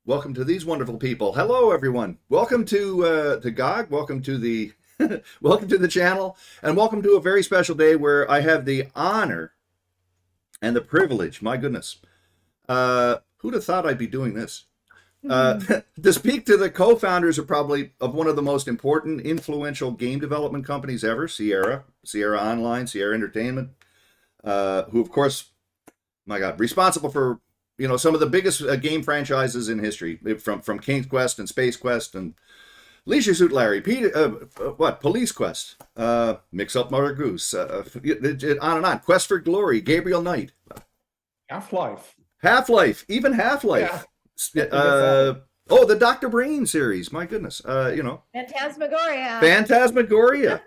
Welcome to these wonderful people. Hello, everyone. Welcome to GOG. Welcome to the welcome to the channel, and welcome to a very special day where I have the honor and the privilege. My goodness, who'd have thought I'd be doing this? To speak to the co-founders of probably of one of the most important, influential game development companies ever, Sierra Online, Sierra Entertainment, who, of course, my God, responsible for some of the biggest game franchises in history, from King's Quest and Space Quest and Leisure Suit Larry, Police Quest, Mix Up Mother Goose, on and on. Quest for Glory, Gabriel Knight, Half-Life, even Half-Life. Yeah. The Dr. Brain series. My goodness, Phantasmagoria.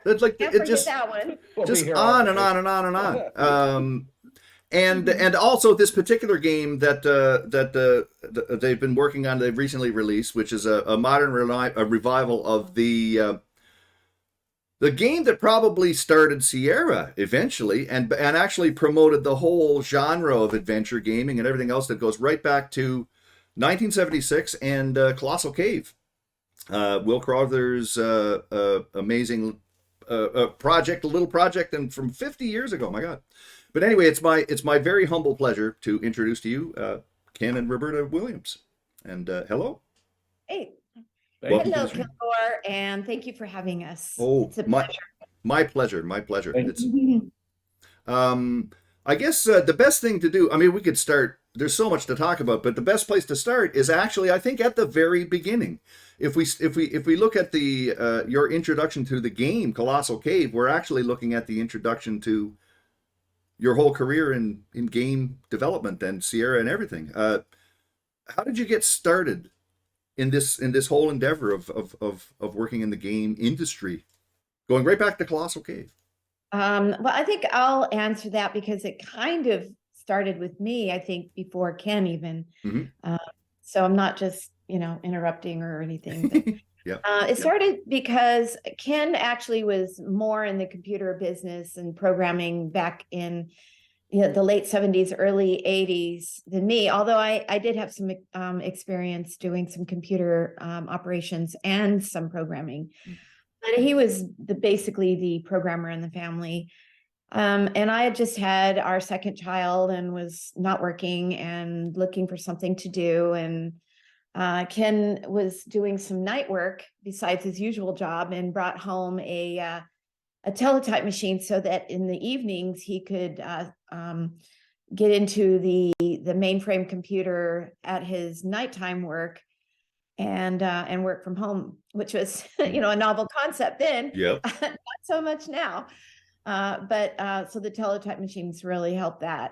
It's like it just that one. just on and on and on and on. And also this particular game that they've been working on, they've recently released, which is a modern revival of the game that probably started Sierra eventually, and actually promoted the whole genre of adventure gaming and everything else that goes right back to 1976 and Colossal Cave. Will Crowther's amazing project, a little project, and from 50 years ago. My God. But anyway, it's my very humble pleasure to introduce to you Ken and Roberta Williams. And hello. Hey. Welcome Hello, to the Kilgore, and thank you for having us. Oh, It's a my pleasure. My pleasure. Thank It's pleasure. I guess the best thing to do. I mean, we could start. There's so much to talk about, but the best place to start is actually, I think, at the very beginning. If we look at the your introduction to the game, Colossal Cave, we're actually looking at the introduction to your whole career in game development and Sierra and everything. How did you get started in this whole endeavor of working in the game industry, going right back to Colossal Cave? Well, I think I'll answer that because it kind of started with me, I think, before Ken even. Mm-hmm. So I'm not just, interrupting or anything. But, Yeah. it started because Ken actually was more in the computer business and programming back in the late 70s, early 80s than me, although I did have some experience doing some computer operations and some programming. But he was basically the programmer in the family. And I had just had our second child and was not working and looking for something to do. And Ken was doing some night work besides his usual job and brought home a teletype machine so that in the evenings he could get into the mainframe computer at his nighttime work and work from home, which was a novel concept then. Yep. Not so much now. But so the teletype machines really helped that.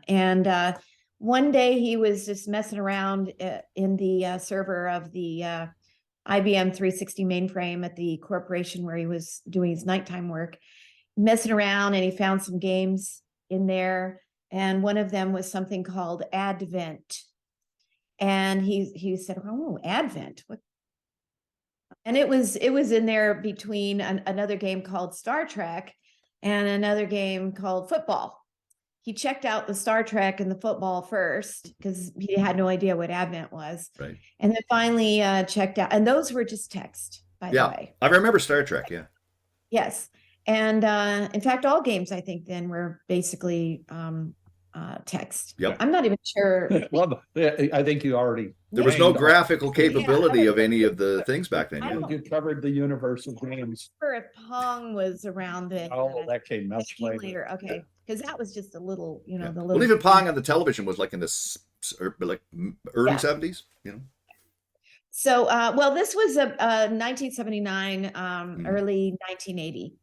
And one day he was just messing around in the server of the IBM 360 mainframe at the corporation where he was doing his nighttime work, messing around, and he found some games in there. And one of them was something called Advent. And he said, "Oh, Advent. What?" And it was in there between another game called Star Trek and another game called Football. He checked out the Star Trek and the football first because he had no idea what Advent was. Right. And then finally checked out. And those were just text, by the way. I remember Star Trek. Yeah. Yes. And in fact, all games, I think, then were basically text. Yep. I'm not even sure. Well, I think you already. There was no graphical capability of any of the things back then. I Yeah. think you covered the universe of games. Sure if Pong was around then. Oh, that came much That came later. later. Okay. Because that was just a little, the Yeah. little. Well, even Pong on the television was like in the early Yeah. 70s. So, well, this was a 1979, early 1980.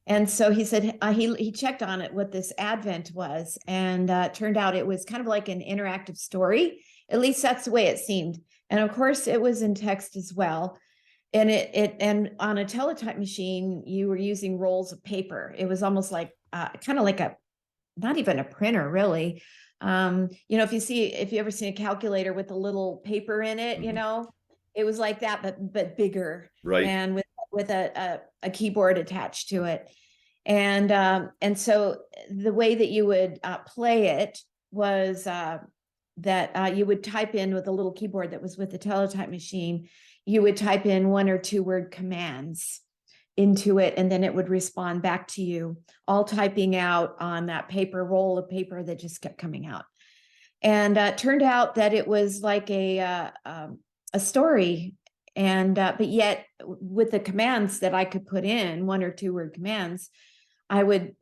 And so he said he checked on it what this Advent was, and it turned out it was kind of like an interactive story. At least that's the way it seemed. And of course, it was in text as well. And and on a teletype machine, you were using rolls of paper. It was almost like kind of like not even a printer, really. If you ever seen a calculator with a little paper in it, it was like that, but bigger, Right. and with a keyboard attached to it. And so the way that you would play it was that you would type in with a little keyboard that was with the teletype machine. You would type in 1 or 2 word commands into it, and then it would respond back to you, all typing out on that roll of paper that just kept coming out. And it turned out that it was like a story, and but yet with the commands that I could put in, 1 or 2 word commands, I would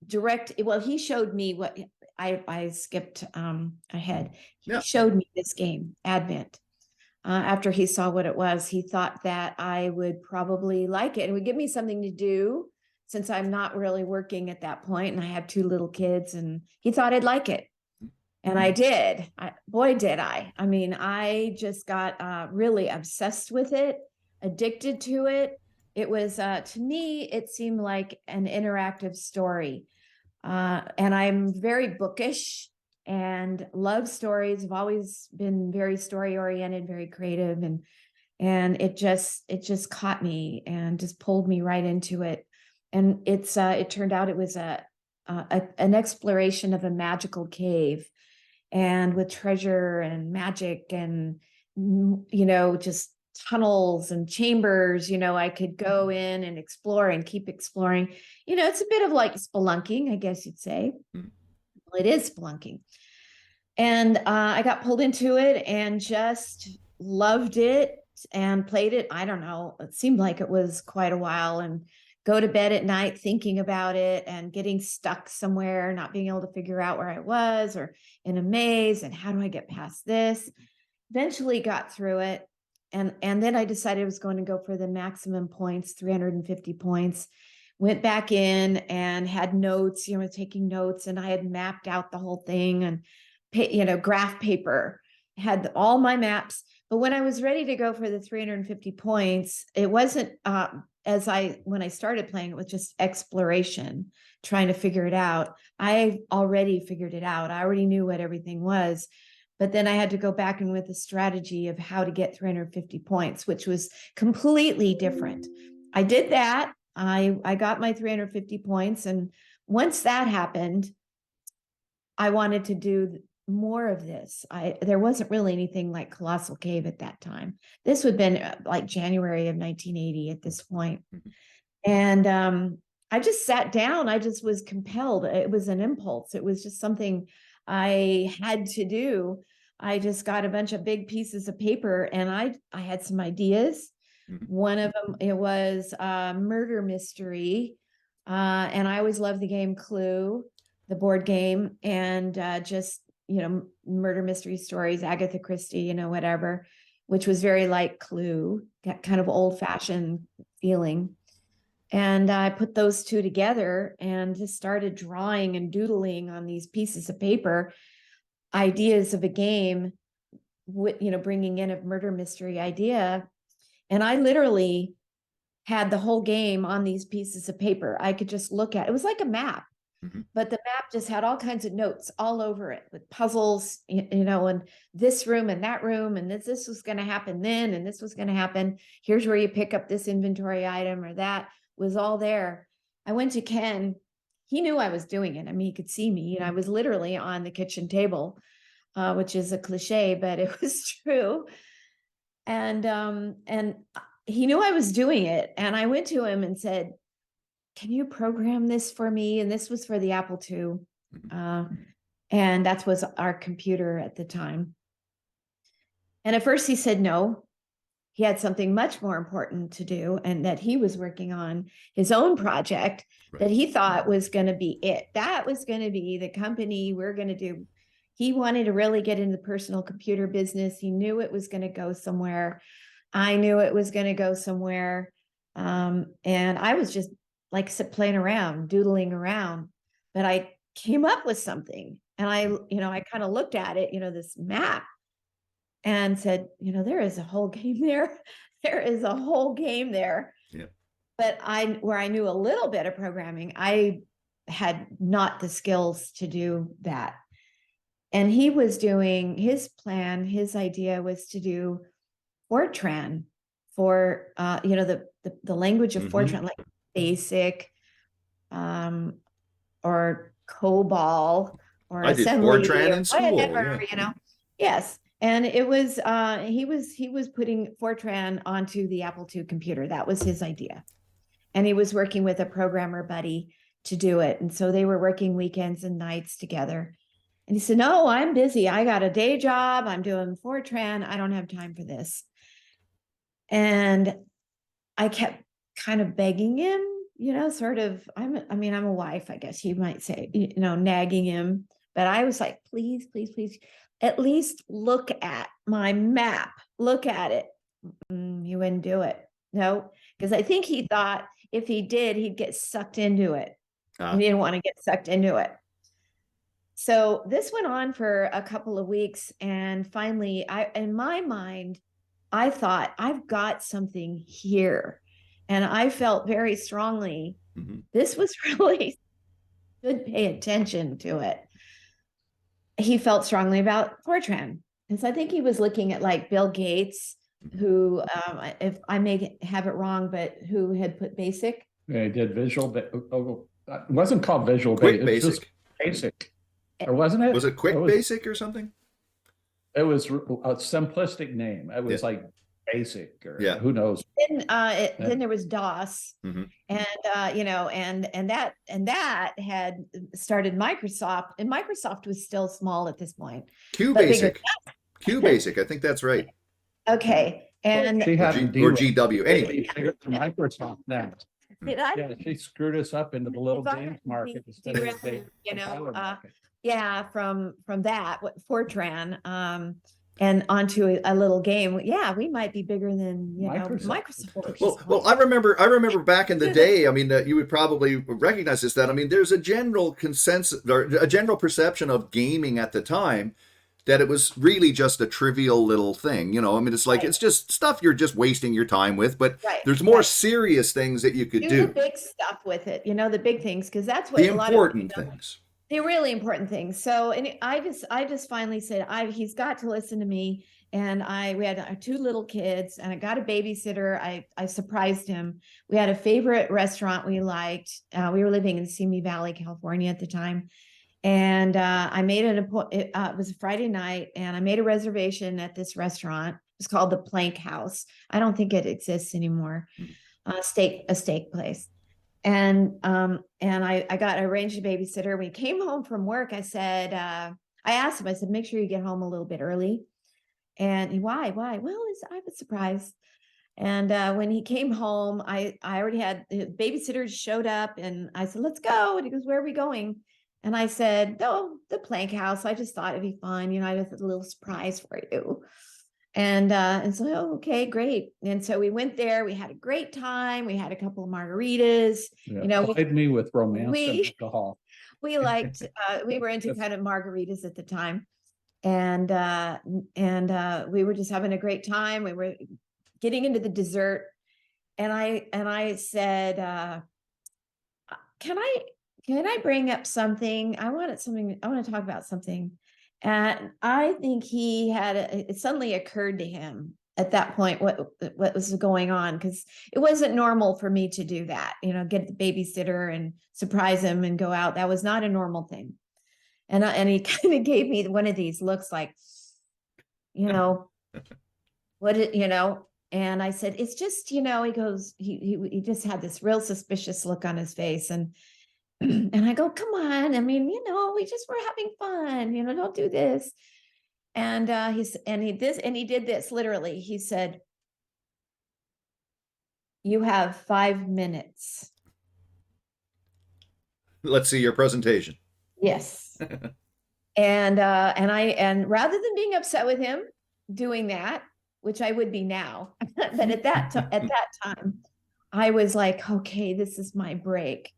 direct. Well, he showed me what I skipped ahead. He showed me this game, Advent. After he saw what it was, he thought that I would probably like it and would give me something to do, since I'm not really working at that point and I have 2 little kids, and he thought I'd like it. And I did. Boy, did I. I mean, I just got really obsessed with it, addicted to it. It was, to me, it seemed like an interactive story. And I'm very bookish and love stories. I've always been very story oriented, very creative, and it just caught me and just pulled me right into it. And it turned out it was an exploration of a magical cave, and with treasure and magic and just tunnels and chambers. I could go in and explore and keep exploring. It's a bit of like spelunking, I guess you'd say. Well, it is spelunking. And I got pulled into it and just loved it and played it. I don't know, it seemed like it was quite a while, and go to bed at night thinking about it and getting stuck somewhere, not being able to figure out where I was, or in a maze, and how do I get past this? Eventually got through it. And then I decided I was going to go for the maximum points, 350 points. Went back in and had notes, taking notes, and I had mapped out the whole thing, and graph paper, had all my maps. But when I was ready to go for the 350 points, it wasn't when I started playing, it was just exploration, trying to figure it out. I already figured it out. I already knew what everything was. But then I had to go back and with a strategy of how to get 350 points, which was completely different. I did that. I got my 350 points. And once that happened, I wanted to do more of this. There wasn't really anything like Colossal Cave at that time. This would have been like January of 1980 at this point. And I just sat down. I just was compelled. It was an impulse. It was just something I had to do. I just got a bunch of big pieces of paper, and I had some ideas. One of them, it was a murder mystery. And I always loved the game Clue, the board game, and just, murder mystery stories, Agatha Christie, whatever, which was very like Clue, that kind of old fashioned feeling. And I put those 2 together and just started drawing and doodling on these pieces of paper, ideas of a game, bringing in a murder mystery idea. And I literally had the whole game on these pieces of paper. I could just look at it. It was like a map, but the map just had all kinds of notes all over it with puzzles, and this room and that room, and this was going to happen then, and this was going to happen. Here's where you pick up this inventory item, or that was all there. I went to Ken. He knew I was doing it. I mean, he could see me, and I was literally on the kitchen table, which is a cliche, but it was true. And he knew I was doing it. And I went to him and said, can you program this for me? And this was for the Apple II. And that was our computer at the time. And at first he said no. He had something much more important to do, and that he was working on his own project that he thought was going to be it. That was going to be the company we're going to do. He wanted to really get into the personal computer business. He knew it was going to go somewhere. I knew it was going to go somewhere. And I was just like playing around, doodling around, but I came up with something. And I kind of looked at it, this map, and said, there is a whole game there. There is a whole game there. Yeah. But where I knew a little bit of programming, I had not the skills to do that. And he was doing his plan. His idea was to do Fortran for, the language of Fortran, like BASIC, or COBOL, or I did assembly Fortran or in school, whatever, yeah. Yes. And it was he was putting Fortran onto the Apple II computer. That was his idea. And he was working with a programmer buddy to do it. And so they were working weekends and nights together. And he said, "No, I'm busy. I got a day job. I'm doing Fortran. I don't have time for this." And I kept kind of begging him, sort of, I'm a wife, I guess you might say, nagging him. But I was like, please, please, please, at least look at my map. Look at it. He wouldn't do it. No, because I think he thought if he did, he'd get sucked into it. He didn't want to get sucked into it. So this went on for a couple of weeks. And finally, in my mind, I thought, I've got something here. And I felt very strongly, this was really, should pay attention to it. He felt strongly about Fortran. And so I think he was looking at like Bill Gates, who, if I may have it wrong, but who had put BASIC. Yeah, he did Visual. It wasn't called Visual Quick Basic. It was Basic. just Basic. Or wasn't it? Was it Quick Basic or something? It was a simplistic name. It was like Basic or who knows. Then there was DOS, and that had started Microsoft, and Microsoft was still small at this point. QBasic, QBasic, I think that's right. Okay, and she had or GW anyway. Microsoft now. Did I? Yeah, she screwed us up into the little games market instead of the market. Yeah, from that Fortran, and onto a little game. Yeah, we might be bigger than Microsoft. Well, I remember back in the day. I mean, you would probably recognize this. That I mean, there's a general consensus or a general perception of gaming at the time that it was really just a trivial little thing. I mean, it's like it's just stuff you're just wasting your time with. But there's more serious things that you could do. The big stuff with it. The big things, because that's what the important things. The really important things. So, and I just finally said, he's got to listen to me. And we had 2 little kids, and I got a babysitter. I surprised him. We had a favorite restaurant we liked. We were living in Simi Valley, California at the time. And I made an appointment. It was a Friday night, and I made a reservation at this restaurant. It's called the Plank House. I don't think it exists anymore. A steak place. And I arranged a babysitter. We came home from work. I said, I asked him, I said, make sure you get home a little bit early. And why? Well, I was surprised. And when he came home, I already had the babysitters showed up, and I said, let's go. And he goes, where are we going? And I said, oh, the Plank House. I just thought it'd be fun. I just had a little surprise for you. And so, okay, great. And so we went there. We had a great time. We had a couple of margaritas. Plied me with romance and alcohol. We liked. We were into kind of margaritas at the time, and we were just having a great time. We were getting into the dessert, and I said, "Can I bring up something? I want to talk about something." And I think it suddenly occurred to him at that point what was going on, because it wasn't normal for me to do that, get the babysitter and surprise him and go out. That was not a normal thing. And he kind of gave me one of these looks like, and I said, it's just, he goes, he just had this real suspicious look on his face. And I go, come on. I mean, we're having fun, don't do this. And he did this literally. He said, you have 5 minutes. Let's see your presentation. Yes. and rather than being upset with him doing that, which I would be now, but at that time, I was like, okay, this is my break.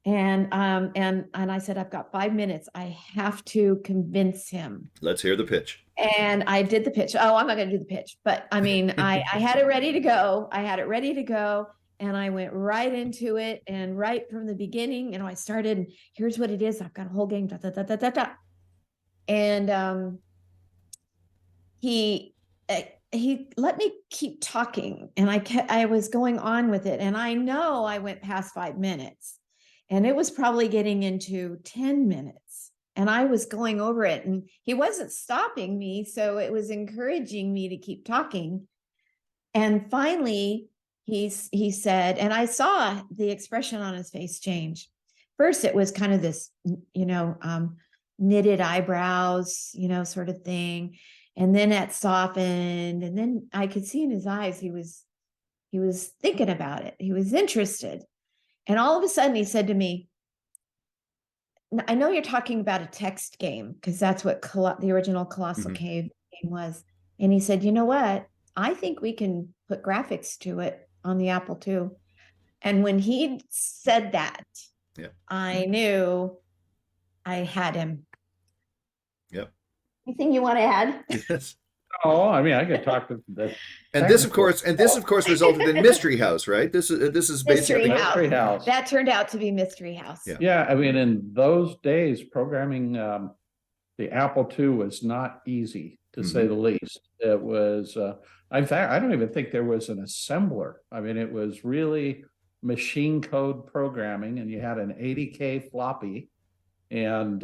And I said, I've got 5 minutes. I have to convince him. Let's hear the pitch. And I did the pitch. Oh, I'm not going to do the pitch, but I mean, I had it ready to go. And I went right into it. And right from the beginning, I started, and here's what it is. I've got a whole game. Da, da, da, da, da, da. And he let me keep talking, and I was going on with it. And I know I went past 5 minutes. And it was probably getting into 10 minutes. and I was going over it, and he wasn't stopping me. So it was encouraging me to keep talking. And finally, he said, and I saw the expression on his face change. First, it was kind of this, knitted eyebrows, sort of thing. And then it softened. And then I could see in his eyes, he was thinking about it. He was interested. And all of a sudden he said to me, I know you're talking about a text game, because that's what the original Colossal Cave game was. And he said, you know what? I think we can put graphics to it on the Apple II. And when he said that, I knew I had him. Yep. Anything you want to add? Yes. Oh, I mean, I could talk to the. And this, of course, resulted in Mystery House, right? This is basically Mystery House. That turned out to be Mystery House. Yeah, I mean, in those days, programming the Apple II was not easy, to say the least. It was, in fact, I don't even think there was an assembler. I mean, it was really machine code programming, and you had an 80K floppy, and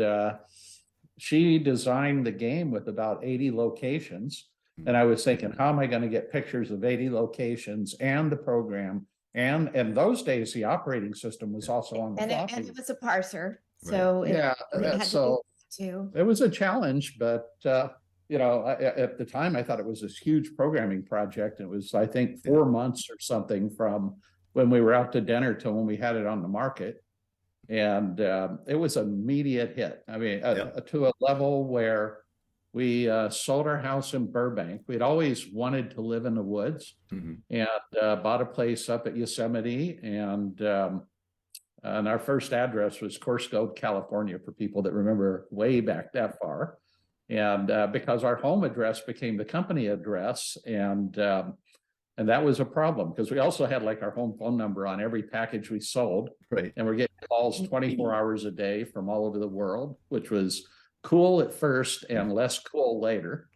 she designed the game with about 80 locations. And I was thinking, how am I going to get pictures of 80 locations and the program? And in those days, the operating system was also on the floppy. And it was a parser. So it was a challenge, but at the time I thought it was this huge programming project. It was, I think, 4 months or something from when we were out to dinner to when we had it on the market. And it was an immediate hit. I mean, to a level where we sold our house in Burbank. We'd always wanted to live in the woods, and bought a place up at Yosemite. And our first address was Corsco, California, for people that remember way back that far. And because our home address became the company address, and that was a problem, because we also had like our home phone number on every package we sold. Right. And we're getting calls 24 hours a day from all over the world, which was cool at first and less cool later.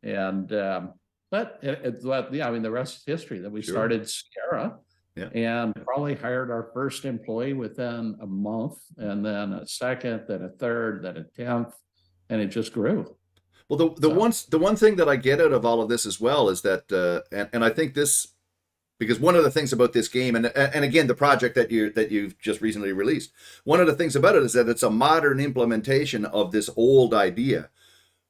And but I mean, the rest is history. That we started Sierra, and probably hired our first employee within a month, and then a second, then a third, then a 10th, and it just grew. Well, the one thing that I get out of all of this as well is that, and I think this, because one of the things about this game, and again, the project that you've just recently released, one of the things about it is that it's a modern implementation of this old idea.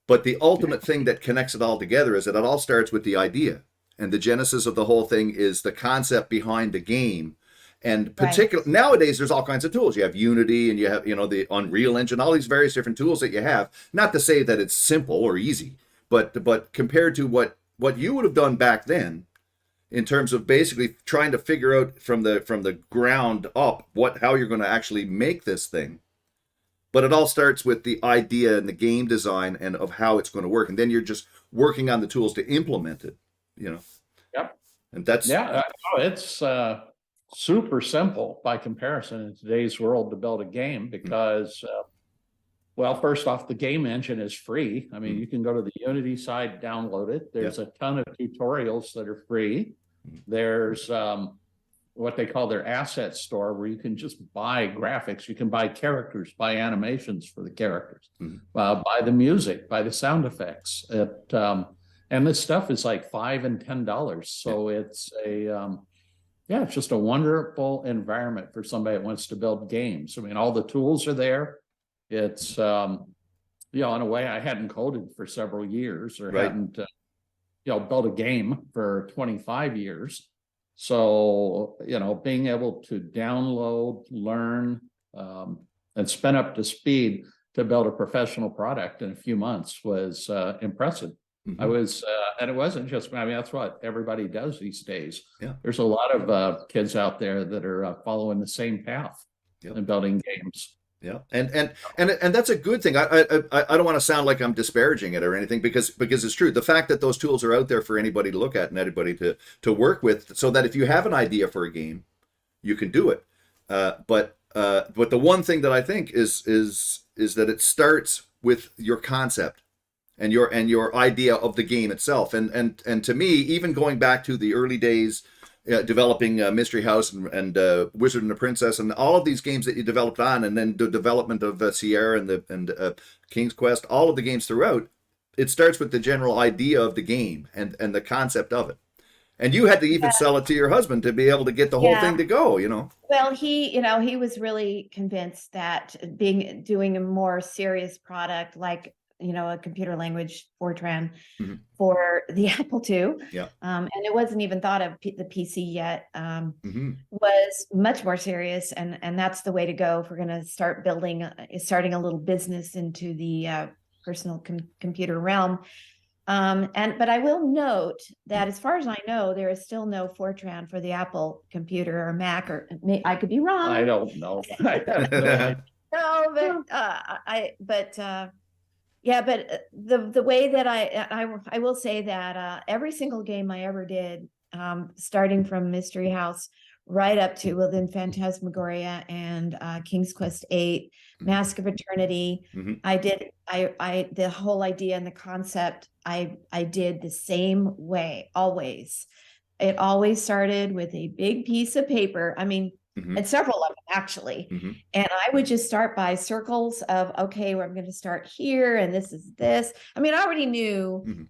But the ultimate thing that connects it all together is that it all starts with the idea, and the genesis of the whole thing is the concept behind the game. And particularly nowadays, there's all kinds of tools. You have Unity, and you have the Unreal Engine, all these various different tools that you have. Not to say that it's simple or easy, but compared to what you would have done back then, in terms of basically trying to figure out from the ground up how you're going to actually make this thing. But it all starts with the idea and the game design and of how it's going to work, and then you're just working on the tools to implement it. Yep. And that's it's super simple by comparison in today's world to build a game, because well, first off, the game engine is free. I mean, you can go to the Unity side, download it. There's a ton of tutorials that are free. There's what they call their asset store, where you can just buy graphics. You can buy characters, buy animations for the characters, buy the music, buy the sound effects. And this stuff is like $5 and $10. So it's it's just a wonderful environment for somebody that wants to build games. I mean, all the tools are there. It's, in a way, I hadn't coded for several years, or hadn't, built a game for 25 years. So, being able to download, learn, and spin up to speed to build a professional product in a few months was impressive. I was, and it wasn't just, I mean, that's what everybody does these days. There's a lot of kids out there that are following the same path and building games. Yeah, and that's a good thing. I don't want to sound like I'm disparaging it or anything, because it's true. The fact that those tools are out there for anybody to look at and anybody to work with, so that if you have an idea for a game, you can do it. But the one thing that I think is that it starts with your concept and your idea of the game itself. And to me, even going back to the early days developing Mystery House and Wizard and the Princess and all of these games that you developed on, and then the development of Sierra and King's Quest, all of the games throughout. It starts with the general idea of the game and the concept of it. And you had to even sell it to your husband to be able to get the whole thing to go, you know. Well, he was really convinced that doing a more serious product like, a computer language Fortran for the Apple II. Yeah. And it wasn't even thought of the PC yet, Mm-hmm. was much more serious. And that's the way to go if we're going to start starting a little business into the personal computer realm. But I will note that as far as I know, there is still no Fortran for the Apple computer or Mac, or I could be wrong. I don't know. I have no idea. No, but the way that I will say that every single game I ever did, starting from Mystery House right up to within Phantasmagoria and King's Quest 8, Mask of Eternity, I the whole idea and the concept I did the same way always. It always started with a big piece of paper. I mean, and several of them actually. And I would just start by circles of, okay, well, I'm going to start here, and this is this. I mean, I already knew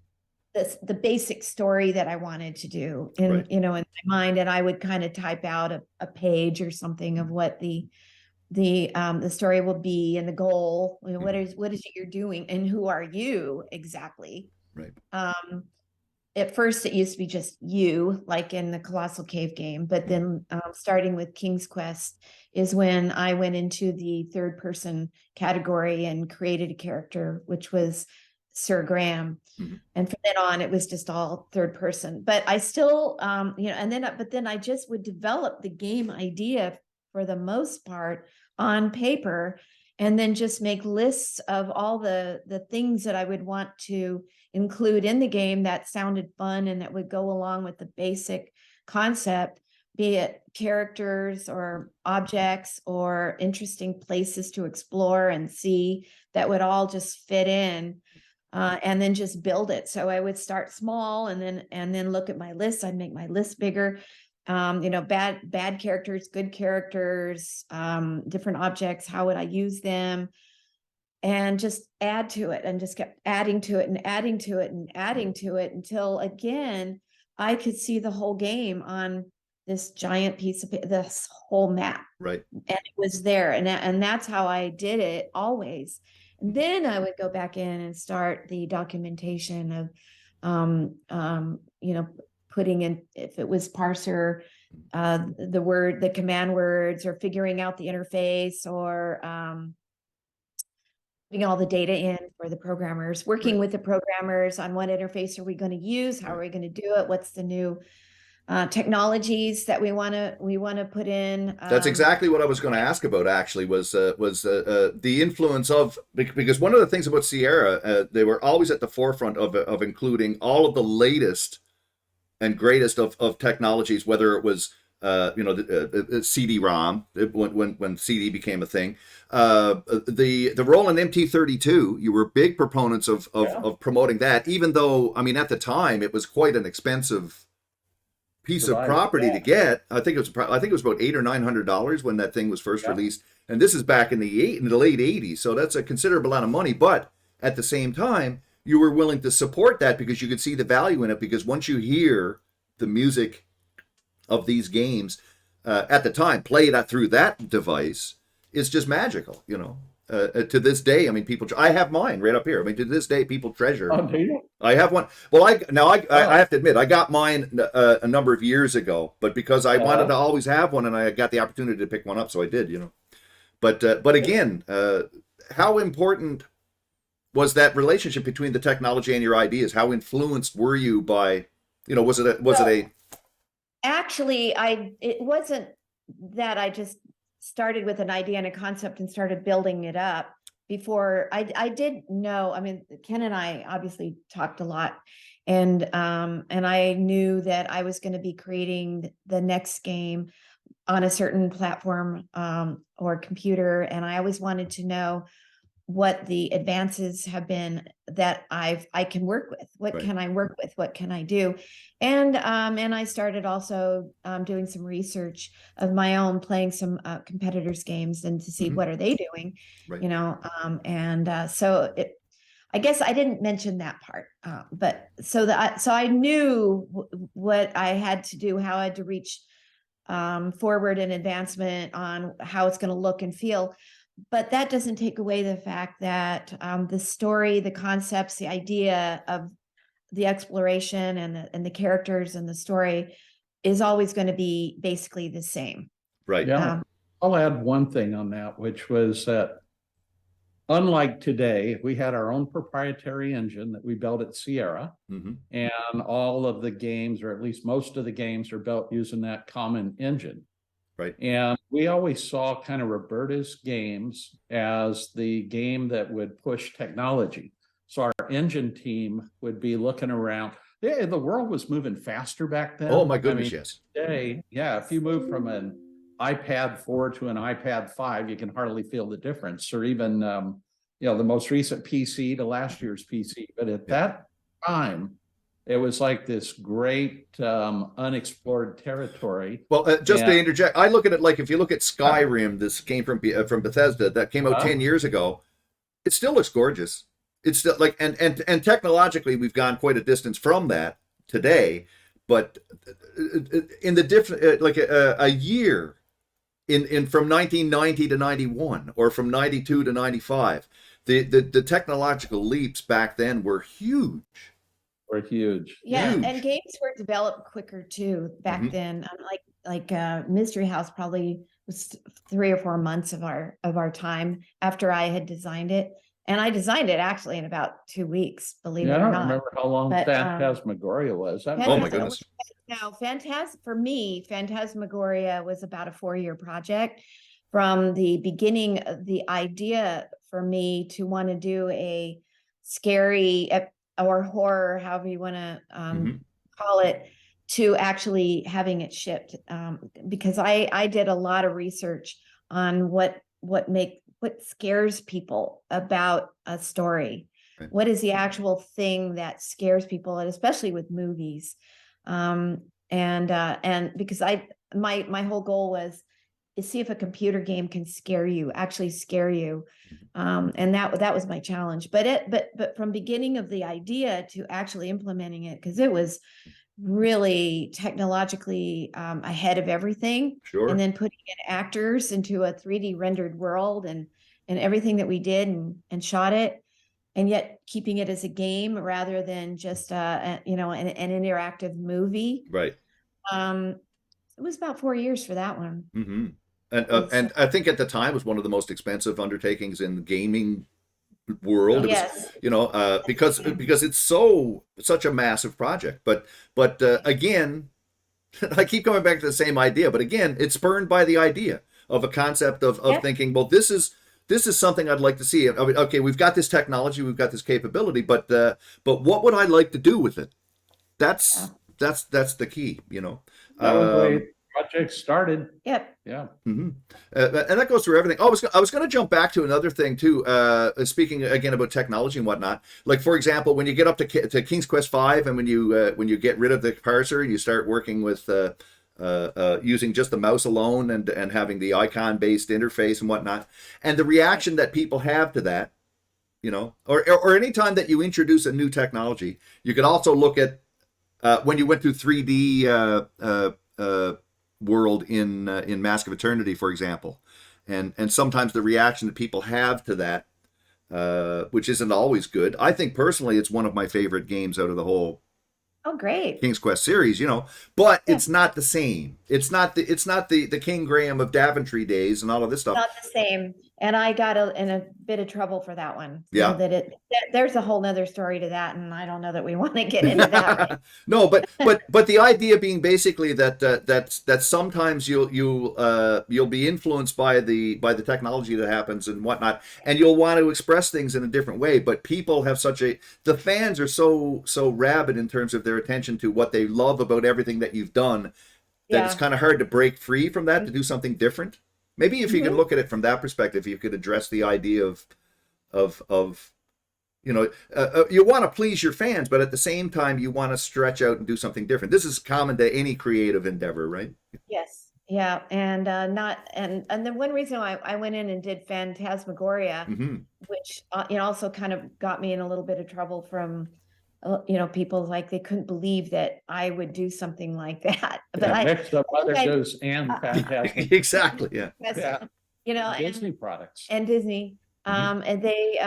the basic story that I wanted to do in my mind, and I would kind of type out a page or something of what the story will be and the goal. What is it you're doing, and who are you exactly? Right. At first, it used to be just you, like in the Colossal Cave game. But then starting with King's Quest is when I went into the third person category and created a character, which was Sir Graham. And from then on, it was just all third person. But I still, but then I just would develop the game idea for the most part on paper, and then just make lists of all the things that I would want to include in the game that sounded fun and that would go along with the basic concept, be it characters or objects or interesting places to explore and see that would all just fit in, and then just build it. So I would start small and then look at my list. I'd make my list bigger. Bad characters, good characters, different objects, how would I use them? And just add to it, and just kept adding to it and adding to it and adding to it until again, I could see the whole game on this giant piece of this whole map. Right. And it was there. And that's how I did it always. And then I would go back in and start the documentation of, putting in, if it was parser, the command words, or figuring out the interface, or putting all the data in for the programmers, working with the programmers on what interface are we going to use, how are we going to do it, what's the new technologies that we want to put in. That's exactly what I was going to ask about. Actually, was the influence of, because one of the things about Sierra, they were always at the forefront of including all of the latest and greatest of technologies, whether it was CD-ROM when CD became a thing, the Roland MT32. You were big proponents of promoting that, even though, I mean, at the time it was quite an expensive piece of property to get. I think it was about $800 or $900 when that thing was first released, and this is back in the late '80s. So that's a considerable amount of money. But at the same time, you were willing to support that because you could see the value in it. Because once you hear the music of these games at the time played through that device, it's just magical. To this day, I mean, I have mine right up here. I mean, to this day, people treasure. Oh, do you? I have one. Well, I have to admit, I got mine a number of years ago, but because I wanted to always have one, and I got the opportunity to pick one up, so I did. But again, how important was that relationship between the technology and your ideas? How influenced were you by, was it a Actually, it wasn't that I just started with an idea and a concept and started building it up. Before I did know, I mean, Ken and I obviously talked a lot, and I knew that I was going to be creating the next game on a certain platform or computer, and I always wanted to know what the advances have been that I can work with. What Right. can I work with? What can I do? And I started also doing some research of my own, playing some competitors' games and to see Mhm. what are they doing, Right. you know. So I guess I didn't mention that part, but so I knew what I had to do, how I had to reach forward and advancement on how it's going to look and feel. But that doesn't take away the fact that the story, the concepts, the idea of the exploration and the characters and the story is always going to be basically the same. Right. Yeah, I'll add one thing on that, which was that unlike today, we had our own proprietary engine that we built at Sierra, Mhm. and all of the games, or at least most of the games, are built using that common engine. Right. And we always saw kind of Roberta's games as the game that would push technology. So our engine team would be looking around. Yeah, the world was moving faster back then. Oh my goodness, yes. Today, yeah, if you move from an iPad 4 to an iPad 5, you can hardly feel the difference, or even the most recent PC to last year's PC. But at that time, it was like this great unexplored territory. Well, just to interject, I look at it like if you look at Skyrim, this came from Bethesda, that came out 10 years ago. It still looks gorgeous. It's still like, and technologically, we've gone quite a distance from that today. But in the different, like a year in from 1990 to 91, or from 92 to 95, the technological leaps back then were huge. Were huge. Yeah, Huge. and games were developed quicker too back Mhm. then. Like Mystery House probably was 3 or 4 months of our time after I had designed it, and I designed it actually in about 2 weeks. Believe Yeah, it I or don't not. remember how long But, Phantasmagoria was. That Oh my was- goodness. No, for me, Phantasmagoria was about a 4-year project. From the beginning of the idea for me to want to do a scary or horror, however you want to Mhm. call it, to actually having it shipped. Because I did a lot of research on what scares people about a story. Right. What is the actual thing that scares people, and especially with movies. And because my whole goal was to see if a computer game can actually scare you. And that was my challenge. But from beginning of the idea to actually implementing it, because it was really technologically ahead of everything, Sure. and then putting in actors into a 3D rendered world and everything that we did and shot it, and yet keeping it as a game rather than just an interactive movie. Right. It was about 4 years for that one. Mm-hmm. And I think at the time it was one of the most expensive undertakings in the gaming world. It Yes. was, because it's such a massive project. But again, I keep coming back to the same idea. But again, it's spurned by the idea of a concept of Yeah. thinking, well, this is something I'd like to see. I mean, okay, we've got this technology, we've got this capability, but what would I like to do with it? That's the key, That was the way the project started. Yep. Yeah. Mm-hmm. And that goes through everything. Oh, I was going to jump back to another thing too. Speaking again about technology and whatnot. Like for example, when you get up to King's Quest V, and when you get rid of the parser and you start working with using just the mouse alone and having the icon based interface and whatnot, and the reaction that people have to that, or any time that you introduce a new technology, you could also look at when you went through 3D world in Mask of Eternity, for example, and sometimes the reaction that people have to that, which isn't always good. I think personally, it's one of my favorite games out of the whole Oh, great. King's Quest series, but it's not the same. It's not the King Graham of Daventry days and all of this stuff. Not the same. And I got in a bit of trouble for that one. Yeah. There's a whole nother story to that, and I don't know that we want to get into that right. No, but the idea being basically that sometimes you'll be influenced by the technology that happens and whatnot, and you'll want to express things in a different way. But people have the fans are so rabid in terms of their attention to what they love about everything that you've done, that it's kind of hard to break free from that to do something different. Maybe if you could look at it from that perspective, you could address the idea of of you want to please your fans, but at the same time you want to stretch out and do something different. This is common to any creative endeavor, right? Yes. Yeah. And and then one reason why I went in and did Phantasmagoria, Mm-hmm. which also kind of got me in a little bit of trouble from people, like they couldn't believe that I would do something like that. But Yeah, mix of Mother Goose and uh, Fantastic. Exactly. Yeah. Yeah. Disney products. and Disney. Mhm. And they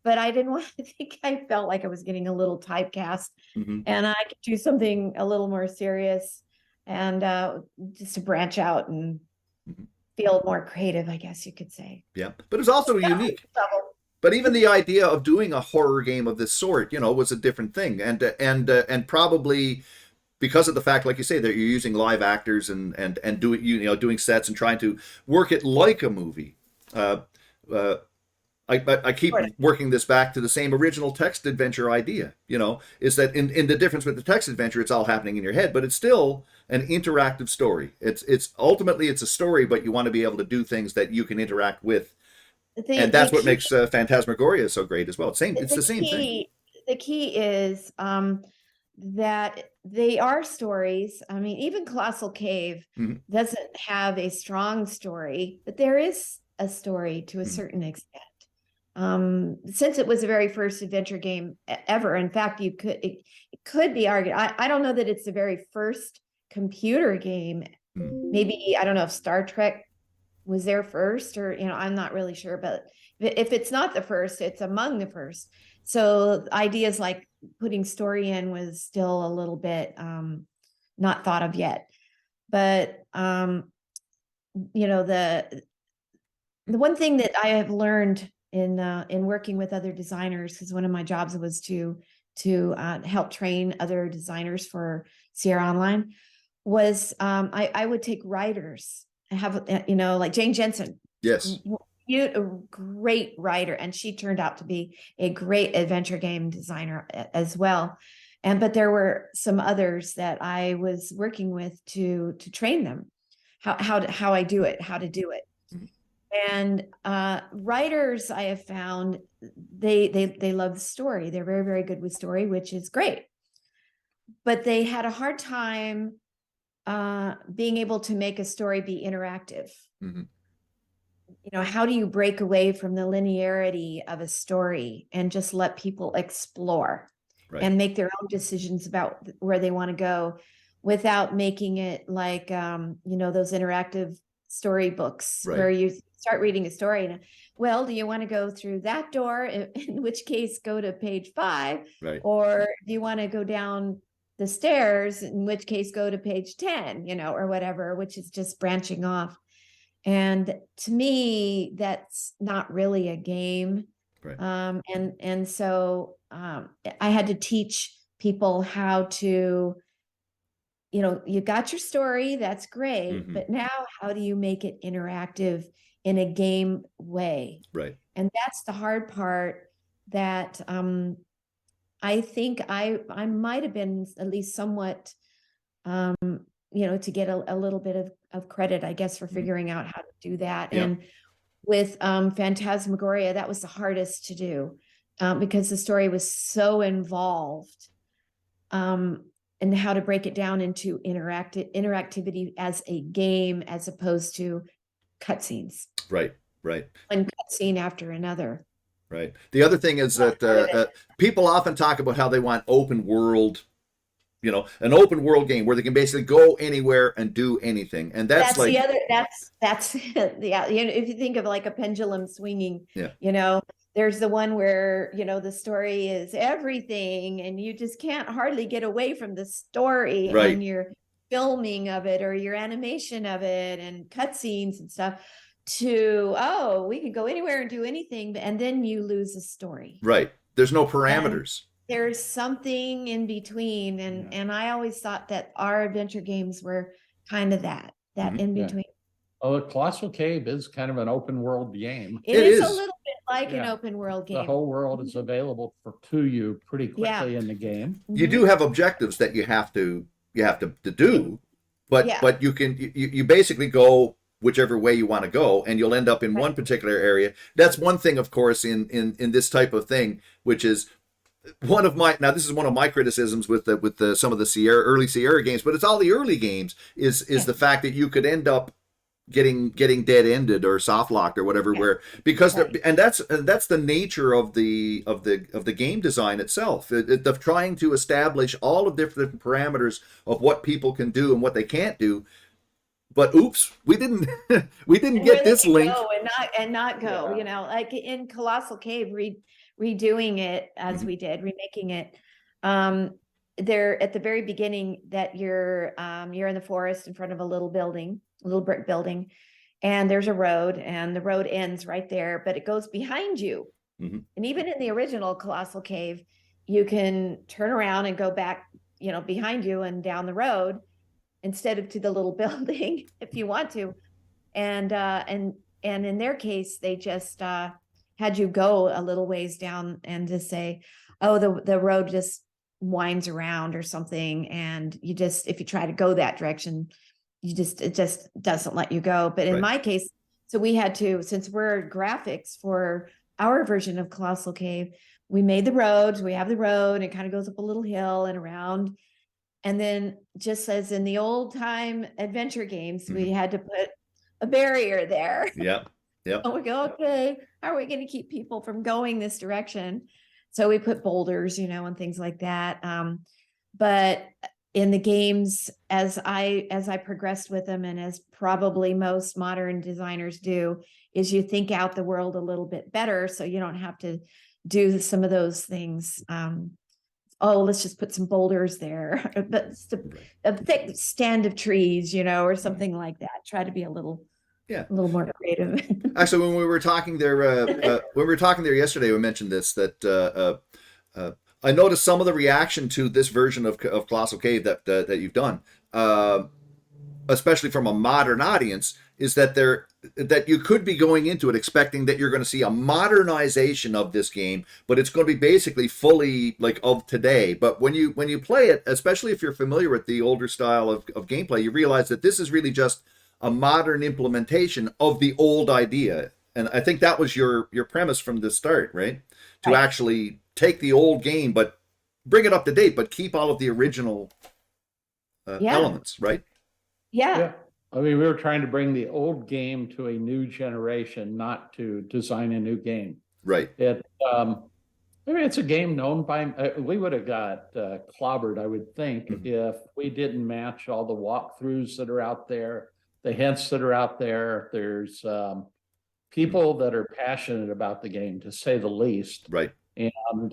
but I didn't want to think, I felt like I was getting a little typecast, Mm-hmm. and I could do something a little more serious, and just to branch out and Mhm. feel more creative, I guess you could say. Yeah, but it's also unique. But even the idea of doing a horror game of this sort, was a different thing, and probably because of the fact, like you say, that you're using live actors and doing doing sets and trying to work it like a movie. I keep working this back to the same original text adventure idea. Is that in the difference with the text adventure, it's all happening in your head, but it's still an interactive story. It's ultimately it's a story, but you want to be able to do things that you can interact with. And that's what makes Phantasmagoria so great as well. It's the same thing. The key is that they are stories. I mean, even Colossal Cave doesn't have a strong story, but there is a story to a certain extent. Since it was the very first adventure game ever, in fact, it could be argued. I don't know that it's the very first computer game. Maybe, I don't know if Star Trek was there first, or I'm not really sure, but if it's not the first, it's among the first. So ideas like putting story in was still a little bit not thought of yet. But the one thing that I have learned in working with other designers, because one of my jobs was to help train other designers for Sierra Online, was I would take writers. I have, like Jane Jensen. Yes. A great writer, and she turned out to be a great adventure game designer as well. But there were some others that I was working with to train them how I do it, how to do it. And writers, I have found, they love the story. They're very, very good with story, which is great. But they had a hard time being able to make a story be interactive. Mm-hmm. How do you break away from the linearity of a story and just let people explore and make their own decisions about where they want to go, without making it like, those interactive storybooks where you start reading a story and, well, do you want to go through that door? In which case, go to page 5, or do you want to go down the stairs? In which case, go to page 10, or whatever, which is just branching off. And to me, that's not really a game. And so I had to teach people how to, you got your story, that's great, but now how do you make it interactive in a game way? And that's the hard part that I think I might have been at least somewhat, to get a little bit of credit, I guess, for figuring out how to do that. And with Phantasmagoria, that was the hardest to do because the story was so involved, and how to break it down into interactivity as a game, as opposed to cutscenes. One cutscene after another. The other thing is that people often talk about how they want open world, an open world game where they can basically go anywhere and do anything. And that's like the other, that's yeah. If you think of like a pendulum swinging, there's the one where, the story is everything and you just can't hardly get away from the story, and your filming of it or your animation of it and cutscenes and stuff, to, we can go anywhere and do anything. And then you lose the story. There's no parameters. There's something in between. And I always thought that our adventure games were kind of that in between. Oh, the Colossal Cave is kind of an open world game. It is a little bit like an open world game. The whole world is available to you pretty quickly in the game. You do have objectives that you have to do, but you can you basically go whichever way you want to go, and you'll end up in one particular area. That's one thing, of course, in this type of thing, which is this is one of my criticisms with some of the early Sierra games, but it's all the early games is the fact that you could end up getting dead ended or soft locked or whatever, because that's the nature of the game design itself, of trying to establish all of the different parameters of what people can do and what they can't do. But oops, we didn't get this link and not go. Like in Colossal Cave, redoing it as we did, remaking it. There at the very beginning, that you're in the forest in front of a little brick building, and there's a road, and the road ends right there, but it goes behind you. And even in the original Colossal Cave, you can turn around and go back, behind you and down the road, instead of to the little building if you want to. And in their case, they just had you go a little ways down and just say, oh, the road just winds around or something, and if you try to go that direction, it just doesn't let you go. But in my case, so we had to, since we're graphics for our version of Colossal Cave, we made the roads. We have the road, and it kind of goes up a little hill and around. And then, just as in the old time adventure games, we had to put a barrier there. Yep. And we go, okay, how are we going to keep people from going this direction? So we put boulders, and things like that. But in the games, as I progressed with them, and as probably most modern designers do, is you think out the world a little bit better, so you don't have to do some of those things. Let's just put some boulders there, but a thick stand of trees, or something like that. Try to be a little more creative. Actually, when we were talking there, yesterday, we mentioned this, that I noticed some of the reaction to this version of Colossal Cave that you've done, especially from a modern audience, is that you could be going into it expecting that you're going to see a modernization of this game, but it's going to be basically fully like of today. But when you play it, especially if you're familiar with the older style of gameplay, you realize that this is really just a modern implementation of the old idea. And I think that was your premise from the start, right? To actually take the old game, but bring it up to date, but keep all of the original elements, right? Yeah. I mean, we were trying to bring the old game to a new generation, not to design a new game. Right. It's a game known by, we would have got clobbered, I would think, if we didn't match all the walkthroughs that are out there, the hints that are out there. There's people that are passionate about the game, to say the least. Right. And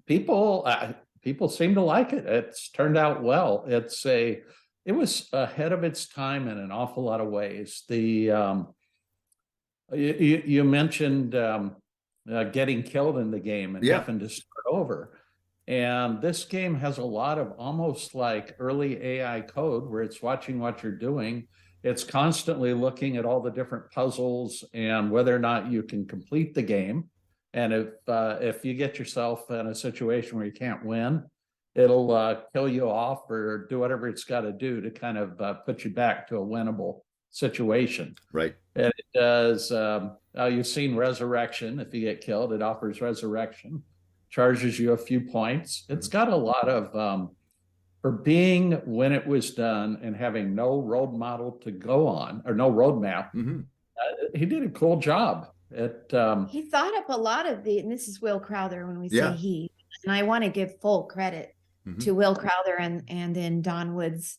people seem to like it. It's turned out well. It was ahead of its time in an awful lot of ways. You mentioned getting killed in the game and having to start over. And this game has a lot of almost like early AI code, where it's watching what you're doing. It's constantly looking at all the different puzzles and whether or not you can complete the game. And if you get yourself in a situation where you can't win, it'll kill you off or do whatever it's got to do to kind of put you back to a winnable situation. Right. And it does. You've seen resurrection. If you get killed, it offers resurrection, charges you a few points. It's got a lot of, for being when it was done and having no road model to go on, or no roadmap, he did a cool job. He thought up a lot of and this is Will Crowther when we say he, and I want to give full credit to Will Crowther and then Don Woods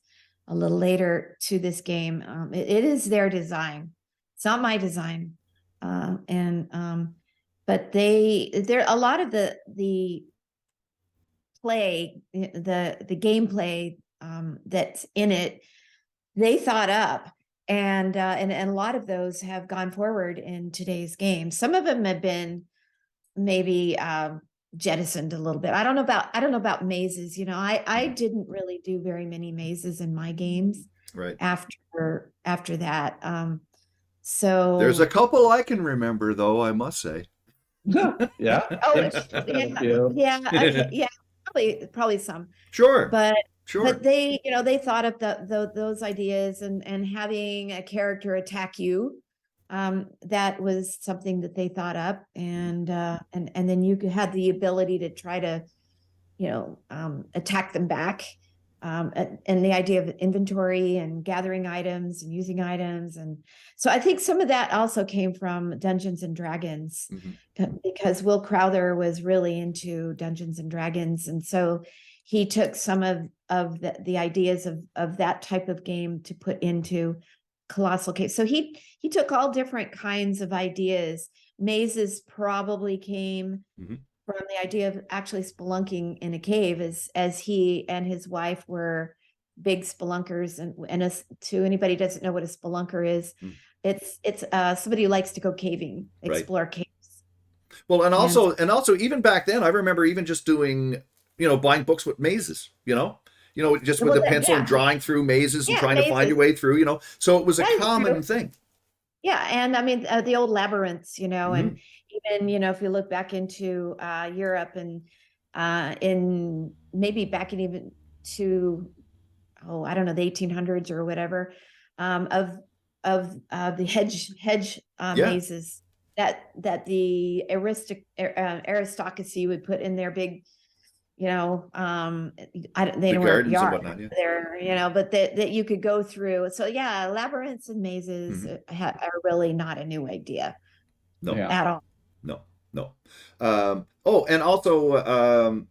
a little later to this game. It is their design. It's not my design. But there a lot of the play, the gameplay that's in it, they thought up. And a lot of those have gone forward in today's game. Some of them have been maybe jettisoned a little bit. I don't know about mazes. I didn't really do very many mazes in my games. Right. After that, so there's a couple I can remember, though, I must say. Yeah. Oh, yeah. Probably some. Sure. But Sure. But they, they thought up those ideas, and having a character attack you, that was something that they thought up, and then you had the ability to try to, attack them back. And the idea of inventory and gathering items and using items. And so I think some of that also came from Dungeons and Dragons, because Will Crowther was really into Dungeons and Dragons. And so he took some of the ideas of that type of game to put into Colossal Cave. So he took all different kinds of ideas. Mazes probably came from the idea of actually spelunking in a cave, as he and his wife were big spelunkers. And as to anybody who doesn't know what a spelunker is, it's somebody who likes to go caving, explore caves. Well, and also even back then, I remember even just doing, buying books with mazes, just with a pencil and drawing through mazes and trying to find your way through, so it was a common thing. Yeah. And I mean, the old labyrinths, and even, if you look back into Europe, and in maybe back in even to, I don't know, the 1800s or whatever, of the hedge mazes that the aristocracy would put in their big, they don't wear yard there, but that you could go through. So yeah, labyrinths and mazes are really not a new idea. No, at all. No. And also,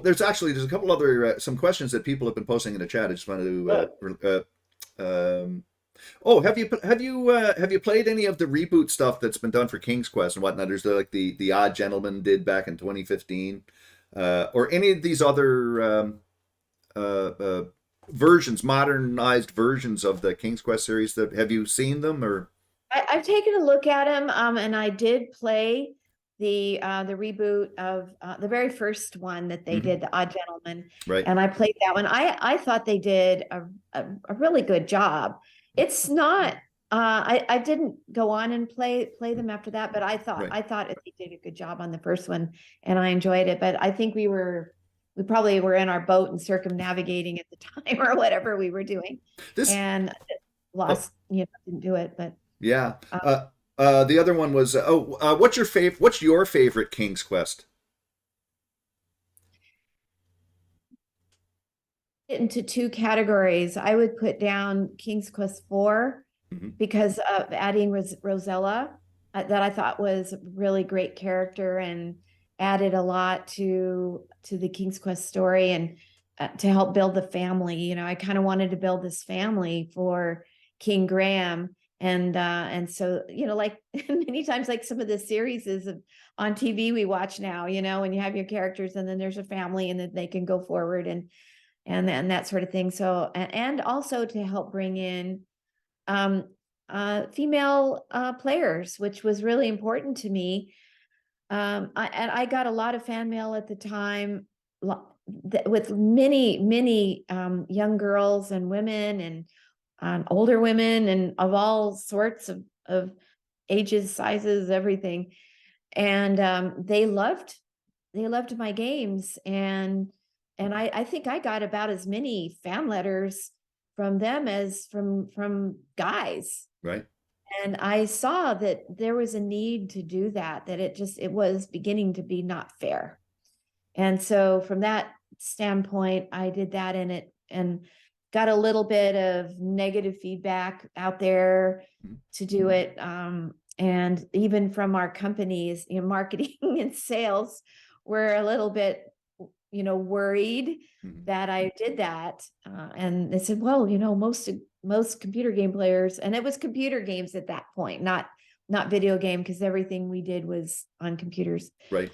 there's a couple other some questions that people have been posting in the chat. I just wanted to. Have you played any of the reboot stuff that's been done for King's Quest and whatnot? There's like the Odd Gentleman did back in 2015, or any of these other versions, modernized versions of the King's Quest series. Have you seen them or? I've taken a look at them, and I did play the reboot of the very first one that they did, the Odd Gentleman, right? And I played that one. I thought they did a really good job. It's not. I didn't go on and play them after that, but I thought they did a good job on the first one, and I enjoyed it. But I think we probably were in our boat and circumnavigating at the time or whatever we were doing, and lost. Didn't do it, but. Yeah. The other one was what's your favorite King's Quest? Into two categories. I would put down King's Quest 4 because of adding Rosella, that I thought was a really great character and added a lot to the King's Quest story, and to help build the family. I kind of wanted to build this family for King Graham. And so, like many times, like some of the series on TV we watch now, when you have your characters and then there's a family and then they can go forward and that sort of thing. So, and also to help bring in female players, which was really important to me. I got a lot of fan mail at the time with many young girls and women and older women and of all sorts of ages, sizes, everything. And they loved my games. And I think I got about as many fan letters from them as from guys. Right. And I saw that there was a need to do that it was beginning to be not fair. And so from that standpoint, I did that in it, and got a little bit of negative feedback out there to do it. And even from our companies, marketing and sales were a little bit, worried that I did that. And they said, well, most computer game players, and it was computer games at that point, not video game, because everything we did was on computers. Right.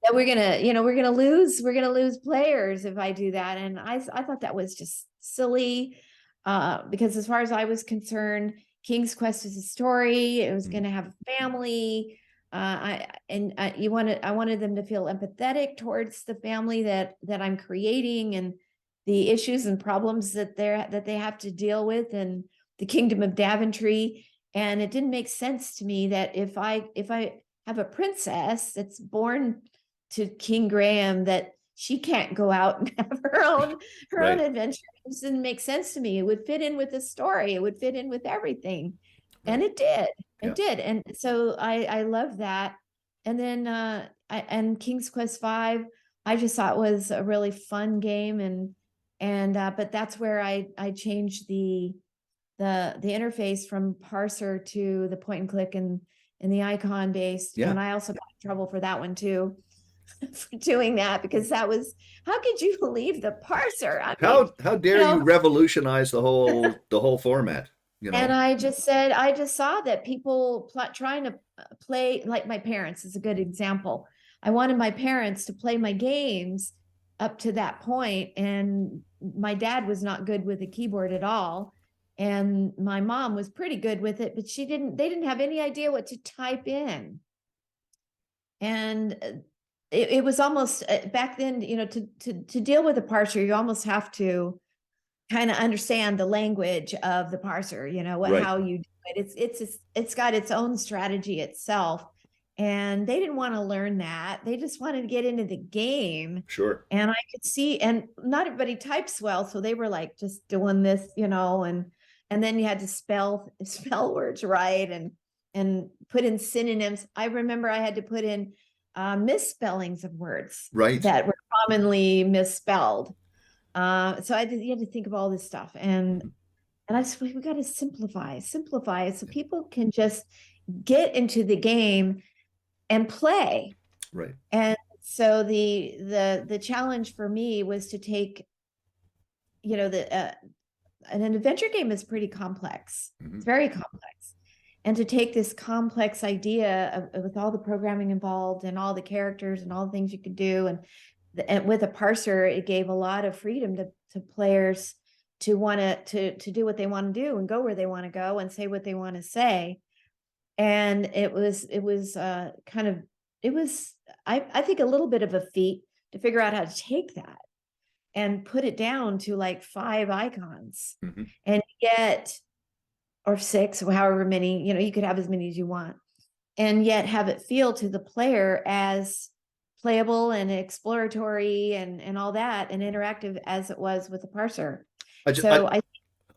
That we're gonna lose players if I do that. And I thought that was just silly, because as far as I was concerned, King's Quest is a story. It was going to have a family. I wanted them to feel empathetic towards the family that I'm creating, and the issues and problems that they have to deal with in the Kingdom of Daventry. And it didn't make sense to me that if I have a princess that's born to King Graham, that she can't go out and have her own Right. adventure. It just didn't make sense to me. It would fit in with the story. It would fit in with everything. And it did. Yeah. It did. And so I love that. And then and King's Quest V, I just thought was a really fun game. And but that's where I changed the interface from parser to the point and click and the icon based. Yeah. And I also got in trouble for that one too, for doing that, because that was, how could you leave the parser? I mean, How dare you revolutionize the whole format? You know? And I just saw that people trying to play, like my parents is a good example. I wanted my parents to play my games up to that point, and my dad was not good with the keyboard at all. And my mom was pretty good with it, but they didn't have any idea what to type in. And it was almost back then, to deal with a parser, you almost have to kind of understand the language of the parser, how you do it. It's got its own strategy itself. And they didn't want to learn that. They just wanted to get into the game. Sure. And I could see, and not everybody types well. So they were like just doing this, and then you had to spell words right and put in synonyms. I remember I had to put in misspellings of words that were commonly misspelled. So you had to think of all this stuff. And I said, we got to simplify so people can just get into the game and play. Right. And so the challenge for me was to take, an adventure game is pretty complex. It's very complex. And to take this complex idea with all the programming involved and all the characters and all the things you could do, and with a parser, it gave a lot of freedom to players to want to do what they want to do and go where they want to go and say what they want to say. And it was I think a little bit of a feat to figure out how to take that and put it down to like 5 icons and or 6 or however many, you could have as many as you want, and yet have it feel to the player as playable and exploratory and all that, and interactive as it was with the parser.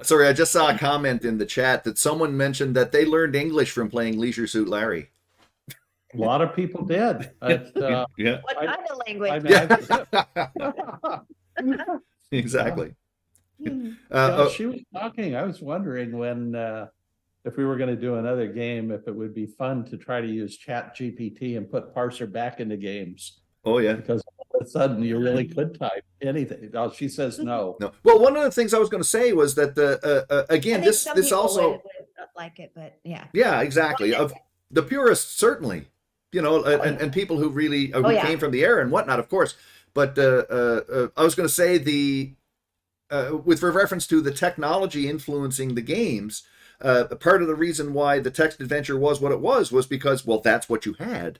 Sorry, I just saw a comment in the chat that someone mentioned that they learned English from playing Leisure Suit Larry. A lot of people did. Yeah. What kind of language? Exactly. She was talking. I was wondering when, if we were going to do another game, if it would be fun to try to use Chat GPT and put parser back into games. Oh yeah, because all of a sudden you really could type anything. Oh, she says no. No. Well, one of the things I was going to say was that again, this also would like it, but yeah. Yeah, exactly. Of the purists, certainly, and people who really came from the era and whatnot, of course. But I was going to say with reference to the technology influencing the games, part of the reason why the text adventure was what it was because, well, that's what you had.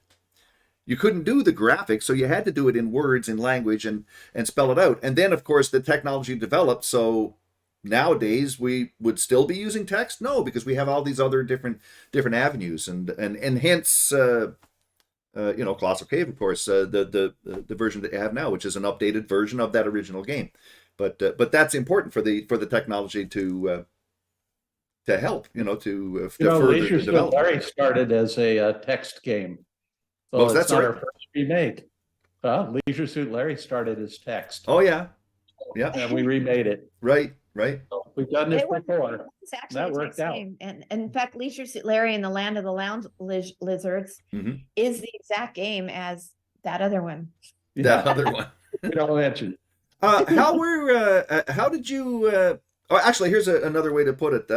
You couldn't do the graphics, so you had to do it in words, in language, and spell it out. And then, of course, the technology developed. So nowadays, we would still be using text? No, because we have all these other different avenues, and hence, Colossal Cave, of course, the version that you have now, which is an updated version of that original game. But that's important for the technology to help, to further Leisure the development. Larry started as a text game. So it's not our first remake. Leisure Suit Larry started as text. Oh yeah, yeah. And we remade it. Right. So we've done this before. That worked out. And in fact, Leisure Suit Larry and the Land of the Lounge Lizards is the exact game as that other one. That other one. We don't mention. How did you? Actually, here's another way to put it.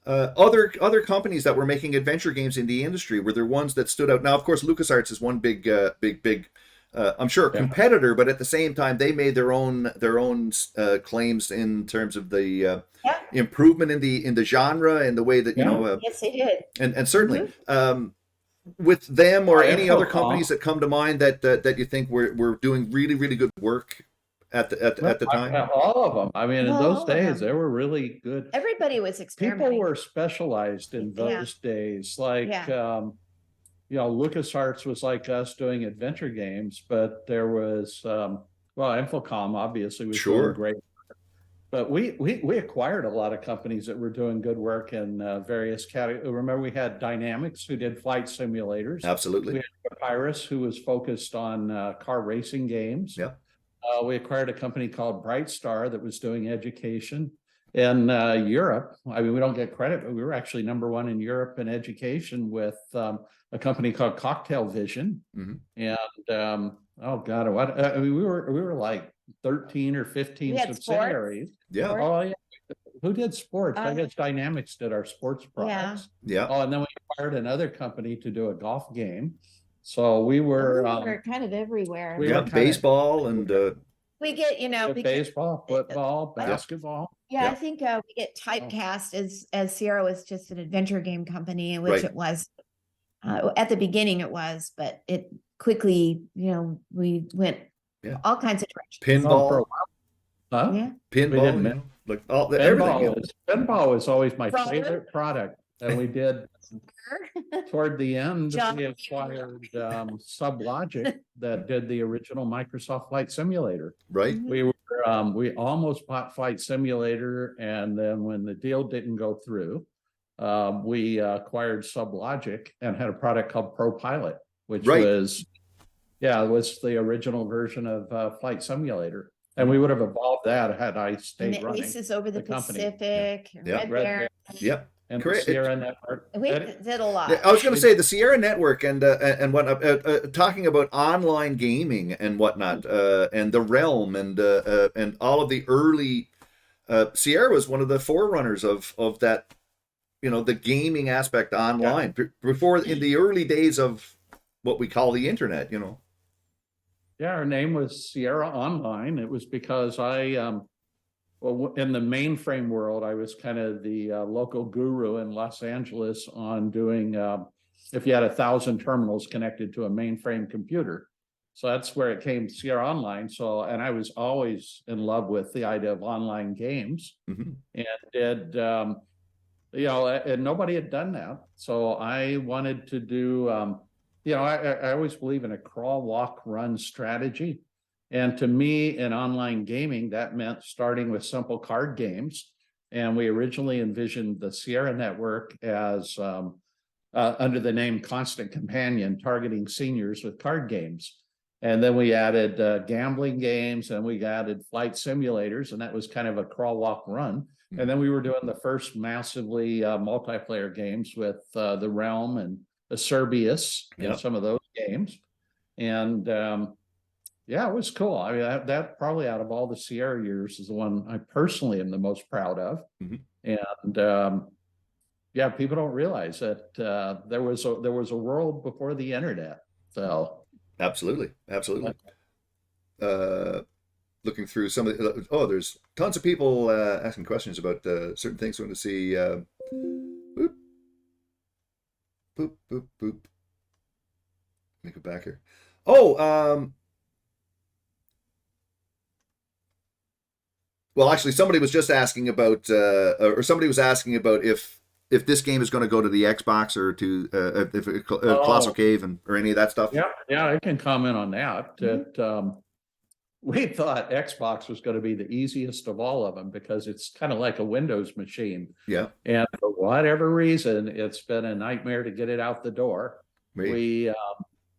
Other companies that were making adventure games in the industry, were there ones that stood out? Now, of course, LucasArts is one big I'm sure competitor, but at the same time, they made their own claims in terms of the improvement in the genre and the way that yes, they did, and certainly with them or any other companies that come to mind that you think were doing really, really good work at the time. All of them. I mean, in those days, they were really good. Everybody was experimenting. People were specialized in those days, like LucasArts was like us doing adventure games, but there was, Infocom obviously was Sure. doing great. But we acquired a lot of companies that were doing good work in various categories. Remember, we had Dynamics, who did flight simulators. Absolutely. We had Papyrus, who was focused on car racing games. Yeah. We acquired a company called Brightstar that was doing education. In Europe, I mean, we don't get credit, but we were actually #1 in Europe in education with a company called Cocktail Vision. And oh God, I mean, we were like 13 or 15 We had subsidiaries. Yeah. Sports. Oh yeah. Who did sports? I guess Dynamics did our sports products. Yeah. Oh, and then we acquired another company to do a golf game. So we were kind of everywhere. we Yeah. were kinda- Baseball and We get, baseball, football, basketball. yeah, Yeah. I think we get typecast as Sierra was just an adventure game company, in which Right. it was at the beginning it was, but it quickly, we went Yeah. all kinds of directions. pinball, Huh? Yeah. pinball, did you know, like everything. Pinball was always my Robert? favorite product. And we did toward the end, John- we acquired SubLogic that did the original Microsoft Flight Simulator. Right. We almost bought Flight Simulator, and then when the deal didn't go through, we acquired SubLogic and had a product called ProPilot, which Right. was the original version of Flight Simulator. And we would have evolved that had I And stayed the running. Aces over the the company. Pacific, Yeah. Red Red Baron. Yep. And the Correct. Sierra Network. We That- did a lot. I was going to say the Sierra Network and what talking about online gaming and whatnot, and the Realm and all of the early Sierra was one of the forerunners of that, the gaming aspect online before in the early days of what we call the internet. Yeah, our name was Sierra Online. It was because in the mainframe world, I was kind of the local guru in Los Angeles on doing, if you had 1,000 terminals connected to a mainframe computer. So that's where it came, Sierra Online. So, and I was always in love with the idea of online games, and and nobody had done that. So I wanted to do, I always believe in a crawl, walk, run strategy. And to me, in online gaming, that meant starting with simple card games. And we originally envisioned the Sierra Network as under the name Constant Companion, targeting seniors with card games. And then we added gambling games, and we added flight simulators, and that was kind of a crawl, walk, run. And then we were doing the first massively multiplayer games with the Realm and Acerbius and some of those games. And it was cool. I mean, that probably out of all the Sierra years is the one I personally am the most proud of. And people don't realize that there was a world before the internet. So Absolutely. Looking through some of there's tons of people asking questions about certain things. We want to see. Boop, boop, boop, boop. Let me go back here. Well, actually, somebody was just asking about, or somebody was asking about if this game is going to go to the Xbox or to Colossal Cave or any of that stuff. Yeah, I can comment on that. That we thought Xbox was going to be the easiest of all of them because it's kind of like a Windows machine. Yeah. And for whatever reason, it's been a nightmare to get it out the door. Right.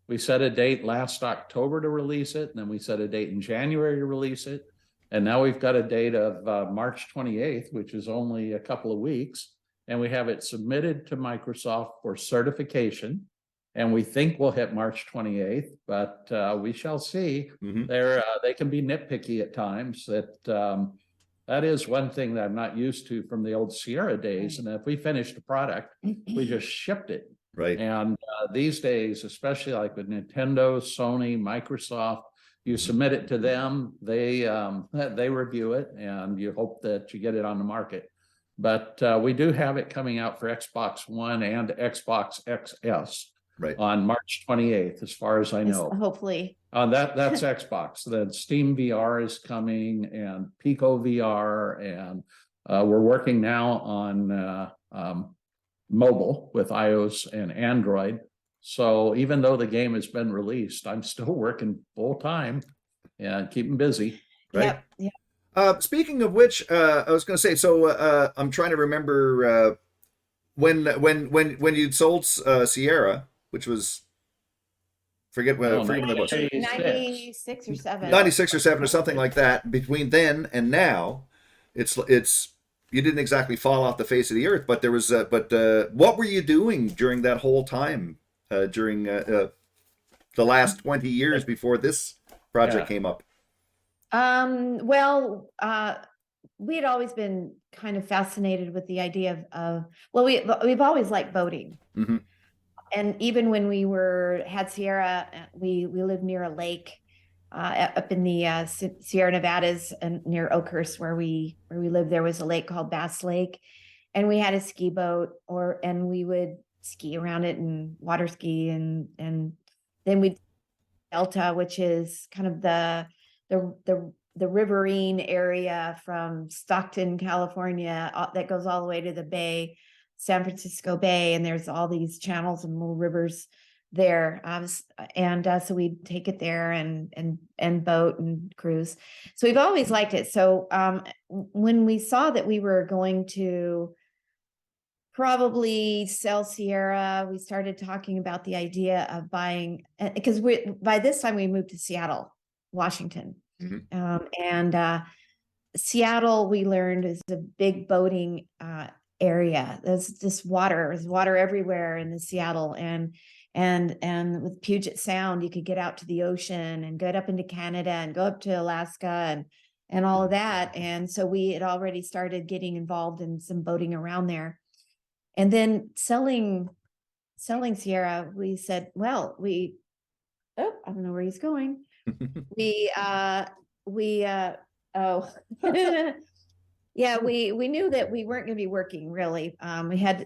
We set a date last October to release it, and then we set a date in January to release it. And now we've got a date of March 28th, which is only a couple of weeks. And we have it submitted to Microsoft for certification. And we think we'll hit March 28th, but we shall see. They can be nitpicky at times. That is one thing that I'm not used to from the old Sierra days. And if we finished a product, we just shipped it. Right. And these days, especially like with Nintendo, Sony, Microsoft, you submit it to them, they review it, and you hope that you get it on the market. But we do have it coming out for Xbox One and Xbox XS on March 28th, as far as I know. Hopefully. That's Xbox. Then Steam VR is coming, and Pico VR, and we're working now on mobile with iOS and Android. So even though the game has been released, I'm still working full time and keeping busy. Right. Yep. Yep. Speaking of which, I was going to say. So I'm trying to remember when you'd sold Sierra, which was forget when Oh, forget when that was. 96 or 7. 96 or 7 or something like that. Between then and now, it's you didn't exactly fall off the face of the earth, but there was what were you doing during that whole time, during the last 20 years before this project came up? Well, we had always been kind of fascinated with the idea of well, we've always liked boating. Mm-hmm. And even when we had Sierra, we lived near a lake up in the Sierra Nevadas and near Oakhurst, where we lived. There was a lake called Bass Lake, and we had a ski boat, and we would ski around it and water ski, and then we'd Delta, which is kind of the riverine area from Stockton, California, that goes all the way to the Bay, San Francisco Bay, and there's all these channels and little rivers there. So we'd take it there and boat and cruise. So we've always liked it. So when we saw that we were going to probably sell Sierra, we started talking about the idea of buying, because by this time we moved to Seattle, Washington. Mm-hmm. Seattle, we learned, is a big boating area. There's water everywhere in the Seattle, and with Puget Sound, you could get out to the ocean and get up into Canada and go up to Alaska and all of that. And so we had already started getting involved in some boating around there. And then selling Sierra, we said, well, I don't know where he's going. we knew that we weren't going to be working really.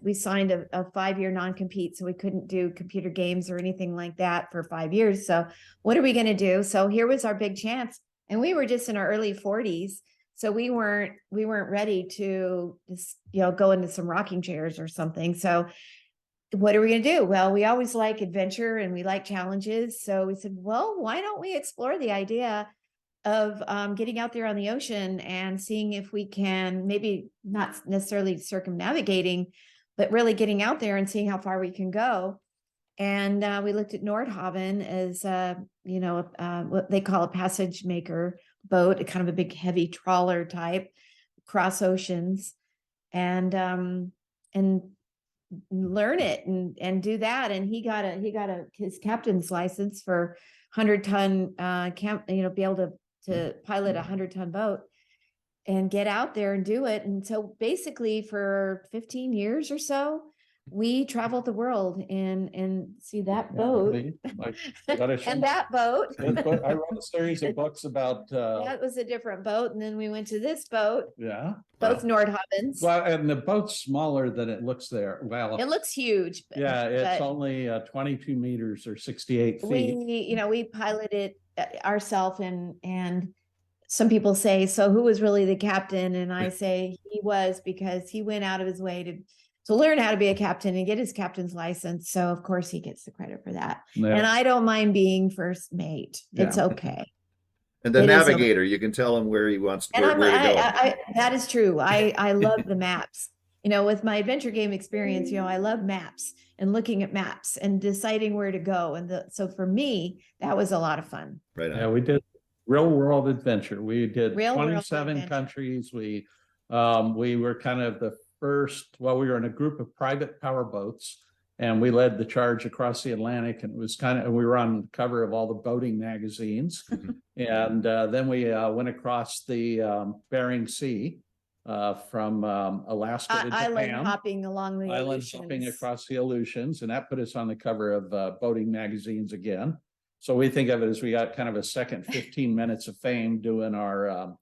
We signed a 5-year non-compete, so we couldn't do computer games or anything like that for 5 years. So what are we going to do? So here was our big chance, and we were just in our early 40s, so we weren't ready to just go into some rocking chairs or something. So what are we going to do? Well, we always like adventure and we like challenges. So we said, well, why don't we explore the idea of getting out there on the ocean and seeing if we can, maybe not necessarily circumnavigating, but really getting out there and seeing how far we can go. And we looked at Nordhaven as what they call a passage maker boat, a kind of a big heavy trawler type, cross oceans, and learn it and do that. And he got his captain's license for 100-ton be able to pilot a 100-ton boat and get out there and do it. And so basically for 15 years or so, we traveled the world and see that boat and that boat. I wrote a series of books about that was a different boat, and then we went to this boat. Both Nordhavens. Well, and the boat's smaller than it looks there. Well, it looks huge. It's only 22 meters or 68 feet. We piloted ourselves, and some people say, so who was really the captain? And I say he was, because he went out of his way to learn how to be a captain and get his captain's license. So of course he gets the credit for that. Yeah. And I don't mind being first mate. It's okay. And the navigator, you can tell him where he wants where to go. That is true. I love the maps. With my adventure game experience, I love maps and looking at maps and deciding where to go. And so for me, that was a lot of fun. Right on. Yeah, we did real world adventure. We did 27 countries. We were kind of the first, we were in a group of private power boats, and we led the charge across the Atlantic, and it was we were on the cover of all the boating magazines. And then we went across the Bering Sea from Alaska to Japan. Island hopping along the Island hopping across the Aleutians, and that put us on the cover of boating magazines again. So we think of it as we got kind of a second 15 minutes of fame doing our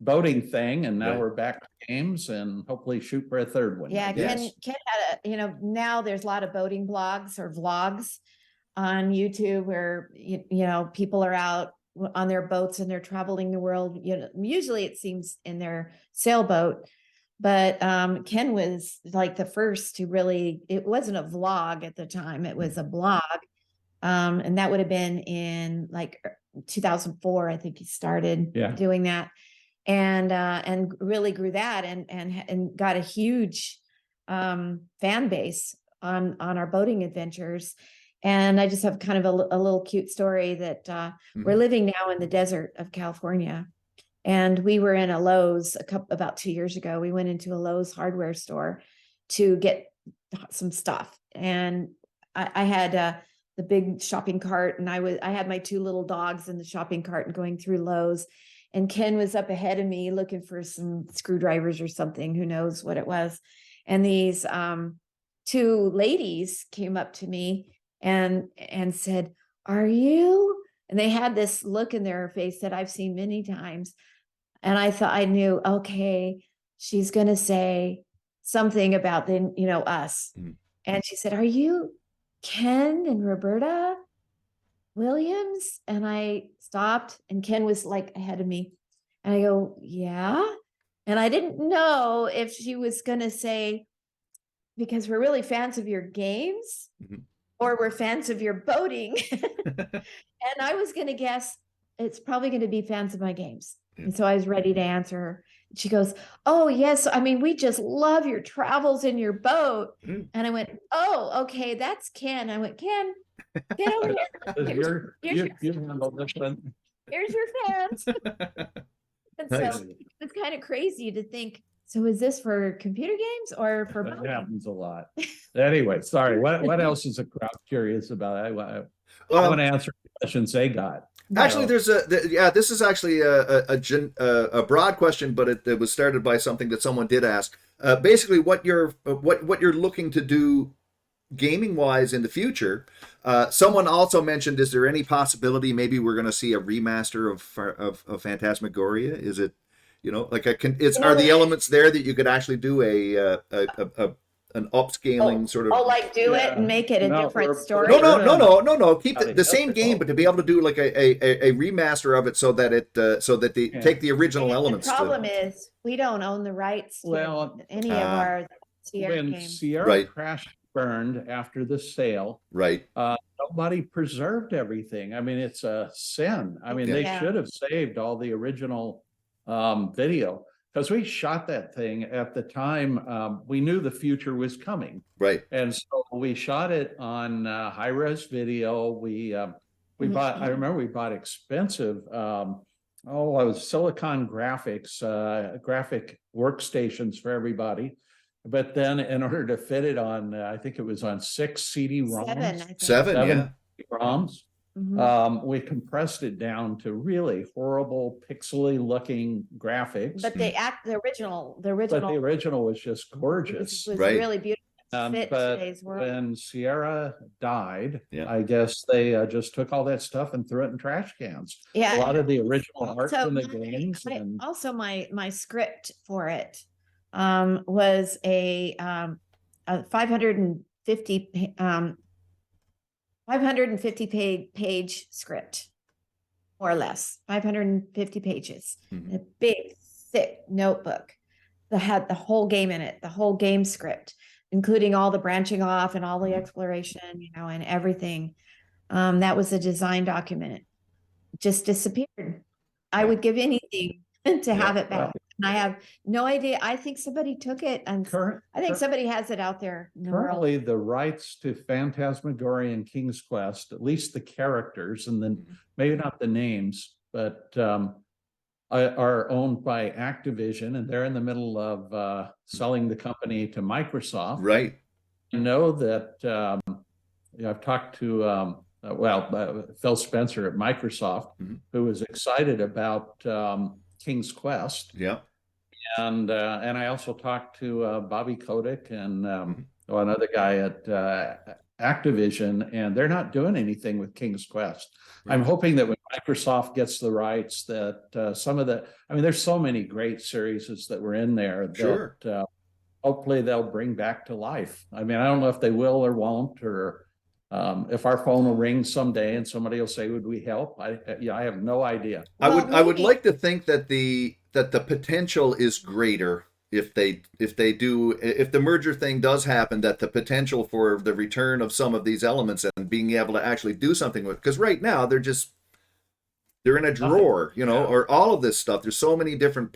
boating thing, and now we're back to games and hopefully shoot for a third one. Yeah, Ken had now there's a lot of boating blogs or vlogs on YouTube where people are out on their boats and they're traveling the world. Usually it seems in their sailboat, But Ken was like the first to really, it wasn't a vlog at the time, it was a blog. And that would have been in like 2004, I think he started doing that. And really grew that and got a huge fan base on our boating adventures. And I just have kind of a little cute story that we're living now in the desert of California. And we were in a Lowe's about 2 years ago. We went into a Lowe's hardware store to get some stuff. And I had the big shopping cart, and I had my 2 little dogs in the shopping cart and going through Lowe's. And Ken was up ahead of me looking for some screwdrivers or something, who knows what it was. And these 2 ladies came up to me and said, "Are you?" And they had this look in their face that I've seen many times. And I thought, I knew, okay, she's going to say something about us. And she said, "Are you Ken and Roberta Williams?" And I stopped, and Ken was like ahead of me. And I go, "Yeah." And I didn't know if she was going to say, "Because we're really fans of your games," or "We're fans of your boating." And I was going to guess it's probably going to be fans of my games. And so I was ready to answer her. She goes, "Oh, yes. I mean, we just love your travels in your boat." And I went, "Oh, okay, that's Ken." I went, "Ken, get over here. Here's your fans." And Nice. so it's kind of crazy to think, so is this for computer games or for That boating? happens a lot. Anyway, sorry. What else is the crowd curious about? I want to answer questions they got. Actually, there's this is actually a broad question, but it was started by something that someone did ask. Basically, what you're looking to do gaming wise in the future. Someone also mentioned, is there any possibility maybe we're going to see a remaster of Phantasmagoria? Is it, like are the elements there that you could actually do an upscaling sort of? Oh, like do it and make it a different story. No. Keep the same game, but to be able to do like a remaster of it so that they take the original elements. The problem is we don't own the rights to any of our Sierra when games. Sierra crashed burned after the sale, right? Nobody preserved everything. I mean, it's a sin. I mean, they should have saved all the original video, because we shot that thing at the time. We knew the future was coming, right? And so we shot it on high-res video. We bought, I remember we bought expensive it was Silicon graphics, graphic workstations for everybody. But then in order to fit it on, I think it was on 6 CD-ROMs. Seven ROMs. We compressed it down to really horrible, pixely looking graphics. But the original was just gorgeous. was really beautiful. Fit today's world. When Sierra died, I guess they just took all that stuff and threw it in trash cans. Yeah, a lot of the original art from the games. Also, my script for it was a 550 page script, more or less 550 pages, a big thick notebook that had the whole game in it, the whole game script, including all the branching off and all the exploration, and everything. That was a design document. It just disappeared. I would give anything to have it back. And I have no idea. I think somebody took it, and I think somebody has it out there. Currently, the rights to Phantasmagoria and King's Quest, at least the characters, and then maybe not the names, but are owned by Activision, and they're in the middle of selling the company to Microsoft. Right. I know that I've talked to Phil Spencer at Microsoft, who was excited about King's Quest. Yeah. And I also talked to Bobby Kotick and another guy at Activision, and they're not doing anything with King's Quest. Right. I'm hoping that when Microsoft gets the rights, that some of there's so many great series that were in there that hopefully they'll bring back to life. I mean, I don't know if they will or won't, or if our phone will ring someday and somebody will say, "Would we help?" I have no idea. I would like to think that the potential is greater if the merger thing does happen, that the potential for the return of some of these elements and being able to actually do something with, because right now they're in a drawer, or all of this stuff. There's so many different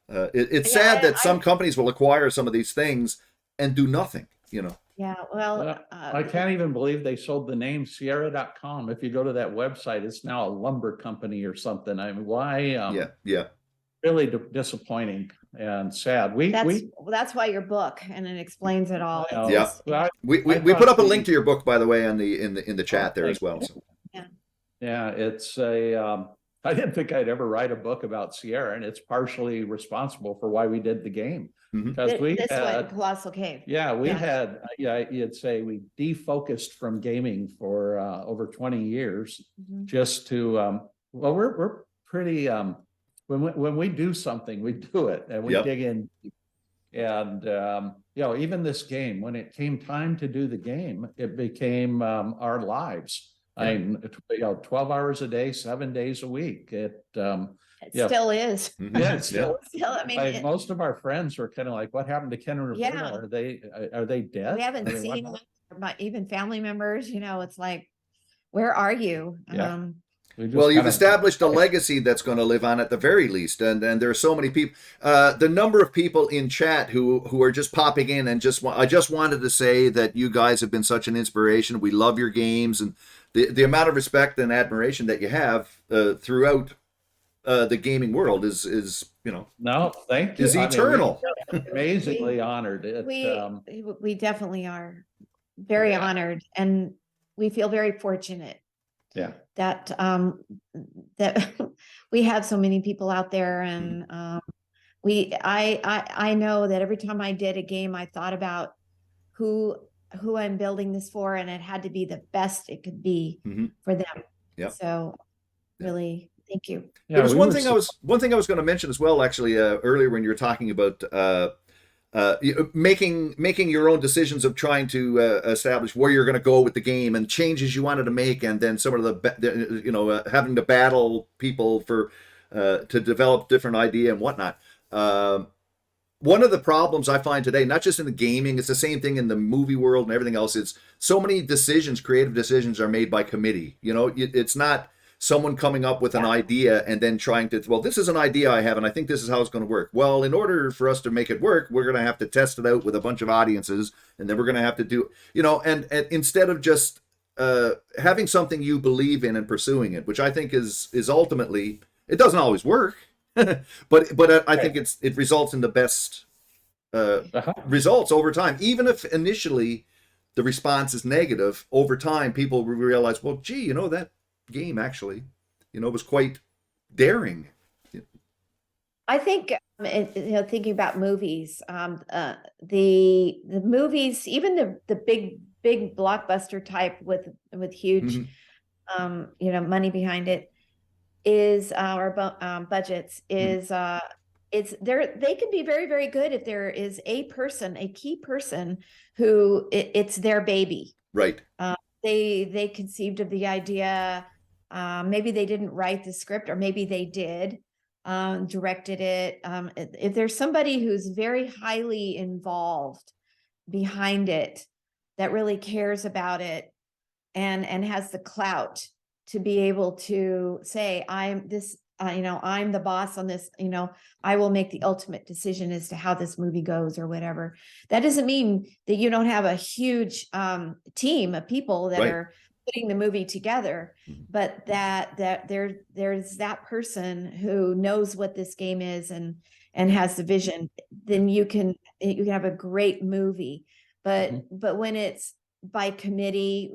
it's sad that some companies will acquire some of these things and do nothing, Yeah, well, I can't even believe they sold the name Sierra.com. If you go to that website, it's now a lumber company or something. I mean, why? Yeah. Really disappointing and sad. That's why your book, and it explains it all. Yeah. We put up a link to your book, by the way, in the chat there as well. So. Yeah, it's I didn't think I'd ever write a book about Sierra, and it's partially responsible for why we did the game. Because this one, Colossal Cave. You'd say we defocused from gaming for over 20 years, just to we're pretty when we do something, we do it, and we dig in. And even this game, when it came time to do the game, it became our lives. I mean, 12 hours a day, 7 days a week. It still is. Yeah, it's still. I mean, most of our friends were kind of like, "What happened to Ken and Roberta? Are they dead? We haven't seen them, but even family members. It's like, where are you? Yeah. Well, you've established a legacy that's going to live on at the very least, and there are so many people. The number of people in chat who are just popping in and I just wanted to say that you guys have been such an inspiration. We love your games, and the amount of respect and admiration that you have throughout the gaming world is no, thank you. Is eternal. Amazingly honored. We definitely are very honored, and we feel very fortunate. Yeah. That we have so many people out there, and I know that every time I did a game, I thought about who I'm building this for, and it had to be the best it could be for them. Yeah. So really, thank you. Yeah, there was one thing I was going to mention as well, actually, earlier when you were talking about making your own decisions of trying to establish where you're going to go with the game and changes you wanted to make, and then some of the having to battle people for to develop different idea and whatnot. One of the problems I find today, not just in the gaming, it's the same thing in the movie world and everything else. It's so many creative decisions are made by committee. It's not someone coming up with an idea and then trying to, this is an idea I have and I think this is how it's going to work. Well, in order for us to make it work, we're going to have to test it out with a bunch of audiences, and then we're going to have to do, and instead of just having something you believe in and pursuing it, which I think is ultimately, it doesn't always work, but I think it results in the best results over time. Even if initially the response is negative, over time people realize, well, gee, that game actually was quite daring. I think thinking about movies, the movies, even the big blockbuster type with huge money behind it, is our budgets is it's there. They can be very, very good if there is a key person who it's their baby, right? They conceived of the idea. Maybe they didn't write the script, or maybe they did, directed it. If there's somebody who's very highly involved behind it, that really cares about it, and has the clout to be able to say, I'm the boss on this, I will make the ultimate decision as to how this movie goes or whatever. That doesn't mean that you don't have a huge team of people that are putting the movie together, but that there's that person who knows what this game is and has the vision. Then you can have a great movie. But when it's by committee,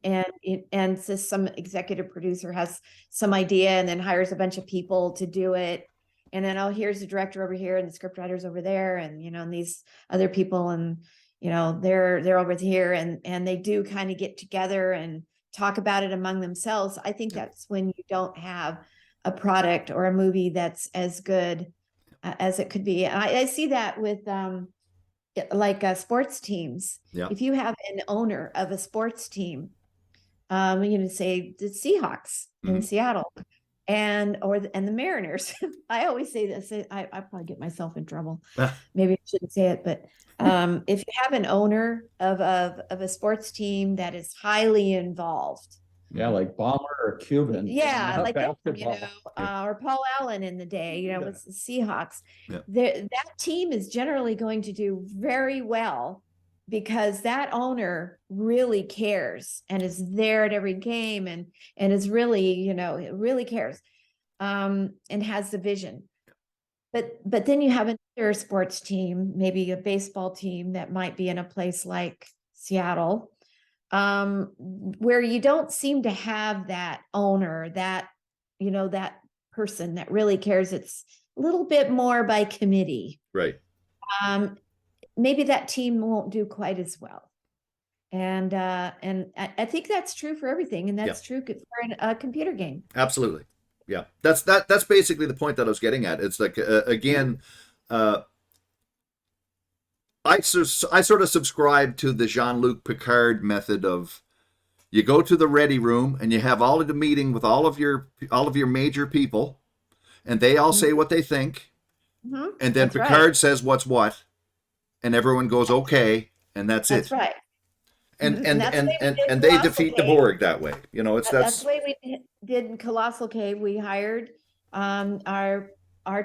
and so some executive producer has some idea and then hires a bunch of people to do it, and then here's the director over here and the script writers over there, and and these other people, and they're over here, and they do kind of get together and talk about it among themselves. I think that's when you don't have a product or a movie that's as good as it could be. I see that with sports teams. If you have an owner of a sports team, say the Seahawks in Seattle, and the Mariners. I always say this. I probably get myself in trouble. Maybe I shouldn't say it, but if you have an owner of a sports team that is highly involved, Yeah, like Bomber or Cuban. yeah, like that, basketball. or Paul Allen in the day, Yeah. with the Seahawks, Yeah. that team is generally going to do very well because that owner really cares and is there at every game and is really, really cares, and has the vision. But then you have another sports team, maybe a baseball team that might be in a place like Seattle, where you don't seem to have that owner, that person that really cares. It's a little bit more by committee. Right. Maybe that team won't do quite as well. And I think that's true for everything, and that's true for a computer game. Absolutely. Yeah. That's basically the point that I was getting at. It's like, again, I sort of subscribe to the Jean-Luc Picard method of, you go to the ready room and you have all of the meeting with all of your major people, and they all say what they think, and then That's Picard right. says what's what, and everyone goes okay, and that's That's it. right. And that's the way we did and they Colossal defeat the Cave. Borg that way. That's the way we did in Colossal Cave. We hired our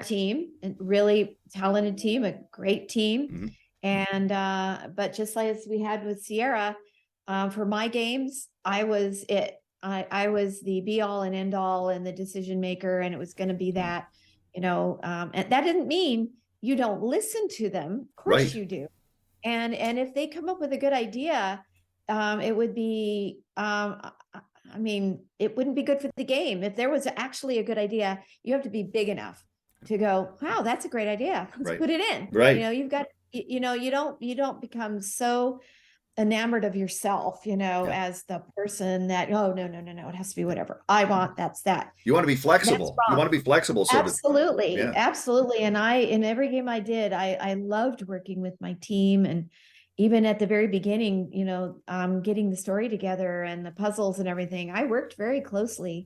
team, a really talented team, a great team. And but just like as we had with Sierra, for my games, I was it. I was the be all and end all and the decision maker, and it was going to be that, and that didn't mean you don't listen to them. Of course Right. you do. And if they come up with a good idea, it would be, it wouldn't be good for the game. If there was actually a good idea, you have to be big enough to go, wow, that's a great idea. Let's Right. put it in. Right. You've got, you don't become so enamored of yourself, as the person that, oh, no, it has to be whatever I want. That's that. You want to be flexible. You want to be flexible. So Absolutely. yeah. Absolutely. And in every game I did, I loved working with my team. And even at the very beginning, getting the story together and the puzzles and everything, I worked very closely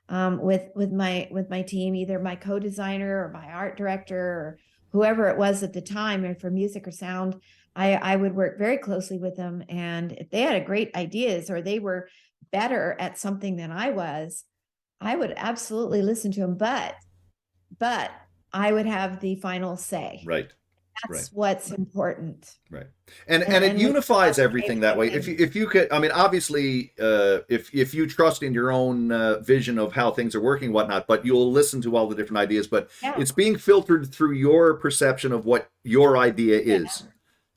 with my team, either my co-designer or my art director or whoever it was at the time, and for music or sound, I would work very closely with them. And if they had great ideas or they were better at something than I would absolutely listen to them, but I would have the final say. Right. That's what's important. Right. And it unifies everything that way. If you could, obviously, if you trust in your own vision of how things are working, whatnot, but you'll listen to all the different ideas, but it's being filtered through your perception of what your idea is.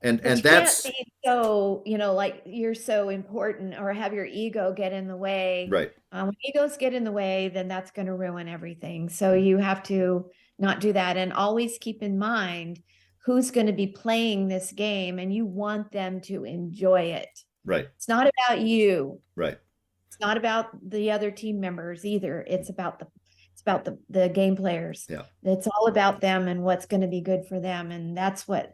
And that's can't be so, like you're so important or have your ego get in the way. right. When egos get in the way, then that's going to ruin everything. So you have to not do that, and always keep in mind who's going to be playing this game, and you want them to enjoy it. Right. It's not about you. Right. It's not about the other team members either. It's about the game players. Yeah. It's all about them and what's going to be good for them. And that's what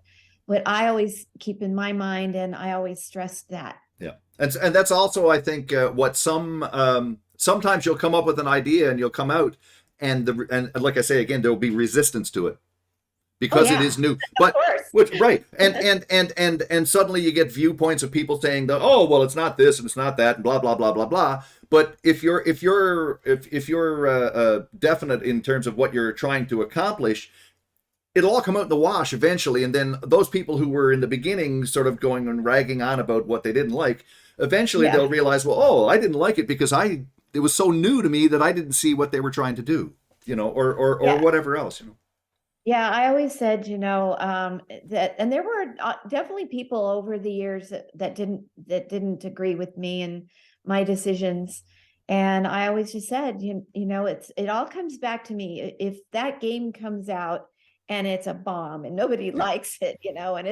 I always keep in my mind. And I always stress that. Yeah. And that's also, I think, what sometimes you'll come up with an idea and you'll come out and like I say, again, there'll be resistance to it because it is new, but right. And suddenly you get viewpoints of people saying that, oh, well, it's not this and it's not that and blah, blah, blah, blah, blah. But if you're definite in terms of what you're trying to accomplish, it'll all come out in the wash eventually. And then those people who were in the beginning sort of going and ragging on about what they didn't like, eventually they'll realize, well, oh, I didn't like it because it was so new to me that I didn't see what they were trying to do, or whatever else, Yeah, I always said, that, and there were definitely people over the years that didn't agree with me and my decisions. And I always just said, it all comes back to me. If that game comes out and it's a bomb and nobody likes it, and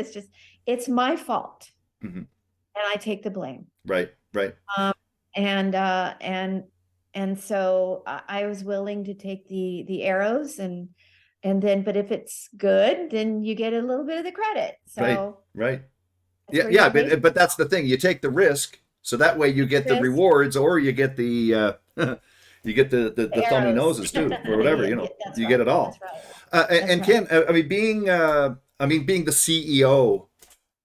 it's my fault, and I take the blame. Right. And so I was willing to take the arrows and then, but if it's good, then you get a little bit of the credit. So right. Yeah. But that's the thing. You take the risk, so that way you get the rewards, or you get the You get the thummy arrows. noses too, or whatever, you know, That's you right. get it all. That's right. And That's Ken, I mean, being the CEO,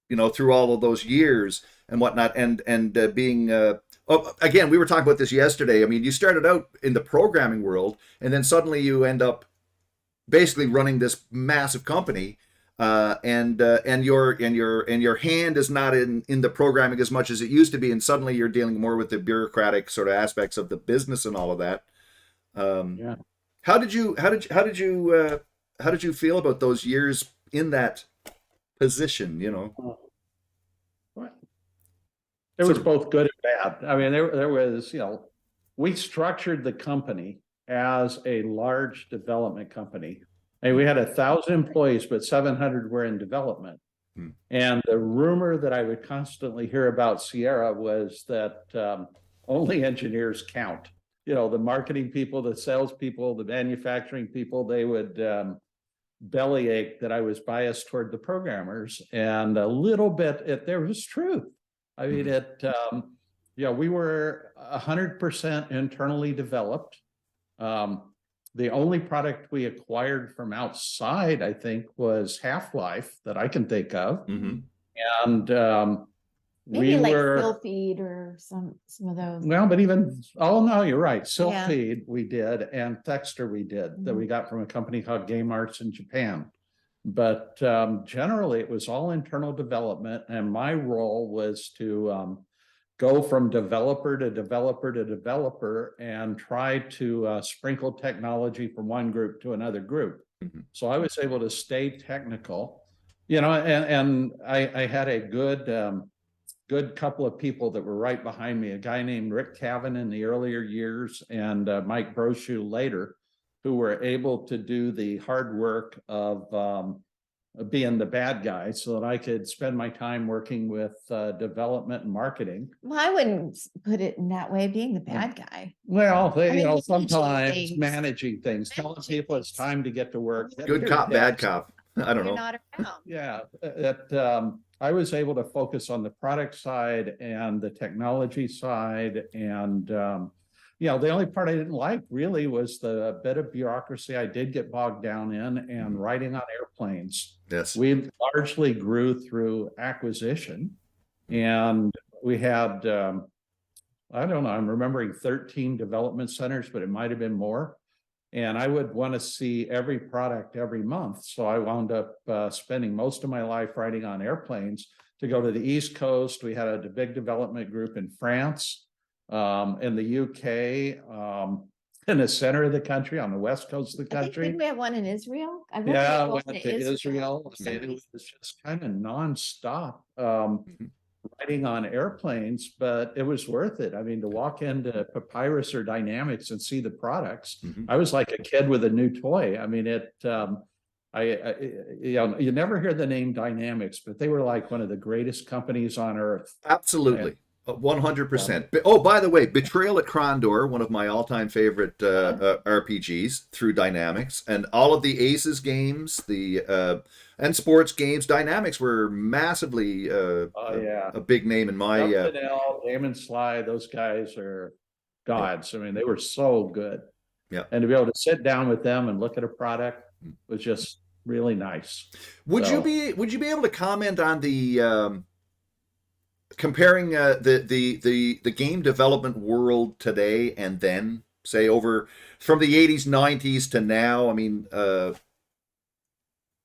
you know, through all of those years and whatnot, and being again, we were talking about this yesterday. I mean, you started out in the programming world, and then suddenly you end up basically running this massive company, and your hand is not in the programming as much as it used to be, and suddenly you're dealing more with the bureaucratic sort of aspects of the business and all of that. Yeah. How did you feel about those years in that position? You know, Well, it was both good and bad. I mean, there was, you know, we structured the company as a large development company. And we had 1,000 employees, but 700 were in development. Hmm. And the rumor that I would constantly hear about Sierra was that only engineers count. You know, the marketing people, the sales people, the manufacturing people, they would bellyache that I was biased toward the programmers. And a little bit, there was truth. I mean, we were 100% internally developed. The only product we acquired from outside, I think, was Half-Life that I can think of. Mm-hmm. And Maybe we like were Silpheed or some of those. well, but even no, you're right. Yeah. Silpheed we did, and Thexter we did that we got from a company called Game Arts in Japan. But generally, it was all internal development, and my role was to go from developer to developer to developer and try to sprinkle technology from one group to another group. Mm-hmm. So I was able to stay technical, you know, and I had a good couple of people that were right behind me, a guy named Rick Cavan in the earlier years and Mike Brochu later, who were able to do the hard work of being the bad guy so that I could spend my time working with development and marketing. Well, I wouldn't put it in that way, being the bad guy. Well, I mean, managing sometimes things. managing things, telling people it's time to get to work. Good cop, bad cop. I don't You're know. not around. Yeah, I was able to focus on the product side and the technology side. And, the only part I didn't like really was the bit of bureaucracy I did get bogged down in and writing on airplanes. Yes. We largely grew through acquisition, and we had, I don't know, I'm remembering 13 development centers, but it might have been more. And I would want to see every product every month. So I wound up spending most of my life riding on airplanes to go to the East Coast. We had a big development group in France, in the UK, in the center of the country, on the west coast of the country. Didn't we have one in Israel? I Yeah, I one went in to Israel. I mean, it was just kind of nonstop riding on airplanes, but it was worth it. I mean, to walk into Papyrus or Dynamics and see the products, I was like a kid with a new toy. I mean, you never hear the name Dynamics, but they were like one of the greatest companies on earth. Absolutely. 100%. Oh, by the way, Betrayal at Krondor, one of my all-time favorite RPGs through Dynamics, and all of the Aces games, and sports games. Dynamics were massively a big name in my. Damon Sly, those guys are gods. I mean, they were so good. Yeah. And to be able to sit down with them and look at a product was just really nice. Would you be able to comment on the comparing the game development world today and then, say, over from the 80s, 90s to now? I mean,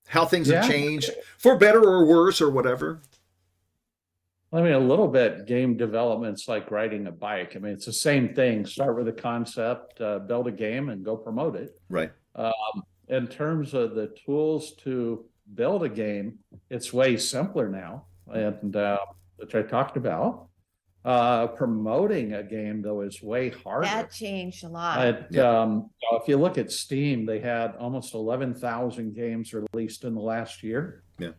how things have changed for better or worse or whatever. I mean, a little bit game development's like riding a bike. I mean, it's the same thing. Start with a concept, build a game, and go promote it. Right. In terms of the tools to build a game, it's way simpler now, and which I talked about. Promoting a game, though, is way harder. That changed a lot. If you look at Steam, they had almost 11,000 games released in the last year. Yeah.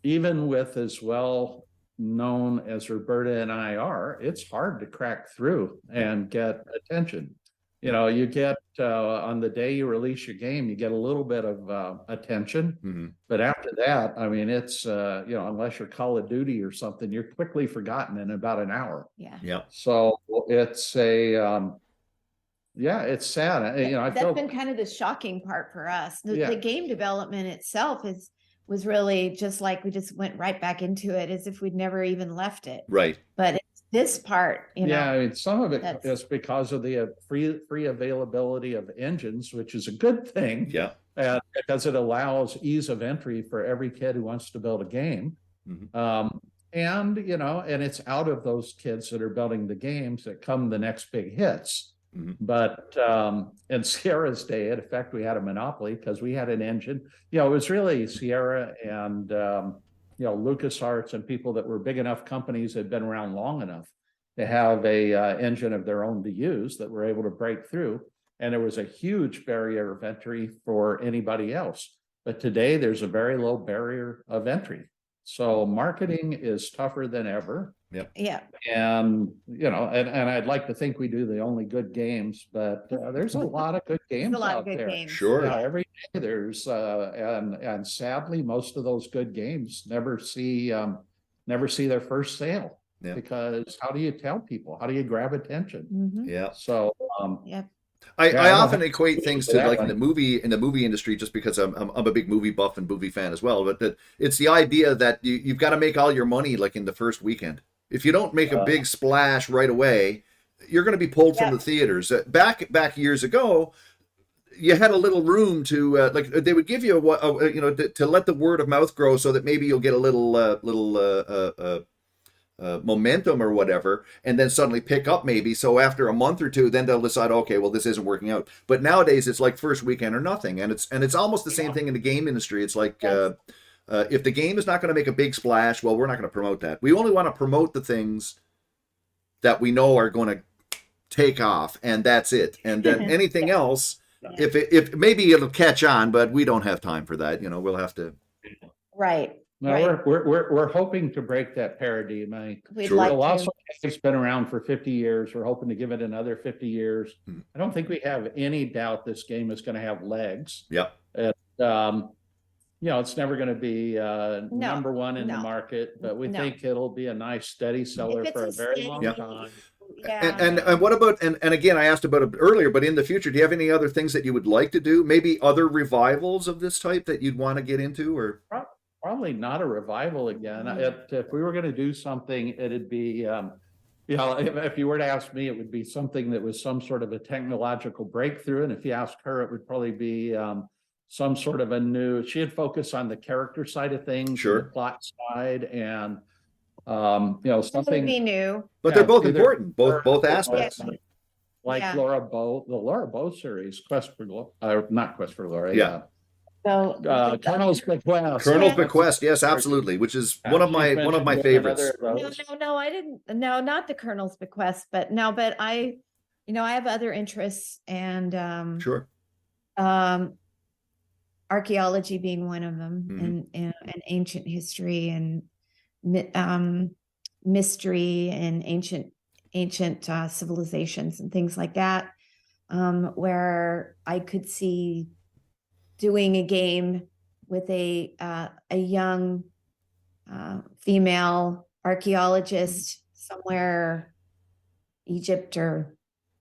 Even with as well known as Roberta and I are, it's hard to crack through and get attention. You know, you get on the day you release your game, you get a little bit of attention, but after that, I mean, it's unless you're Call of Duty or something, you're quickly forgotten in about an hour. Yeah. Yeah. So it's Yeah, it's sad. You know, I That's feel been kind of the shocking part for us. Yeah. The game development itself was really just like we just went right back into it as if we'd never even left it. Right. But it's this part, you know. Yeah, I mean, some of it that's- is because of the free availability of engines, which is a good thing. Yeah. Because it allows ease of entry for every kid who wants to build a game. Mhm. And, you know, and it's out of those kids that are building the games that come the next big hits. Mhm. But in Sierra's day, in effect, we had a monopoly because we had an engine. You know, it was really Sierra and, you know, LucasArts and people that were big enough companies that had been around long enough to have a engine of their own to use that were able to break through. And there was a huge barrier of entry for anybody else. But today there's a very low barrier of entry. So marketing is tougher than ever. Yeah. And, you know, and I'd like to think we do the only good games, but there's a lot of good games There's a lot out of good there. games. Sure. Yeah, every day there's and sadly most of those good games never see their first sale. Yeah. Because how do you tell people? How do you grab attention? Mhm. Yeah. So Yeah. I Yeah, I don't often have equate to things do to that like one. in the movie industry, just because I'm a big movie buff and movie fan as well. But that it's the idea that you've got to make all your money like in the first weekend. If you don't make a big splash right away, you're going to be pulled from Yeah. the theaters. Back years ago, you had a little room to like they would give you you know to let the word of mouth grow so that maybe you'll get a little momentum or whatever, and then suddenly pick up maybe. So after a month or two, then they'll decide, okay, well, this isn't working out. But nowadays it's like first weekend or nothing, and it's almost the same thing in the game industry. It's like Yes. if the game is not going to make a big splash, well, we're not going to promote that. We only want to promote the things that we know are going to take off, and that's it. And then anything else, Yeah. if maybe it'll catch on, but we don't have time for that. You know, we'll have to. Right. no, Right. we're hoping to break that paradigm. We'd Sure. like Colossal to. Cave's been around for 50 years. We're hoping to give it another 50 years. Hmm. I don't think we have any doubt this game is going to have legs. Yeah. You know, it's never going to be number one in the no. market, but we No. think it'll be a nice steady seller If for a it's very steady- long Yeah. time. Yeah. And what about and again I asked about it earlier, but in the future, do you have any other things that you would like to do? Maybe other revivals of this type that you'd want to get into, or Probably not a revival again. Mm-hmm. If we were going to do something, it'd be, you know, if you were to ask me, it would be something that was some sort of a technological breakthrough. And if you ask her, it would probably be some sort of a new, she'd focus on the character side of things, Sure. and the plot side, and, you know, Something something be new. but they're both either- important, both aspects. like Yeah. the Laura Bow series, Quest for Glory, not Quest for Glory. Yeah. So Colonel's Bequest. Colonel's Yeah. Bequest, yes, absolutely, which is one of my favorites. no, I didn't. No, not the Colonel's Bequest, but I, you know, I have other interests, and Sure. archaeology being one of them, Mhm. and ancient history and mystery and ancient civilizations and things like that, where I could see doing a game with a young female archaeologist somewhere, Egypt or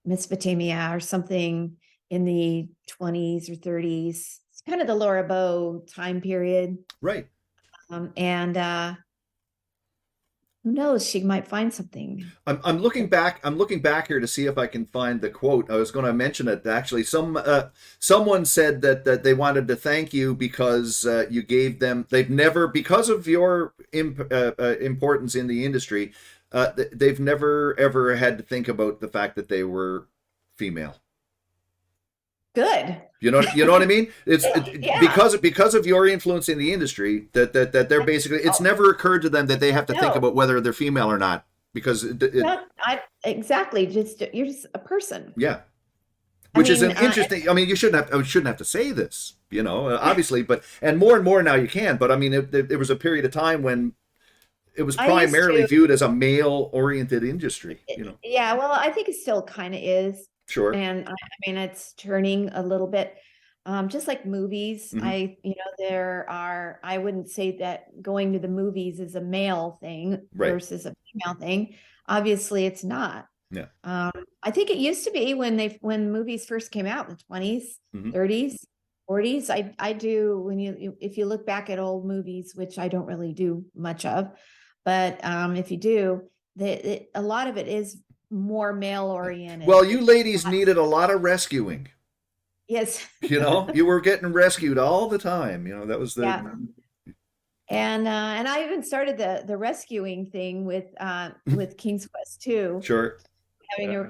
Mesopotamia or something in the 20s or 30s. It's kind of the Laura Bow time period. Right. And who knows, she might find something. I'm looking back here to see if I can find the quote. I was going to mention it actually. Someone said that they wanted to thank you because you gave them. They've never, because of your importance in the industry, they've never ever had to think about the fact that they were female. Good. You know what I mean? It's Yeah. because of your influence in the industry that they're basically. It's never occurred to them that they have to think No. about whether they're female or not, because Exactly. You're just a person. yeah, which is an mean, interesting. I mean, you shouldn't have to say this, you know, obviously, but and more now you can. But I mean, there was a period of time when it was I used primarily to- viewed as a male-oriented industry. You know, Yeah, well, I think it still kind of is. sure. And I mean, it's turning a little bit, just like movies. Mhm. I wouldn't say that going to the movies is a male thing Right. versus a female thing. Obviously, it's not. Yeah. I think it used to be when movies first came out in the 20s, 30s, 40s. I do if you look back at old movies, which I don't really do much of, but if you do, a lot of it is more male oriented. Well, you ladies needed a lot of rescuing. Yes. You know, you were getting rescued all the time. You know, that was the. Yeah. And I even started the rescuing thing with King's Quest 2. Sure. Having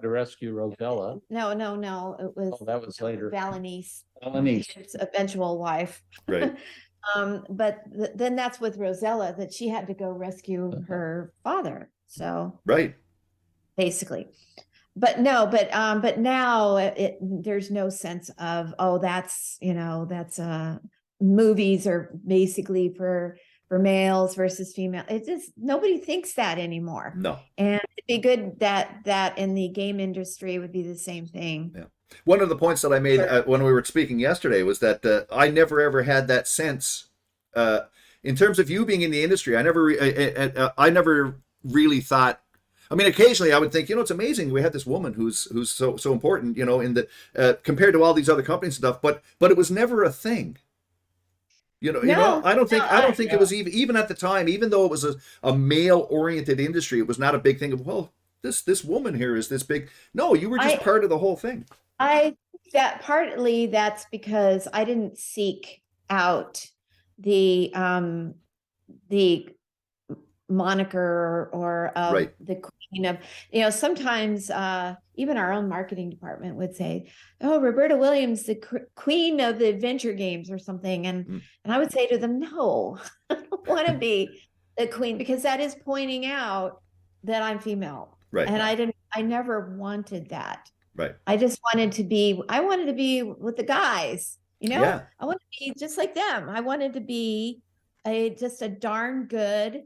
to rescue Rosella. No. It was that was later. Valenice. Valenice's eventual wife. Right. But then that's with Rosella that she had to go rescue her father. So right. Basically. But now there's no sense of, that's movies are basically for males versus female. It's just nobody thinks that anymore. No. And it'd be good that in the game industry would be the same thing. Yeah. One of the points that I made when we were speaking yesterday was that I never ever had that sense in terms of you being in the industry. I never really thought. I mean, occasionally I would think, it's amazing we have this woman who's so important, in the compared to all these other companies and stuff. But it was never a thing. I don't think it was even at the time, even though it was a male-oriented industry, it was not a big thing of, well, this woman here is this big. No, you were just part of the whole thing. I think that partly that's because I didn't seek out the moniker or right. the queen of, sometimes even our own marketing department would say, oh, Roberta Williams, the queen of the adventure games or something. And I would say to them, no, I don't want to be the queen, because that is pointing out that I'm female. Right. And I never wanted that. Right. I wanted to be with the guys, Yeah. I wanted to be just like them. I wanted to be just a darn good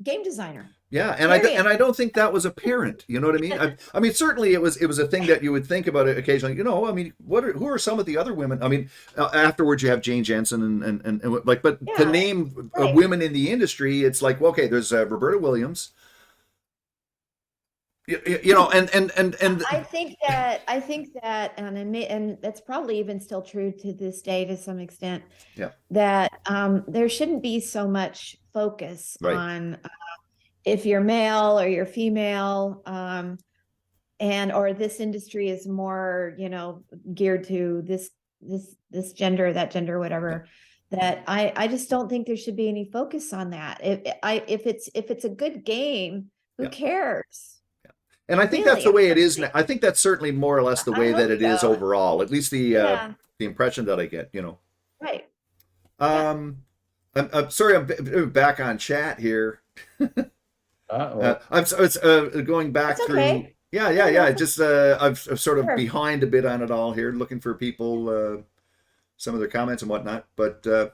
game designer. Yeah, and I don't think that was apparent. You know what I mean? I mean, certainly it was a thing that you would think about it occasionally. I mean, who are some of the other women? I mean, afterwards you have Jane Jensen and like, but to name women in the industry, it's like, well, okay, there's Roberta Williams. And I think that and that's probably even still true to this day to some extent. Yeah. That there shouldn't be so much focus on if you're male or you're female, or this industry is more geared to this gender, that gender, whatever. Yeah. That I just don't think there should be any focus on that. If it's a good game, who cares? And I think that's the way it is now. I think that's certainly more or less the way that it is overall. At least the impression that I get, Right. I'm sorry, I'm back on chat here. It's going back through. Okay. Yeah. Just I'm sort of behind a bit on it all here, looking for people, some of their comments and whatnot. But I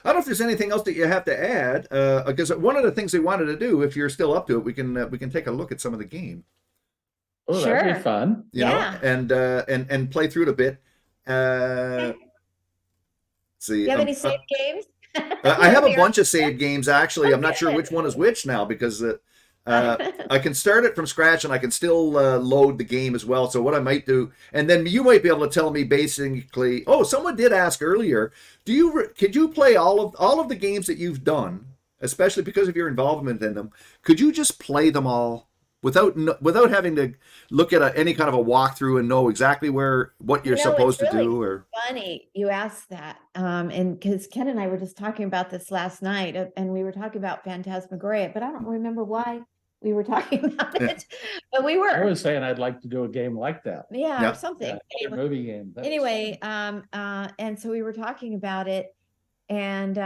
don't know if there's anything else that you have to add, because one of the things they wanted to do, if you're still up to it, we can take a look at some of the game. Oh, sure. That'd be fun. You know, and play through it a bit. See, do you have any saved games? I have a bunch of saved games, actually. I'm not sure which one is which now, because I can start it from scratch and I can still load the game as well. So what I might do, and then you might be able to tell me basically, someone did ask earlier, could you play all of the games that you've done, especially because of your involvement in them? Could you just play them all without having to look at any kind of a walkthrough and know exactly what you're supposed to do? Or funny you asked that, and because Ken and I were just talking about this last night, and we were talking about Phantasmagoria, but I don't remember why we were talking about it. But we were. I was saying I'd like to do a game like that. Yeah. Or something. Yeah, a movie game. Anyway, and so we were talking about it, and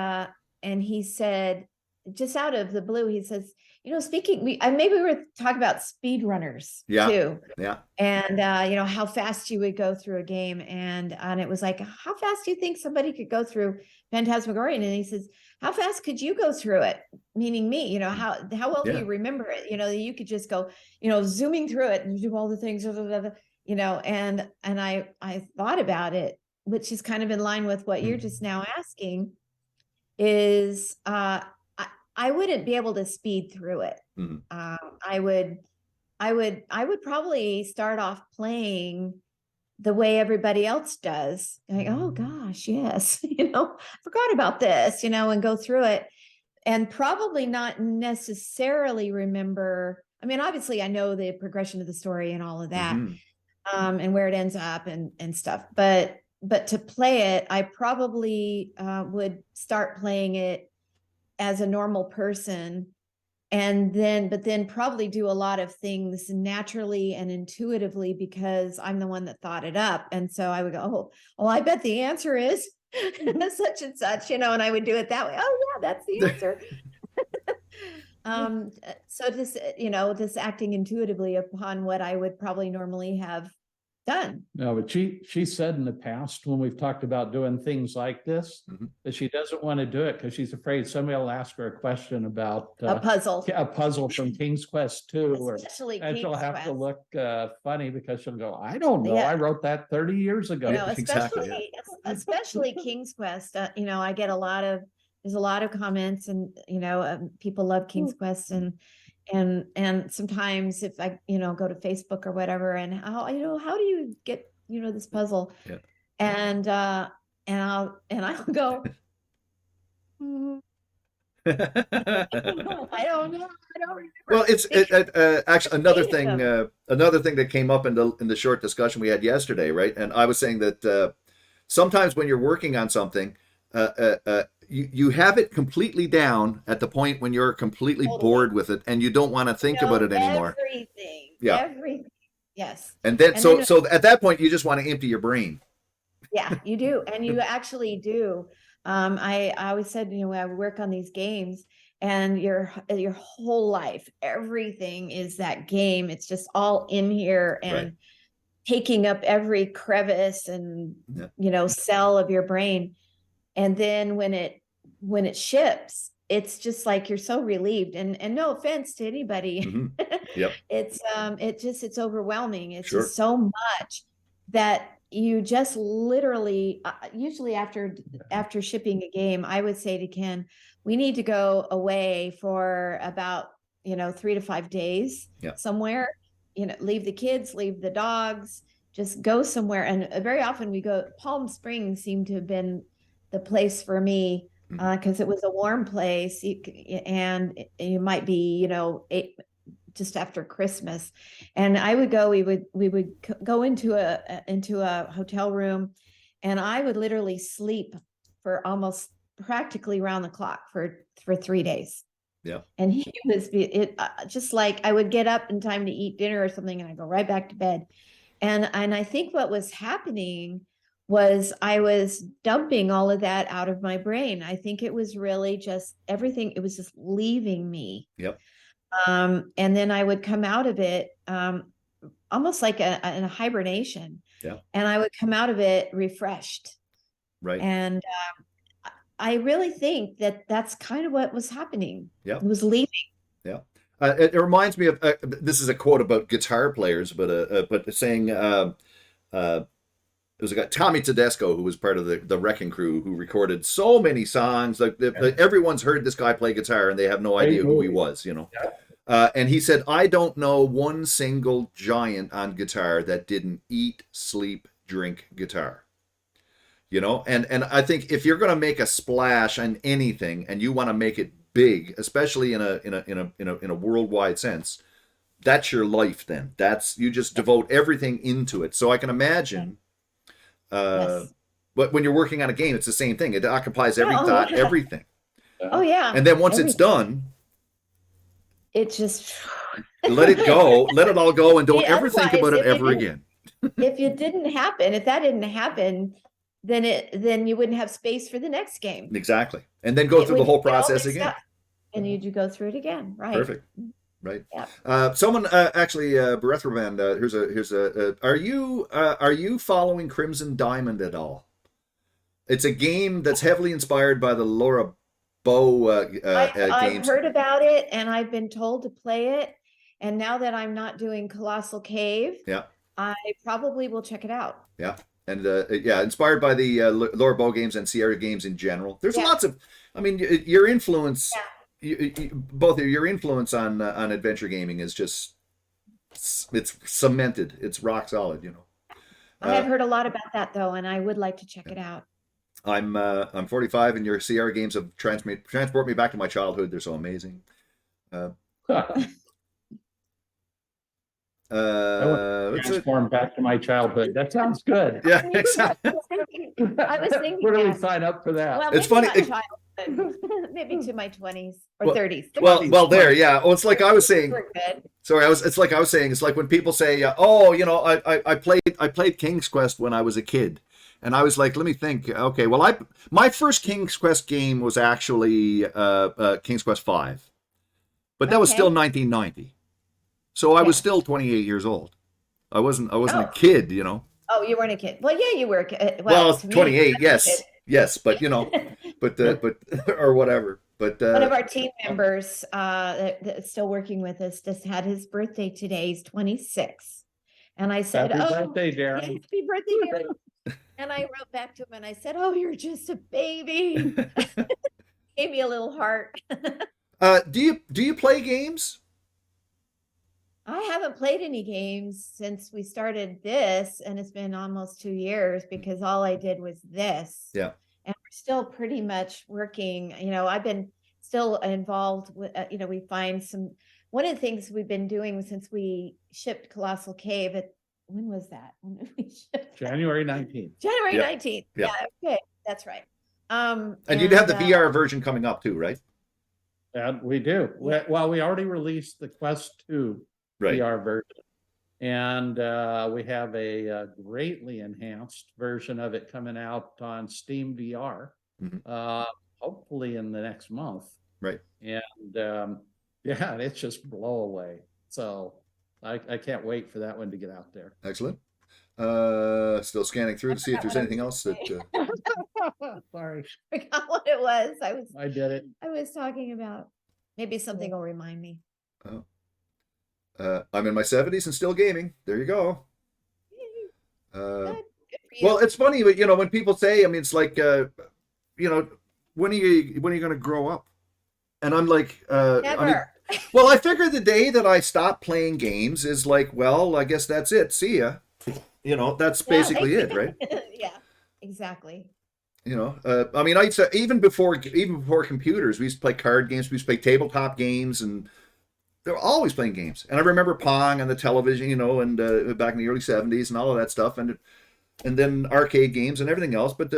he said, just out of the blue, he says, maybe we were talking about speedrunners too. Yeah. And how fast you would go through a game, and it was like, how fast do you think somebody could go through Phantasmagoria? And he says, how fast could you go through it? Meaning me, how well do you remember it? You could just go, zooming through it and do all the things, and I thought about it, which is kind of in line with what you're just now asking, is I wouldn't be able to speed through it. I would I would probably start off playing the way everybody else does. Like, oh gosh, yes, I forgot about this, and go through it, and probably not necessarily remember. I mean, obviously, I know the progression of the story and all of that, and where it ends up and stuff. But to play it, I probably would start playing it as a normal person, but then probably do a lot of things naturally and intuitively because I'm the one that thought it up. And so I would go, oh, I bet the answer is such and such, and I would do it that way. Oh yeah, that's the answer. So just acting intuitively upon what I would probably normally have done. No, but she said in the past when we've talked about doing things like this, that she doesn't want to do it because she's afraid somebody will ask her a question about A puzzle from King's Quest 2, and she'll have to look funny because she'll go, I don't know, I wrote that 30 years ago. Especially King's Quest. I get there's a lot of comments, and people love King's Quest, and sometimes if I go to Facebook or whatever, and how do you get this puzzle, and I'll go, I don't know, I don't remember. Well, it's actually another thing that came up in the short discussion we had yesterday, right? And I was saying that sometimes when you're working on something, you have it completely down at the point when you're completely bored with it and you don't want to think about it anymore. Everything. Yes. And then so at that point you just want to empty your brain. Yeah, you do. And you actually do. I always said, I work on these games, and your whole life, everything is that game. It's just all in here and taking up every crevice and cell of your brain. And then when it ships, it's just like you're so relieved, and no offense to anybody. It's overwhelming. It's just so much that you just literally, usually after shipping a game, I would say to Ken, we need to go away for about 3 to 5 days somewhere, leave the kids, leave the dogs, just go somewhere. And very often we go, Palm Springs seemed to have been the place for me, because it was a warm place, and you might be just after Christmas, and we would go into a hotel room, and I would literally sleep for almost practically around the clock for 3 days. And he was just like, I would get up in time to eat dinner or something, and I go right back to bed. And I think what was happening was I was dumping all of that out of my brain. I think it was really just everything. It was just leaving me. And then I would come out of it almost like in a hibernation. And I would come out of it refreshed. And I really think that that's kind of what was happening. It was leaving. It reminds me of this is a quote about guitar players, but saying it was a guy, Tommy Tedesco, who was part of the Wrecking Crew, who recorded so many songs. Like everyone's heard this guy play guitar, and they have no idea who he was. And he said, I don't know one single giant on guitar that didn't eat, sleep, drink guitar. And I think if you're going to make a splash on anything, and you want to make it big, especially in a worldwide sense, that's your life. Then you just devote everything into it. So I can imagine. But when you're working on a game, it's the same thing. It occupies every thought, everything. And then once it's done, it just let it go, let it all go, and don't ever think about it ever again. If that didn't happen, then you wouldn't have space for the next game. Exactly. And then go through the whole process again. And you'd go through it again. Right. Perfect. Right. Someone actually, Berethraman, here's a. Are you following Crimson Diamond at all? It's a game that's heavily inspired by the Laura Bow games. I've heard about it, and I've been told to play it. And now that I'm not doing Colossal Cave, I probably will check it out. And inspired by the Laura Bow games and Sierra games in general. There's lots of. I mean, your influence. Both of your influence on adventure gaming is just it's cemented. It's rock solid, you know. I have heard a lot about that though, and I would like to check it out. I'm 45, and your CR games have transport me back to my childhood. They're so amazing. I want to transform back to my childhood. That sounds good. Yeah, exactly. I was thinking Where do we that. sign up for that? Well, It's maybe funny- not childhood, maybe to my 20s or Well- 30s. Well, there, yeah. Oh, it's like I was saying. We're good. Sorry, it's like I was saying. It's like when people say, "Oh, you know, I played King's Quest when I was a kid," and I was like, "Let me think." Okay, well, my first King's Quest game was actually King's Quest V, but that was Okay. still 1990, so I was Yeah. still 28 years old. I wasn't a Oh. kid, you know. Oh, you weren't a kid. Well, yeah, you were a kid. Well, to me, 28, you were a yes, yes, but you know, kid. but or whatever. But One of our team members that's still working with us just had his birthday today. He's 26. And I said, Happy "Oh, birthday, yeah, Darren. happy birthday, Darren." And I wrote back to him and I said, "Oh, you're just a baby." Gave me a little heart. do you play games? I haven't played any games since we started this, and it's been almost 2 years because all I did was this. Yeah. And we're still pretty much working. You know, I've been still involved with, we find one of the things we've been doing since we shipped Colossal Cave when was that? When did we ship? January 19th. January Yeah. 19th. Yeah. Yeah, okay, that's right. And you'd have the VR version coming up too, right? And we do. Yeah. Well, we already released the Quest 2 Right. VR version. And we have a greatly enhanced version of it coming out on Steam VR, Mhm. hopefully in the next month. Right. And yeah, it's just blow away. So I can't wait for that one to get out there. Excellent. Still scanning through to see if there's anything else that. Sorry, I forgot what it was. I did it. I was talking about. Maybe something will remind me. I'm in my 70s and still gaming. There you go. Good for you. Well, it's funny, but you know, when people say, I mean, it's like, you know, when are you going to grow up? And I'm like, I mean, Never. well, I figure the day that I stop playing games is like, well, I guess that's it. See ya. You know, that's Yeah, basically it, right? Yeah, exactly. You know, I mean, I used to, even before computers, we used to play card games, we used to play tabletop games, and they were always playing games. And I remember Pong on the television, you know, and back in the early 70s and all of that stuff, and then arcade games and everything else. But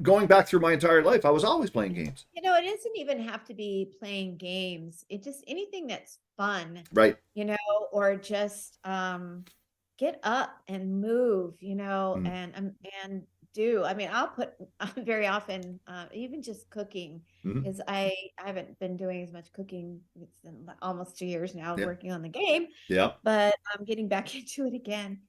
going back through my entire life, I was always playing games. You know, it doesn't even have to be playing games. It just anything that's fun, Right. you know, or just get up and move, you know, and do. I mean, I'm very often even just cooking because I haven't been doing as much cooking. It's been almost 2 years now Yeah. working on the game, Yeah. but I'm getting back into it again.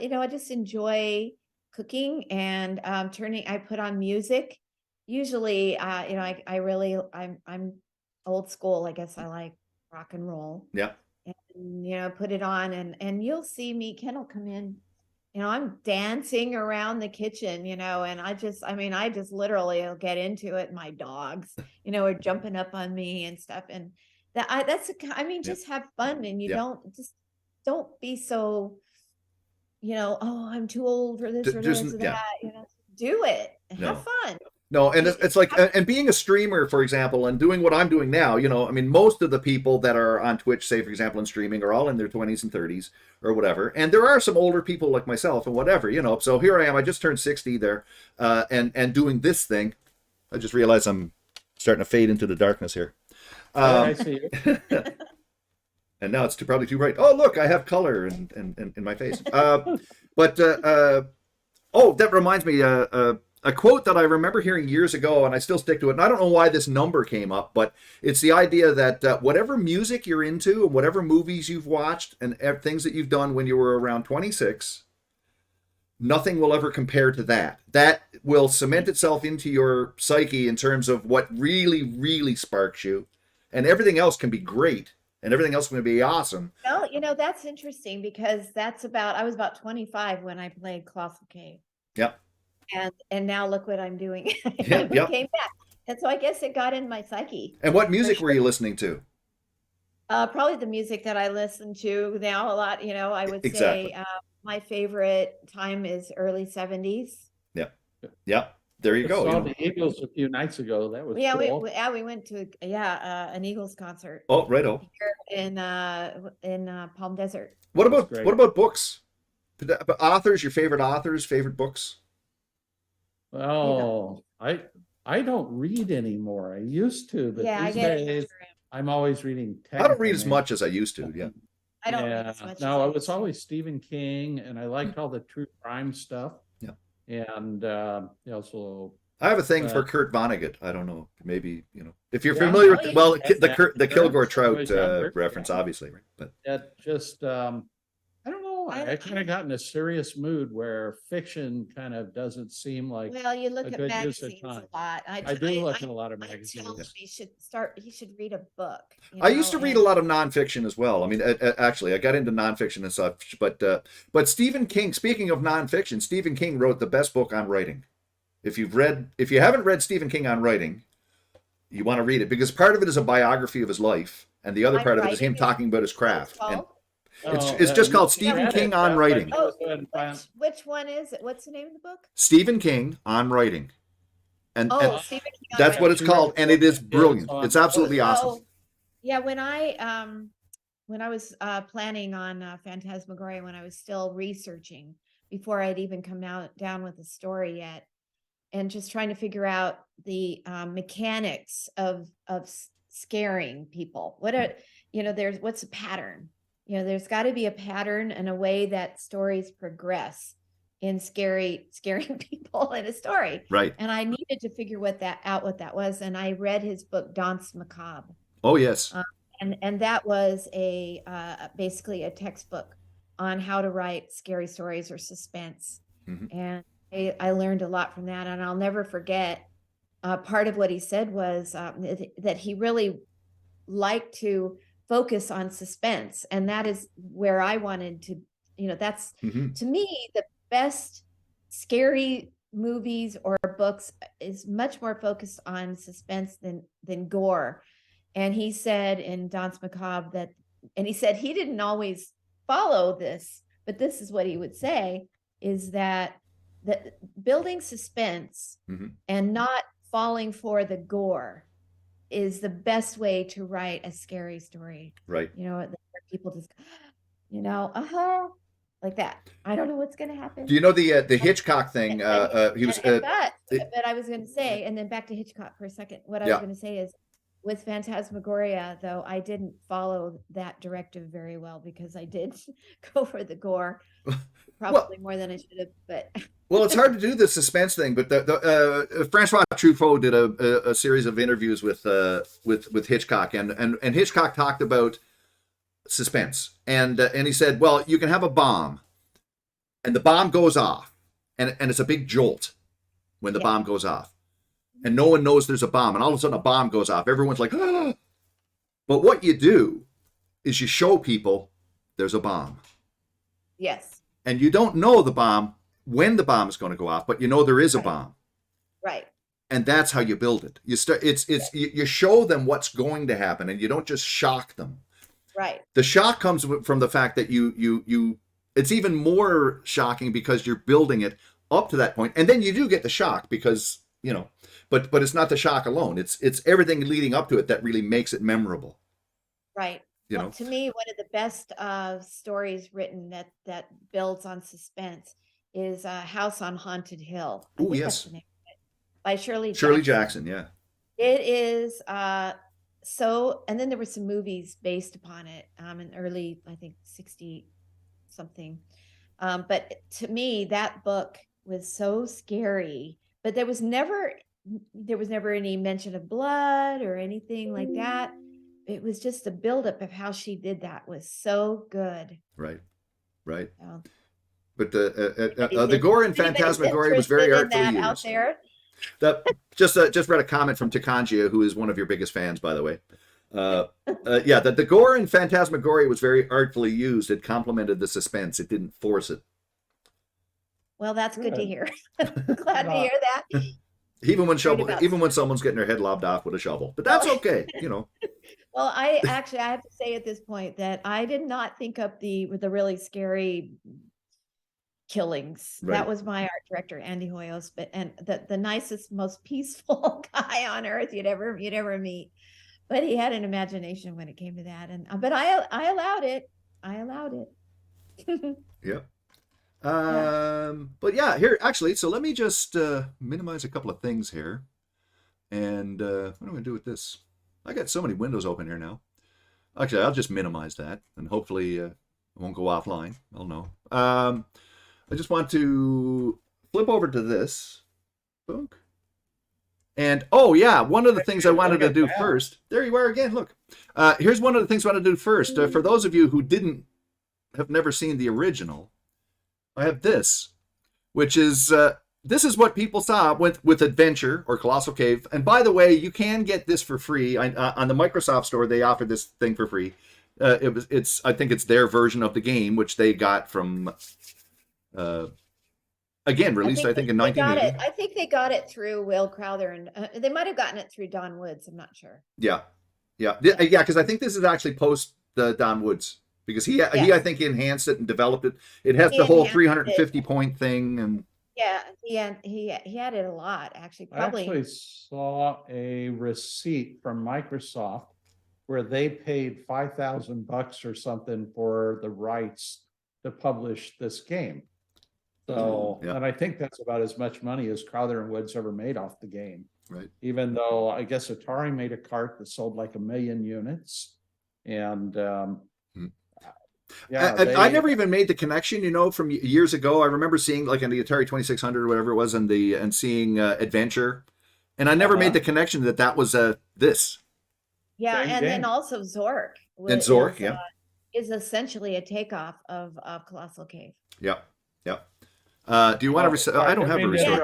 You know, I just enjoy cooking and I put on music. Usually, you know, I'm old school. I guess I like rock and roll. Yeah. And, you know, put it on and you'll see me, Ken will come in, you know, I'm dancing around the kitchen, you know, and I just literally will get into it. My dogs, you know, are jumping up on me and stuff. And just have fun and you don't be so, you know, oh, I'm too old for this or this or that, you know, do it. Have fun. No, and it's like, and being a streamer, for example, and doing what I'm doing now, you know, I mean, most of the people that are on Twitch, say, for example, in streaming, are all in their 20s and 30s or whatever. And there are some older people like myself and whatever, you know. So here I am, I just turned 60 there, and doing this thing. I just realized I'm starting to fade into the darkness here. I see you. And now it's probably too bright. Oh, look, I have color in my face. Oh, that reminds me, a quote that I remember hearing years ago, and I still stick to it. And I don't know why this number came up, but it's the idea that whatever music you're into and whatever movies you've watched and things that you've done when you were around 26, nothing will ever compare to that. That will cement itself into your psyche in terms of what really, really sparks you. And everything else can be great. And everything else is going to be awesome. Well, you know, that's interesting because I was about 25 when I played Colossal Cave. Yep. And now look what I'm doing. Yep. Came back. And so I guess it got in my psyche. And what music were you listening to? Probably the music that I listen to now a lot, I would Exactly. say my favorite time is early 70s. Yeah. Yeah. There you I go. saw the Eagles a few nights ago. That was Yeah, cool. we went to an Eagles concert Oh, right. Oh, here in Palm Desert. what That's about great. books? Authors, your favorite authors, favorite books? Oh, I don't read anymore. I used to, but Yeah, I these get days I'm always reading I don't read technical as names. much as I used to. Yeah. I don't read Yeah, as much as no, I it was used to. always Stephen King, and I liked all the true crime stuff. Yeah. And so I have a thing for but Kurt Vonnegut. I don't know. Maybe, if you're yeah, familiar Oh, with, yeah. well, that's the Kilgore when I Trout was younger. reference, Yeah. obviously, right? But That just I don't know. I kind of got in a serious mood where fiction kind of doesn't seem like Well, you look a at good use of magazines a time. lot. I do look at a lot of I tell magazines. him he should read a book, I used to read a and lot of nonfiction as well. I mean, actually, I got into nonfiction and such. But Stephen King. Speaking of nonfiction, Stephen King wrote the best book on writing. If you haven't read Stephen King on writing, you want to read it because part of it is a biography of his life, and the other I'm part of it is him writing talking about his what it's craft. And called. it's just You called Stephen read King it, on but writing. you go ahead and find- Which one is it? What's the name of the book? Stephen King on writing, and Oh, Stephen King on that's what writing. it's called, and it is brilliant. on- It's absolutely awesome. So, yeah, when I was planning on Phantasmagoria, when I was still researching before I'd even come down with the story yet, and just trying to figure out the mechanics of scaring people. What's a pattern? There's got to be a pattern and a way that stories progress in scaring people in a story. Right. And I needed to figure what that was. And I read his book, Danse Macabre. Oh yes. And that was basically a textbook on how to write scary stories or suspense. Mhm. And I learned a lot from that. And I'll never forget part of what he said was that he really liked to focus on suspense. And that is where I wanted to, that's Mhm. to me the best scary movies or books is much more focused on suspense than gore. And he said in Danse Macabre and he said he didn't always follow this, but this is what he would say, is that building suspense Mhm. and not falling for the gore is the best way to write a scary story. Right. Where people just, like that. I don't know what's going to happen. Do you know the Hitchcock thing? He was. But I was going to say, and then back to Hitchcock for a second. What I was going to say is, with Phantasmagoria, though, I didn't follow that directive very well because I did go for the gore, probably more than I should have. But well, it's hard to do the suspense thing. But Francois Truffaut did a series of interviews with Hitchcock, and Hitchcock talked about suspense, and he said, well, you can have a bomb, and the bomb goes off, and it's a big jolt when the bomb goes off. And no one knows there's a bomb. And all of a sudden a bomb goes off. Everyone's like, ah. But what you do is you show people there's a bomb. Yes. And you don't know the bomb when the bomb is going to go off, but you know there is a bomb. Right. And that's how you build it. You show them what's going to happen, and you don't just shock them. Right. The shock comes from the fact that you it's even more shocking because you're building it up to that point. And then you do get the shock because, but it's not the shock alone. It's everything leading up to it that really makes it memorable. Right. Well, to me, one of the best stories written that builds on suspense is House on Haunted Hill. Oh, yes. That's the name of it, by Shirley Jackson. Yeah. It is and then there were some movies based upon it in early, I think 60 something. But to me, that book was so scary, but there was never any mention of blood or anything like that. It was just the buildup of how she did that was so good. Right. So, but the gore in Phantasmagoria was very artfully used. Out there. Just read a comment from Takanjia, who is one of your biggest fans, by the way. That the gore in Phantasmagoria was very artfully used. It complemented the suspense. It didn't force it. Well, that's good to hear. Glad to hear that. Even when someone's getting their head lobbed off with a shovel, but that's okay, Well, I have to say at this point that I did not think up the really scary killings. Right. That was my art director, Andy Hoyos, but and the nicest, most peaceful guy on earth you'd ever meet. But he had an imagination when it came to that, and but I allowed it. I allowed it. Yep. But yeah, here actually. So let me just minimize a couple of things here, and what am I going to do with this? I got so many windows open here now. Actually, I'll just minimize that, and hopefully it won't go offline. I'll know. I just want to flip over to this book. And oh yeah, one of the things I wanted to do first. There you are again. Look, here's one of the things I want to do first. For those of you who have never seen the original, I have this, which is this is what people saw with Adventure or Colossal Cave. And by the way, you can get this for free on the Microsoft Store. They offer this thing for free. I think it's their version of the game, which they got from. Again, released I think in 1980. I think they got it through Will Crowther, and they might have gotten it through Don Woods. I'm not sure. Yeah, because I think this is actually post the Don Woods, because he I think enhanced it and developed it. It has the whole 350 point thing, and he had it a lot actually. Probably. I actually saw a receipt from Microsoft where they paid $5,000 or something for the rights to publish this game. So, and I think that's about as much money as Crowther and Woods ever made off the game. Right. Even though I guess Atari made a cart that sold like 1 million units. And I never even made the connection, from years ago. I remember seeing like in the Atari 2600 or whatever it was, and seeing Adventure, and I never made the connection that was this. Yeah, and game. then also Zork. And Zork, is essentially a takeoff of Colossal Cave. Yeah. Do you want to? I don't have a research.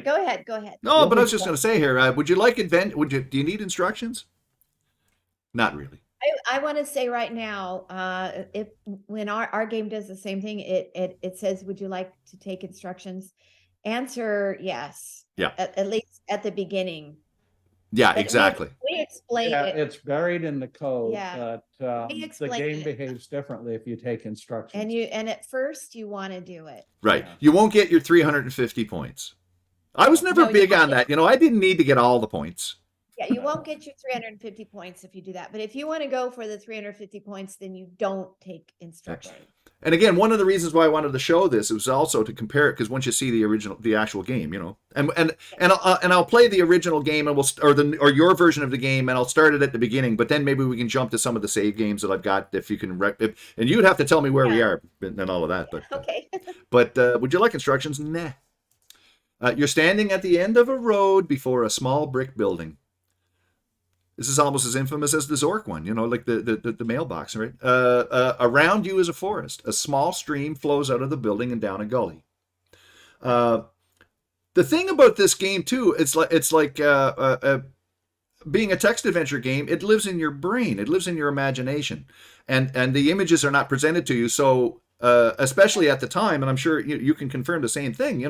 Go ahead. No, but I was just going to say here. Would you like do you need instructions? Not really. I want to say right now, when our game does the same thing, it says, "Would you like to take instructions?" Answer yes. Yeah. At least at the beginning. Yeah, but exactly. We explain it. It's buried in the code, Yeah. but the game behaves differently if you take instructions. And at first you want to do it. Right. Yeah. You won't get your 350 points. I was never big on that. I didn't need to get all the points. Yeah, you won't get your 350 points if you do that. But if you want to go for the 350 points, then you don't take instructions. And again, one of the reasons why I wanted to show this was also to compare it, because once you see the actual game, and I'll play the original game, and or your version of the game, and I'll start it at the beginning. But then maybe we can jump to some of the save games that I've got, if you can. And you'd have to tell me where we are and all of that. But okay. But would you like instructions? Nah. You're standing at the end of a road before a small brick building. This is almost as infamous as the Zork one, like the mailbox, right? Around you is a forest. A small stream flows out of the building and down a gully. The thing about this game too, it's like being a text adventure game. It lives in your brain. It lives in your imagination, and the images are not presented to you. So especially at the time, and I'm sure you can confirm the same thing.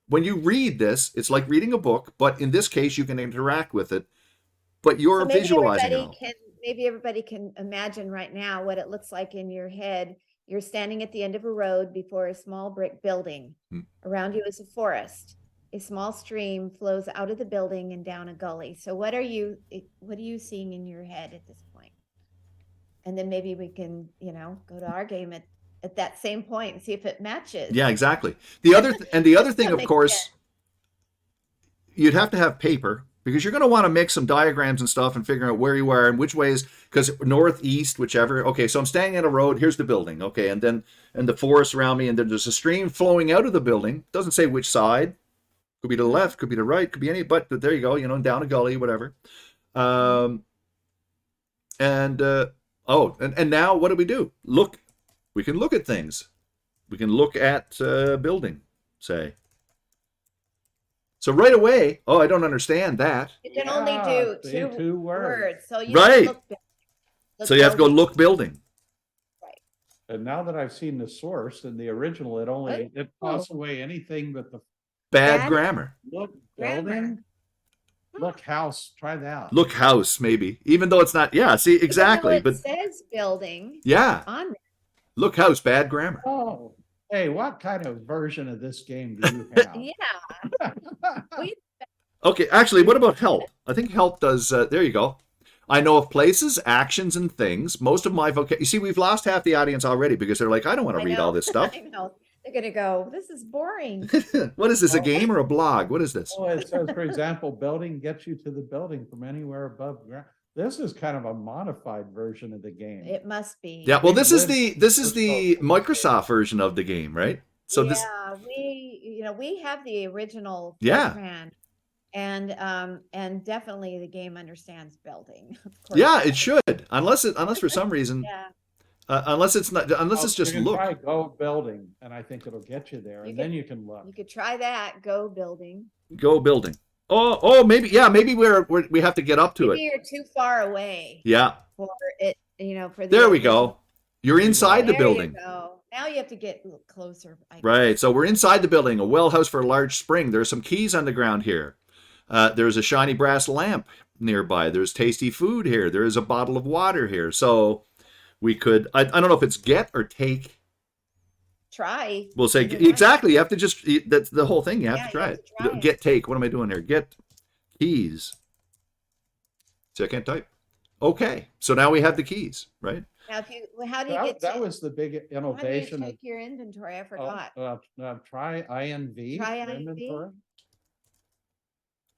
When you read this, it's like reading a book, but in this case, you can interact with it. But you're visualizing it. Maybe everybody can imagine right now what it looks like in your head. You're standing at the end of a road before a small brick building. Around you is a forest. A small stream flows out of the building and down a gully. So what are you seeing in your head at this point? And then maybe we can, go to our game at that same point and see if it matches. Yeah, exactly. The other thing, of course, you'd have to have paper, because you're going to want to make some diagrams and stuff and figure out where you are and which ways, because north, east, whichever. Okay, so I'm standing at a road. Here's the building. Okay, and the forest around me, and then there's a stream flowing out of the building. Doesn't say which side. Could be to the left, could be to the right, could be any. But there you go. Down a gully, whatever. And now what do? Look, we can look at things. We can look at building, say. So right away, I don't understand that. You can only do two words. So you right. Look so you have to go look building. Right. And now that I've seen the source and the original, it toss away anything but the bad grammar. Look building. Look house, try that. Look house, maybe. Even though it's not. Yeah, see, exactly. But But it says building yeah, on there. look house, bad grammar. Oh, hey, what kind of version of this game do you have? Yeah. We, Okay, actually, what about help? I think help does. There you go. I know of places, actions, and things. Most of my vocab. You see, we've lost half the audience already because they're like, I don't want to read all this stuff. I know. They're going to go, this is boring. What is this, a game or a blog? What is this? Oh, it says, for example, building gets you to the building from anywhere above ground. This is kind of a modified version of the game. It must be. Yeah, well, this is the Microsoft version of the game, right? So yeah, this, we have the original Yeah. plan, and definitely the game understands building. Of course. yeah, it should, unless for some reason, Yeah. unless it's not, unless it's just you can look. try go building, and I think it'll get you there, You and could- then you can look. You could try that. Go building. Go building. Oh, maybe, yeah, maybe we have to get up to Maybe it. you're too far away Yeah, for it. For the there we original. go. You're inside the There building. You go. Now you have to get a little closer. I guess. Right, so we're inside the building, a well house for a large spring. There's some keys on the ground here. There's a shiny brass lamp nearby. There's tasty food here. There is a bottle of water here. So we could, I don't know if it's get or take. Try. We'll say Either one. exactly. You have to just, that's the whole thing. You have Yeah, to try you it. have to try it. Get, take. What am I doing here? Get keys. See, I can't type. Okay, so now we have the keys, right? Now, how do you get That to? was the big How do you innovation of check your inventory? I forgot. try INV. Try for INV? inventory.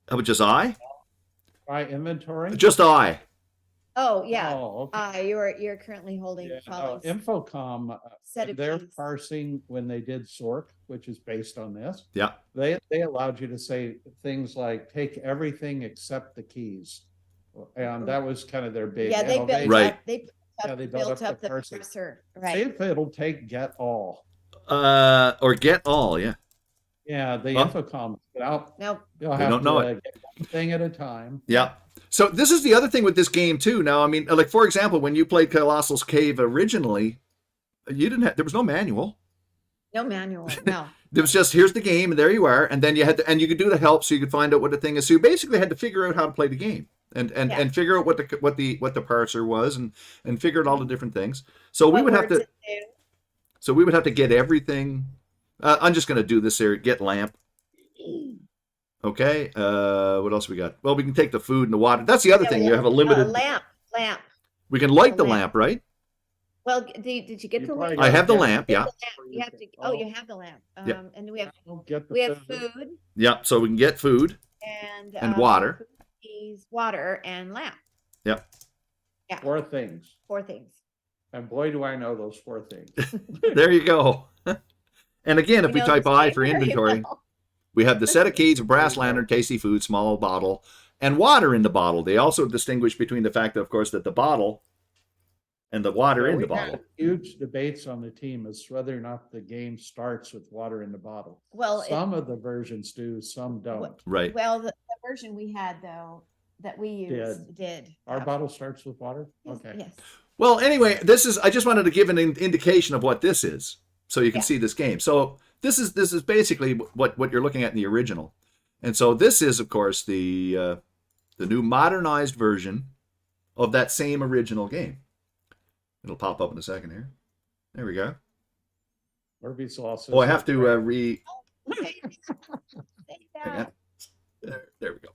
How about just I? Try inventory. Just I. Oh, yeah. Oh, okay. You're currently holding Yeah, Follows Infocom, set of their keys. parsing when they did SORC, which is based on this, Yeah. they allowed you to say things like take everything except the keys, and that was kind of their big. Yeah, they built innovation. Right. up. They Yeah, they built built up up the the parsing. parser. See Right. if it'll take get all. Or get all. Yeah. Yeah, the Huh? Infocom, but Now, you'll We have don't to know it. get one thing at a time. Yeah. So this is the other thing with this game too. Now, I mean, like for example, when you played Colossal Cave originally, there was no manual. no manual. No. It was just here's the game, and there you are, and then you could do the help, so you could find out what the thing is. So you basically had to figure out how to play the game, and Yeah. figure out what the parser was, and figure out all the different things. So we What would have words to. it do. So we would have to get everything. I'm just going to do this here. Get lamp. Okay. What else we got? Well, we can take the food and the water. That's the other Yeah, thing. we You have a limited. lamp. We can light the the lamp. lamp, right? Well, did you get You the probably lamp? I have the Yeah. lamp. Yeah. You have to. Oh, you have the lamp. Yeah. And we have Don't get the we have food. food Yeah. So we can get food. and water. food, keys, water, and lamp. Yep. Yeah. 4 things. 4 things. And boy, do I know those 4 things. There you go. And again, if we know type this I game for very inventory, well. we have the set of keys, a brass lantern, tasty food, small bottle, and water in the bottle. They also distinguish between the fact that, of course, that the bottle and the water in We the bottle. had huge debates on the team as to whether or not the game starts with water in the bottle. Well, Some of the versions do, some don't. Right. well, the version we had though that we used did. Our have- bottle starts with water? Yes, Okay. Yes. Well, anyway, I just wanted to give an indication of what this is, so you can Yeah. see this game. So this is basically what you're looking at in the original, and so this is, of course, the new modernized version of that same original game. It'll pop up in a second here. There we go. Murphy's Law says. Oh, I have to Okay. Say that. There we go.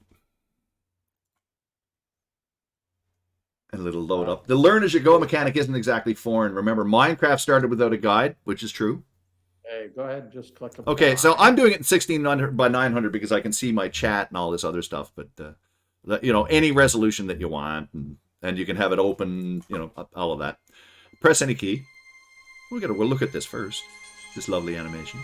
And it'll load up. The learn as you go mechanic isn't exactly foreign. Remember, Minecraft started without a guide, which is true. Hey, go ahead and just click. Okay, so I'm doing it in 1600 by 900 because I can see my chat and all this other stuff. But any resolution that you want, and you can have it open. All of that. Press any key. We'll look at this first. This lovely animation.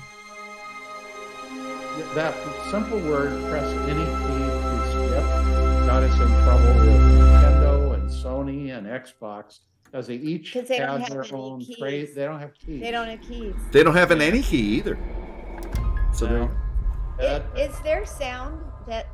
That simple word, press any key to skip, got us in trouble with Nintendo and Sony and Xbox, because they each 'Cause they don't have have their any own keys. trade. They don't have keys. They don't have keys. They don't have an any key either. So No. Is there sound that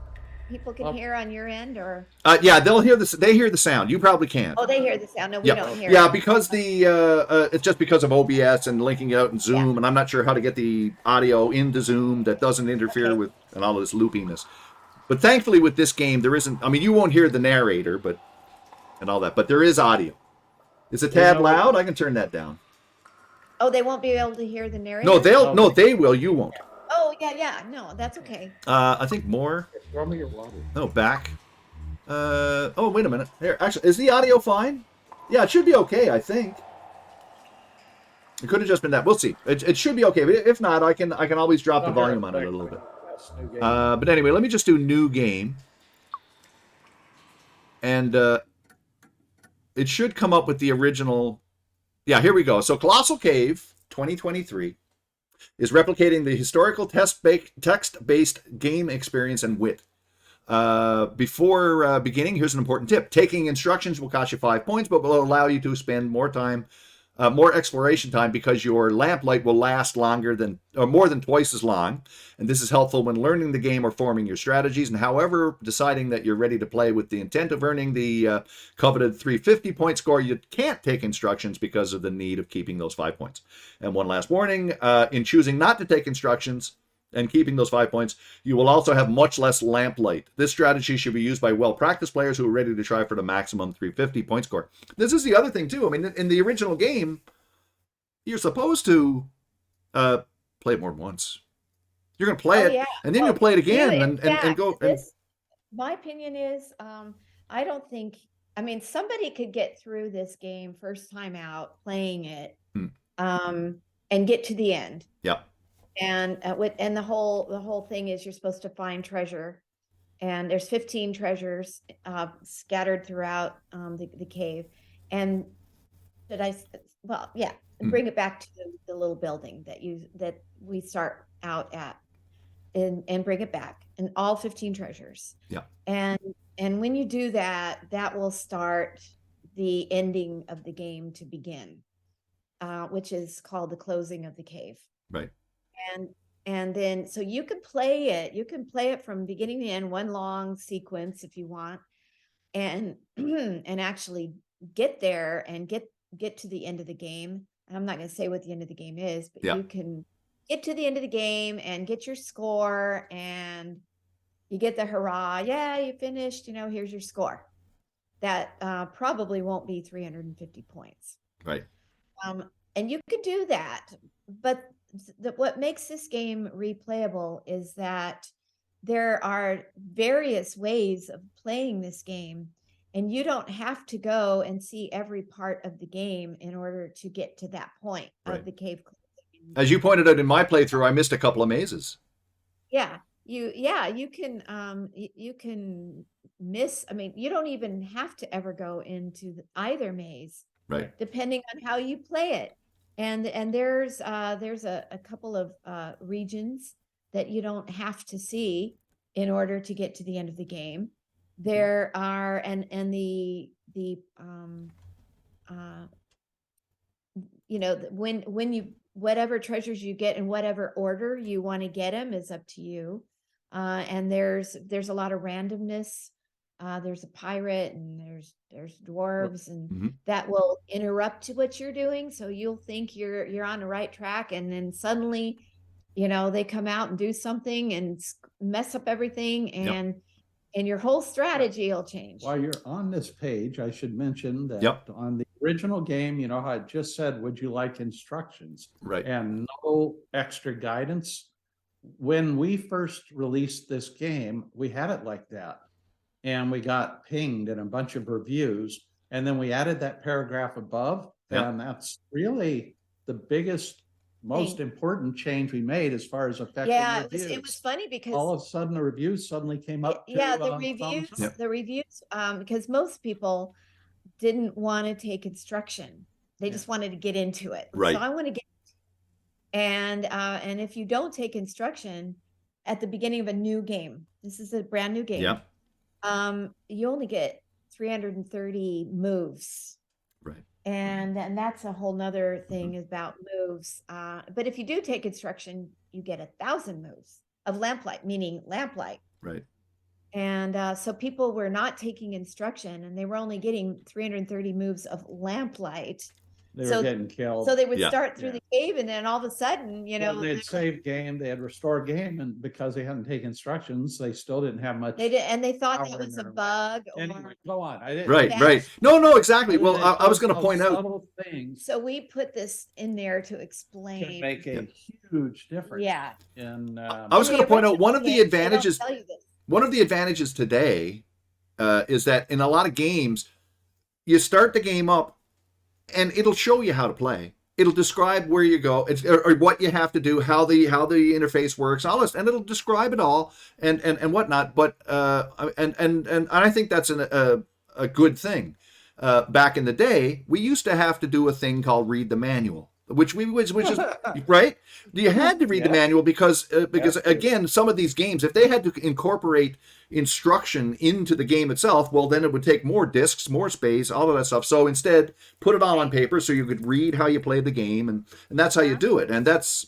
people can Well- hear on your end, or yeah, they'll hear this. They hear the sound. You probably can't. they hear the sound? No, we Yeah. don't hear. Yeah, it. because it's just because of OBS and linking it out in Zoom, and I'm not sure how to get the audio into Zoom that doesn't interfere Okay. with and all of this loopiness. But thankfully with this game, there isn't, I mean, you won't hear the narrator, and all that, but there is audio. It's a tad loud. I can turn that down. Oh, they won't be able to hear the narrator? No, they will. You won't. Oh, yeah. No, that's okay. I think more. Throw me your water. No, back. Oh, wait a minute. Here, actually, is the audio fine? Yeah, it should be okay, I think. It could have just been that. We'll see. It should be okay, but if not, I can always drop the volume on it a little bit. But anyway, let me just do new game. And it should come up with the original. Yeah, here we go. So Colossal Cave 2023 is replicating the historical text-based game experience and wit. Before beginning, here's an important tip. Taking instructions will cost you 5 points, but will allow you to spend more time, more exploration time, because your lamplight will last longer than, or more than twice as long. And this is helpful when learning the game or forming your strategies. And however, deciding that you're ready to play with the intent of earning the coveted 350 point score, you can't take instructions because of the need of keeping those 5 points. And one last warning, in choosing not to take instructions and keeping those 5 points, you will also have much less lamplight. This strategy should be used by well-practiced players who are ready to try for the maximum 350 point score. This is the other thing, too. I mean, in the original game, you're supposed to play it more than once. You're going to play it, and then you'll play it again and go. My opinion is, I don't think, I mean, somebody could get through this game first time out playing it and get to the end. Yeah. And the whole thing is you're supposed to find treasure, and there's 15 treasures scattered throughout the cave. And bring it back to the little building that we start out at, and bring it back, and all 15 treasures. Yeah. And when you do that, that will start the ending of the game to begin, which is called the closing of the cave. Right. And then, so you can play it from beginning to end, one long sequence if you want, and actually get there and get to the end of the game. I'm not going to say what the end of the game is, but you can get to the end of the game and get your score, and you get the hurrah. Yeah, you finished, here's your score. That probably won't be 350 points. Right. And you could do that, but what makes this game replayable is that there are various ways of playing this game, and you don't have to go and see every part of the game in order to get to that point of the cave closing. As you pointed out in my playthrough, I missed a couple of mazes. Yeah, you can miss. I mean, you don't even have to ever go into either maze, right? Depending on how you play it. And there's a couple of regions that you don't have to see in order to get to the end of the game. There are when you, whatever treasures you get in whatever order you want to get them is up to you. And there's a lot of randomness. There's a pirate, and there's dwarves, and that will interrupt what you're doing. So you'll think you're on the right track, and then suddenly, they come out and do something and mess up everything, and your whole strategy will change. While you're on this page, I should mention that on the original game, how I just said, would you like instructions? Right. And no extra guidance. When we first released this game, we had it like that. And we got pinged in a bunch of reviews. And then we added that paragraph above. And that's really the biggest, most important change we made as far as affecting reviews. It was funny because all of a sudden the reviews suddenly came up. The reviews, because most people didn't want to take instruction. They just wanted to get into it. Right. So I want to get, and if you don't take instruction at the beginning of a new game, this is a brand new game. Yeah. You only get 330 moves. Right. And that's a whole nother thing about moves. But if you do take instruction, you get 1,000 moves of lamplight, meaning lamplight. Right. And so people were not taking instruction, and they were only getting 330 moves of lamplight. They So- were getting killed. So they would Yeah. start through Yeah. the cave, and then all of a sudden, Well, they'd save game, they had restore game, and because they hadn't taken instructions, they still didn't have much. they did, and they thought that Power in was a their bug. Anyway, go on. I didn't. Right, That's- right. No, exactly. Well, I was going to Those point out. subtle things So we put this in there to can explain. make a huge difference. Yeah. In I was In the going to point out one original of the games, they don't advantages. tell you this. One of the advantages today is that in a lot of games, you start the game up, and it'll show you how to play. It'll describe where you go, or what you have to do, how the interface works, all this, and it'll describe it all and whatnot. But and I think that's a good thing. Back in the day, we used to have to do a thing called read the manual, which is right. You had to read the Yeah. manual because Yes. again, some of these games, if they had to incorporate instruction into the game itself, well, then it would take more discs, more space, all of that stuff. So instead, put it all on paper so you could read how you played the game, and that's how you do it. And that's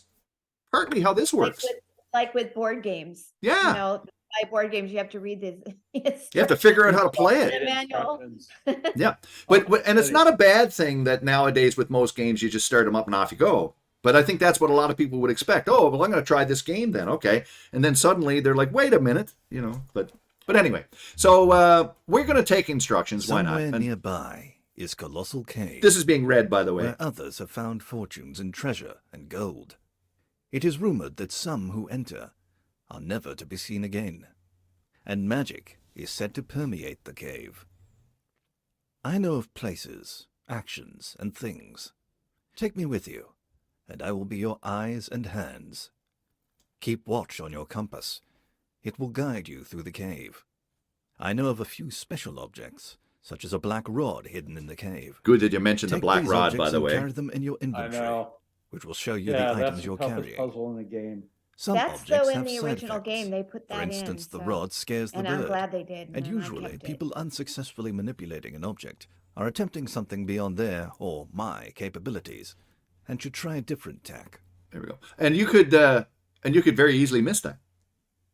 partly how this works. Like with board games. Yeah. You know, by board games, you have to read this. You have to figure out how to play it. The manual. Instructions. Yeah, but and it's not a bad thing that nowadays with most games you just start them up and off you go. But I think that's what a lot of people would expect. Oh, well, I'm going to try this game then, okay? And then suddenly they're like, wait a minute, But anyway, so we're going to take instructions. Why not? Somewhere And nearby is Colossal Cave, this is being read, by the way. where others have found fortunes in treasure and gold. It is rumored that some who enter are never to be seen again, and magic is said to permeate the cave. I know of places, actions, and things. Take me with you, and I will be your eyes and hands. Keep watch on your compass. It will guide you through the cave. I know of a few special objects, such as a black rod hidden in the cave. Good that you mentioned the Take black these rod, objects by the and way. carry them in your I inventory, know. which will show you Yeah, the that's items the you're toughest carrying. puzzle in the game. Some That's objects though in have the side original effects. game they put that For in. instance, the so- rod scares the and bird. I'm glad they did. And I usually, kept it. people unsuccessfully manipulating an object are attempting something beyond their or my capabilities, and should try a different tack. There we go. And you could very easily miss that.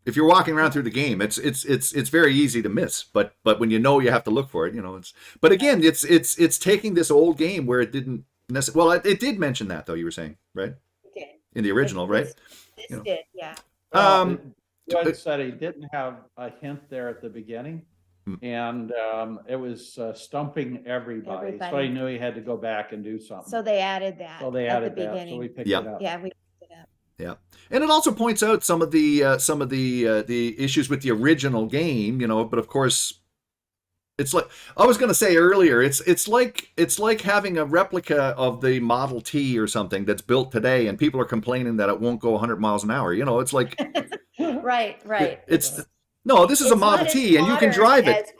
If you're walking around through the game, it's very easy to miss. But when you know you have to look for it, it's. But again, it's taking this old game where it didn't necessarily. Well, it did mention that though. You were saying, right? It did. In the original, right? This You know. did, yeah. Judd said he didn't have a hint there at the beginning, and it was stumping everybody. So Everybody. he knew he had to go back and do something. So they added that. So they at added the that. So beginning. we picked Yeah. it up. Yeah, we picked it up. Yeah, and it also points out some of the issues with the original game, But of course, it's like I was going to say earlier. It's like having a replica of the Model T or something that's built today, and people are complaining that it won't go 100 miles an hour. It's like Right. it's no. This is a It's Model not as T, and you can modern drive it. as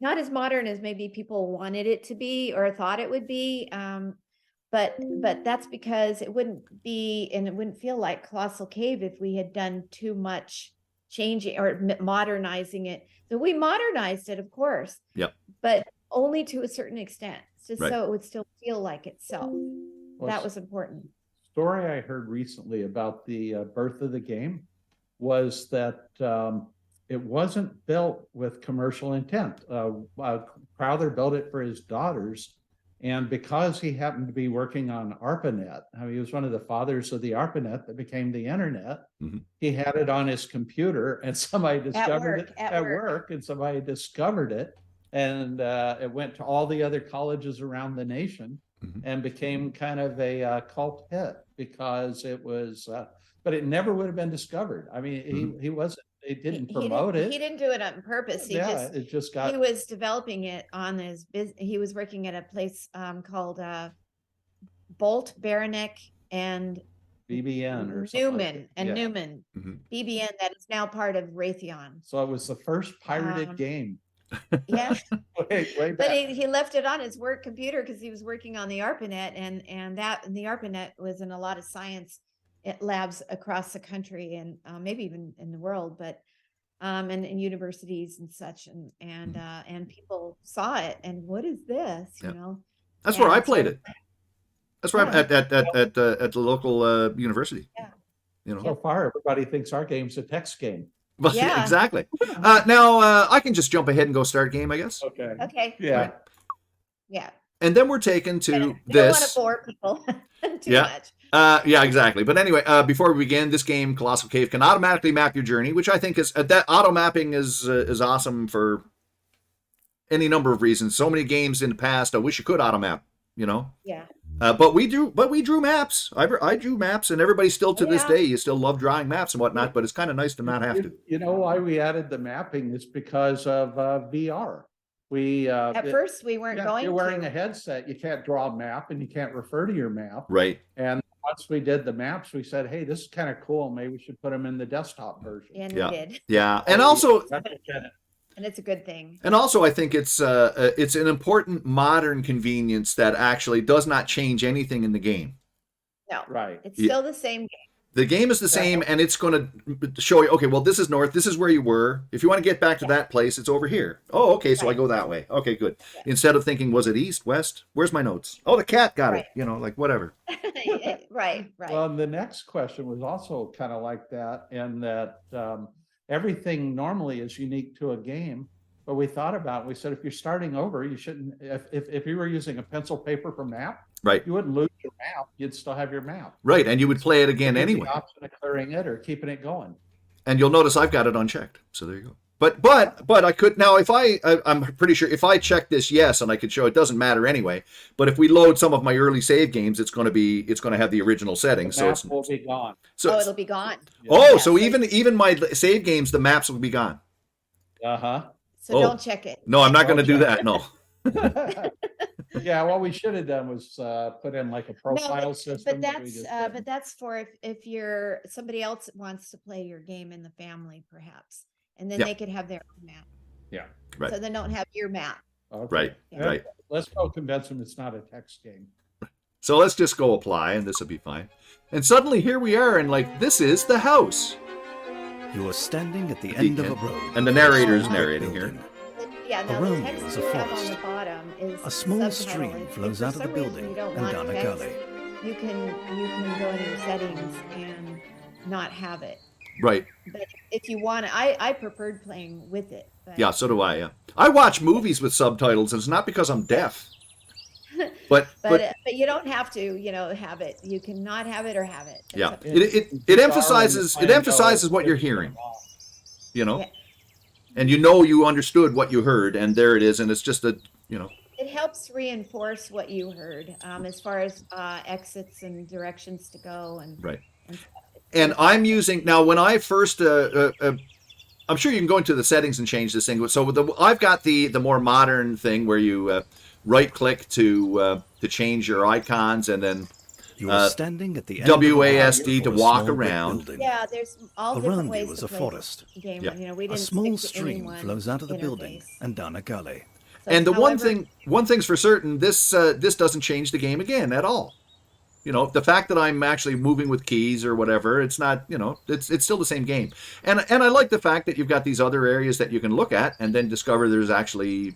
not as modern as maybe people wanted it to be or thought it would be. But that's because it wouldn't be, and it wouldn't feel like Colossal Cave if we had done too much changing or modernizing it. So we modernized it, of course. Yep. But only to a certain extent, just Right. so it would still feel like itself. Well, That was important. Story I heard recently about the birth of the game was that it wasn't built with commercial intent. Crowther built it for his daughters, and because he happened to be working on ARPANET, he was one of the fathers of the ARPANET that became the internet. Mhm. He had it on his computer, and somebody discovered work, it at at work. work, and somebody discovered it, and it went to all the other colleges around the nation. Mhm. And became kind of a cult hit because it was, but it never would have been discovered. I mean, he wasn't, he didn't promote He it. didn't do it on purpose. Yeah, it just got, He was developing it on his business. He was working at a place called Bolt, Baranek, and BBN or something. like Newman that. and Yeah. Newman, Mhm. BBN, that is now part of Raytheon. So it was the first pirated Um, game. Yeah, Way but back. he left it on his work computer because he was working on the ARPANET, and the ARPANET was in a lot of science labs across the country and maybe even in the world, but and in universities and such, and people saw it and what is this, Yeah. That's where I And so- played it. That's where Yeah. at the local university. Yeah. So far, everybody thinks our game's a text game. Well, Yeah. exactly. Now I can just jump ahead and go start game, I guess. Okay. Okay, Yeah. Right. yeah. And then we're taken to We don't want to this. bore people too Yeah. much. Yeah, exactly. But anyway, before we begin, this game, Colossal Cave, can automatically map your journey, which I think is that auto mapping is awesome for any number of reasons. So many games in the past, I wish you could auto map. Yeah. But we drew maps. I drew maps, and everybody still to this day, you still love drawing maps and whatnot. But it's kind of nice to not have to. You know why we added the mapping is because of VR. We At first, we weren't going you're wearing to. a headset, you can't draw a map and you can't refer to your map. Right. And once we did the maps, we said, hey, this is kind of cool. Maybe we should put them in the desktop version. And Yeah. we did. Yeah, and also, And it's a good thing. and also, I think it's an important modern convenience that actually does not change anything in the game. No, Right. it's still the same game. The game is the same, and it's going to show you, okay, well, this is north. This is where you were. If you want to get back to that place, it's over here. Oh, okay, so I Right. go that way. Okay, good. Yeah. Instead of thinking, was it east, west? Where's my notes? Oh, the cat got Right. it. Like whatever. Right. Well, and the next question was also kind of like that, in that everything normally is unique to a game. But we thought about it, we said, if you're starting over, you shouldn't, if you were using a pencil paper for map, Right, you wouldn't lose your map. You'd still have your map. right. And you would play it again There's the anyway. option of clearing it or keeping it going. And you'll notice I've got it unchecked. So there you go. But I could now, if I'm pretty sure if I check this yes, and I could show it doesn't matter anyway. But if we load some of my early save games, it's going to have the original settings. The So map it's will be gone. so It'll be gone. oh, Yeah, so so- even my save games, the maps will be gone. Uh-huh. So Oh. don't check it. No, I'm not going to Don't do check that. No. Yeah, what we should have done was put in like a profile system. But that we that's just but did. that's for if you're somebody else wants to play your game in the family, perhaps, and then Yeah. they could have their own map. Yeah. Right. So they don't have your map. Okay. Right. Yeah. Right. Let's go convince them it's not a text game. So let's just go apply, and this will be fine. And suddenly here we are, and this is the house. You are standing at the end of a road. And the narrator is Brick narrating here. building. Yeah, now Around the you text is a you have on forest. the bottom is A small subtitle. stream If flows for out of the some reason building you don't and want down a text, gully. You can go into your settings and not have it. Right. But if you want, I preferred playing with it. But Yeah, so do I. Yeah. I watch movies with subtitles, and it's not because I'm deaf. But But you don't have to, have it. You can not have it or have it. That's yeah, up to you. it emphasizes what you're hearing. And you understood what you heard, and there it is, and it's just It helps reinforce what you heard as far as exits and directions to go and right. and stuff. And I'm using now when I first I'm sure you can go into the settings and change this thing. So I've got the more modern thing where you right click to change your icons, and then You are standing at the end of a WASD to road for a walk small brick around. building. Yeah, there's all different Around ways you is to a play forest. the game. Yeah. We A didn't small stick to stream any one flows out of the building interface. and down a gully. So, And however, one thing's for certain, this doesn't change the game again at all. The fact that I'm actually moving with keys or whatever, it's not, it's still the same game. And I like the fact that you've got these other areas that you can look at and then discover there's actually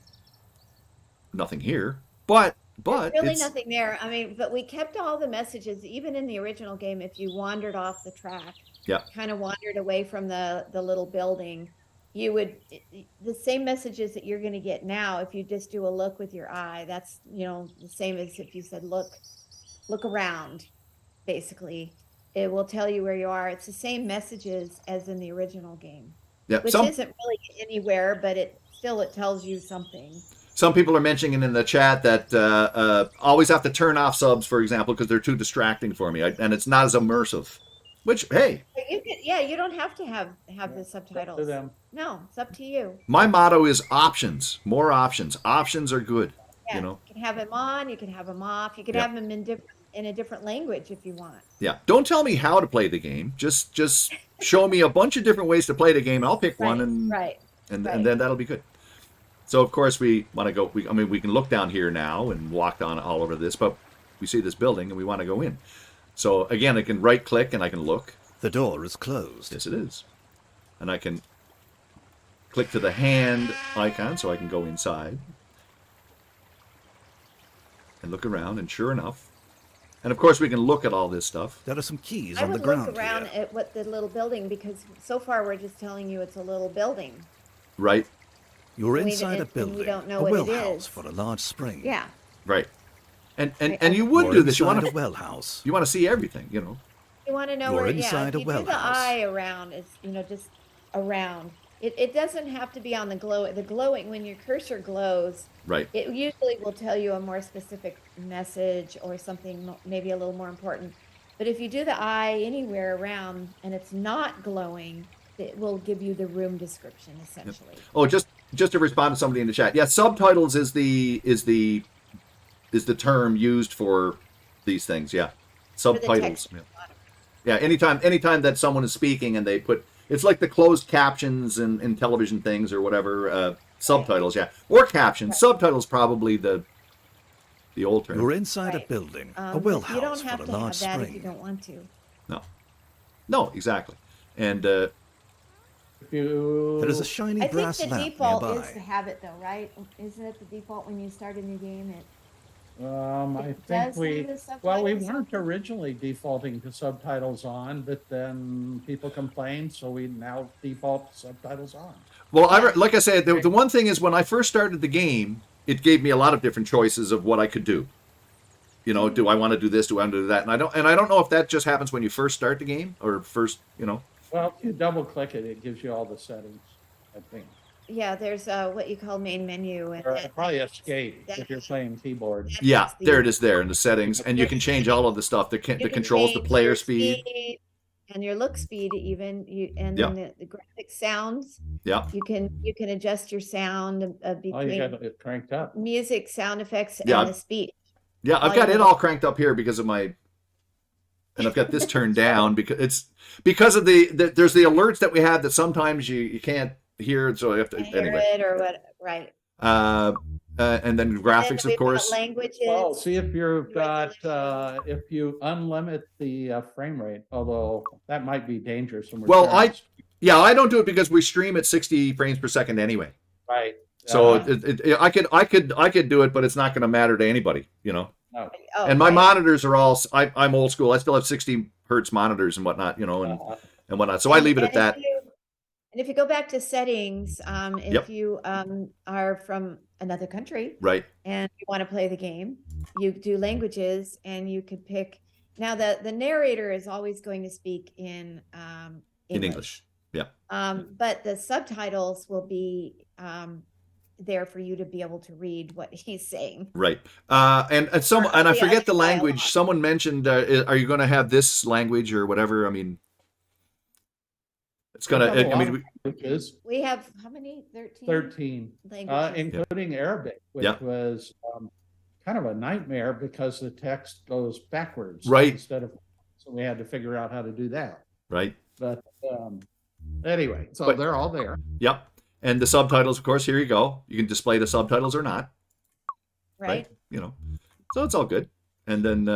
nothing here. But there's really it's nothing there. I mean, but we kept all the messages, even in the original game. If you wandered off the track, Yeah. kind of wandered away from the little building, you would the same messages that you're going to get now. If you just do a look with your eye, that's the same as if you said look around. Basically, it will tell you where you are. It's the same messages as in the original game, yeah. which isn't really anywhere, but it tells you something. Some people are mentioning in the chat that always have to turn off subs, for example, because they're too distracting for me, and it's not as immersive. Which, hey, But you don't have to have the subtitles. To them. No, it's up to you. my motto is options, more options. Options are good. Yeah, you can have them on, you can have them off, you can Yeah. have them in a different language if you want. Yeah. Don't tell me how to play the game. Just show me a bunch of different ways to play the game. I'll pick one, and right. and then that'll be good. So of course we want to go. We can look down here now and walk down all over this, but we see this building and we want to go in. So again, I can right click and I can look. The door is closed. Yes, it is. And I can click to the hand icon so I can go inside and look around. And sure enough, and of course we can look at all this stuff. There are some keys I on the would ground look around here. at what the little building, because so far we're just telling you it's a little building. Right. You're we- inside a and we building, don't know a what well it house is. for a large spring. Yeah. Right. And Right. you would You're do this. You inside want a to well house. see everything, you know. You want to know You're where, inside if a you well do the house. eye around, it's, just around. It doesn't have to be on the glowing, when your cursor glows, Right. it usually will tell you a more specific message or something maybe a little more important. But if you do the eye anywhere around and it's not glowing, it will give you the room description essentially. Oh, just to respond to somebody in the chat. Yeah, subtitles is the term used for these things. Yeah. For the Subtitles. text. Yeah, anytime that someone is speaking and they put, it's like the closed captions in television things or whatever, subtitles, yeah. Or captions. Right. Subtitles probably the old term. You're inside Right. a building, a But well you don't house have for a to large have that if you spring. don't want to. No, exactly. And If you, There is a shiny I think brass the lamp default nearby. is to have it though, right? Isn't it the default when you start a new game? I It think does we, have the well, we subtitles on? weren't originally defaulting to subtitles on, but then people complained, so we now default subtitles on. well, like I said, the one thing is when I first started the game, it gave me a lot of different choices of what I could do. You know, do I want to do this? Do I want to do that? And I don't know if that just happens when you first start the game or first, you know. Well, if you double click it, it gives you all the settings, I think. Yeah, there's what you call main menu, and Or that- probably escape that- if you're playing keyboard. that Yeah, is the- there it is there in the settings, and you can change all of the stuff that you that can controls the change player your speed. and your look speed even, and Yeah. then the graphic sounds. Yeah, You can adjust your sound Oh, you between got it cranked up. music, sound effects, Yeah. and the speech. yeah. I've All got you it need- all cranked up here because of my, and I've got this turned down because of the there's the alerts that we have that sometimes you can't hear, so you have to And hear anyway. it or what, right. And then And graphics, we've of got course. languages. Well, see if you've got, Regulation. if you unlimit the frame rate, although that might be dangerous. When we're Well, trying to- Yeah, I don't do it because we stream at 60 frames per second anyway. Right. So Uh, I could do it, but it's not going to matter to anybody, you know. no. Oh, And my right. monitors are all. I'm old school. I still have 60 hertz monitors and whatnot, you know, and whatnot. So I leave it at And that. And if you go back to settings, if Yep. you are from another country Right. and you want to play the game, you do languages and you could pick. Now the narrator is always going to speak in English. Yeah. But the subtitles will be there for you to be able to read what he's saying. Right. And I the forget the other language. dialogue. Someone mentioned, are you going to have this language or whatever? I mean, it's going There's a to. I lot mean, of languages, We have how many? 13 13, languages. including Arabic, which Yeah. was kind of a nightmare because the text goes backwards. Right. Instead of, so we had to figure out how to do that. right. But anyway, so But- they're all there. Yep. And the subtitles, of course. Here you go. You can display the subtitles or not. right? You know. So it's all good. And then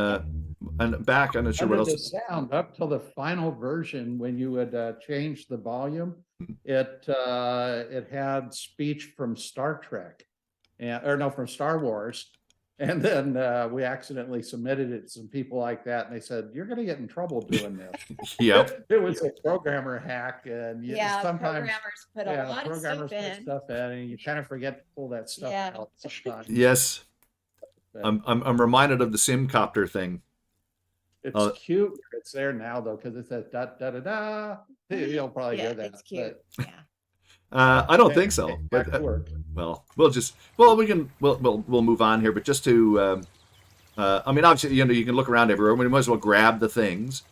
and back. I'm not sure what Under the else. sound up till the final version, when you would change the volume, it had speech from Star Trek, from Star Wars, and then we accidentally submitted it to some people like that, and they said, "You're going to get in trouble doing this." Yeah. It was a programmer hack, and Yeah, sometimes programmers put a lot of programmers stuff put in. stuff in, and you kind of forget to pull that stuff Yeah. out sometimes. Yes. But I'm reminded of the Simcopter thing. it's cute. It's there now though, because it says da da da da. You'll probably Yeah, hear that. it's cute. but- I don't think so. Back But to work. well, we'll move on here. But just to, I mean, obviously, you know, you can look around everywhere. We might as well grab the things,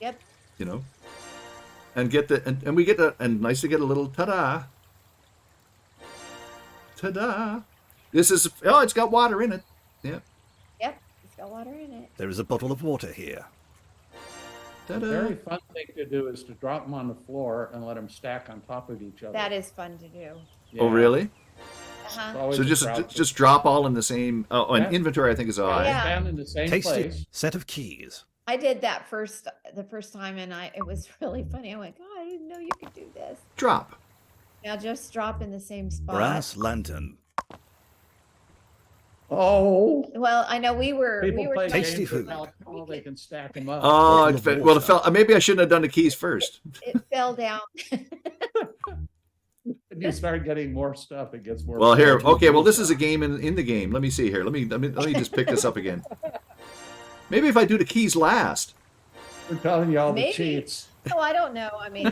Yep. you know, and get and we get and nice to get a little ta-da. Ta-da. This is, it's got water in it. Yeah. Yep. It's got water in it. There is a bottle of water here. A Ta-da. very fun thing to do is to drop them on the floor and let them stack on top of each other. That is fun to do. Yeah. Oh, really? It's Uh-huh. always So a just crowd just drop all in the same. Oh, and Yeah. inventory, I think, is I. Yeah. stand in the same Tasty place. set of keys. I did that the first time, and it was really funny. I went, God, I didn't know you could do this. Drop. Now just drop in the same spot. Brass lantern. Oh, Well, I know we were play Tasty games with food. alcohol, they can stack them up. Oh, Bottle of well, it water. fell. Maybe I shouldn't have done the keys first. it fell down. And you start getting more stuff, it gets more. Well, here, fun. okay. Well, this is a game in the game. Let me see here. Let me just pick this up again. Maybe if I do the keys last. We're telling you all the Maybe. cheats. Oh, I don't know. I mean,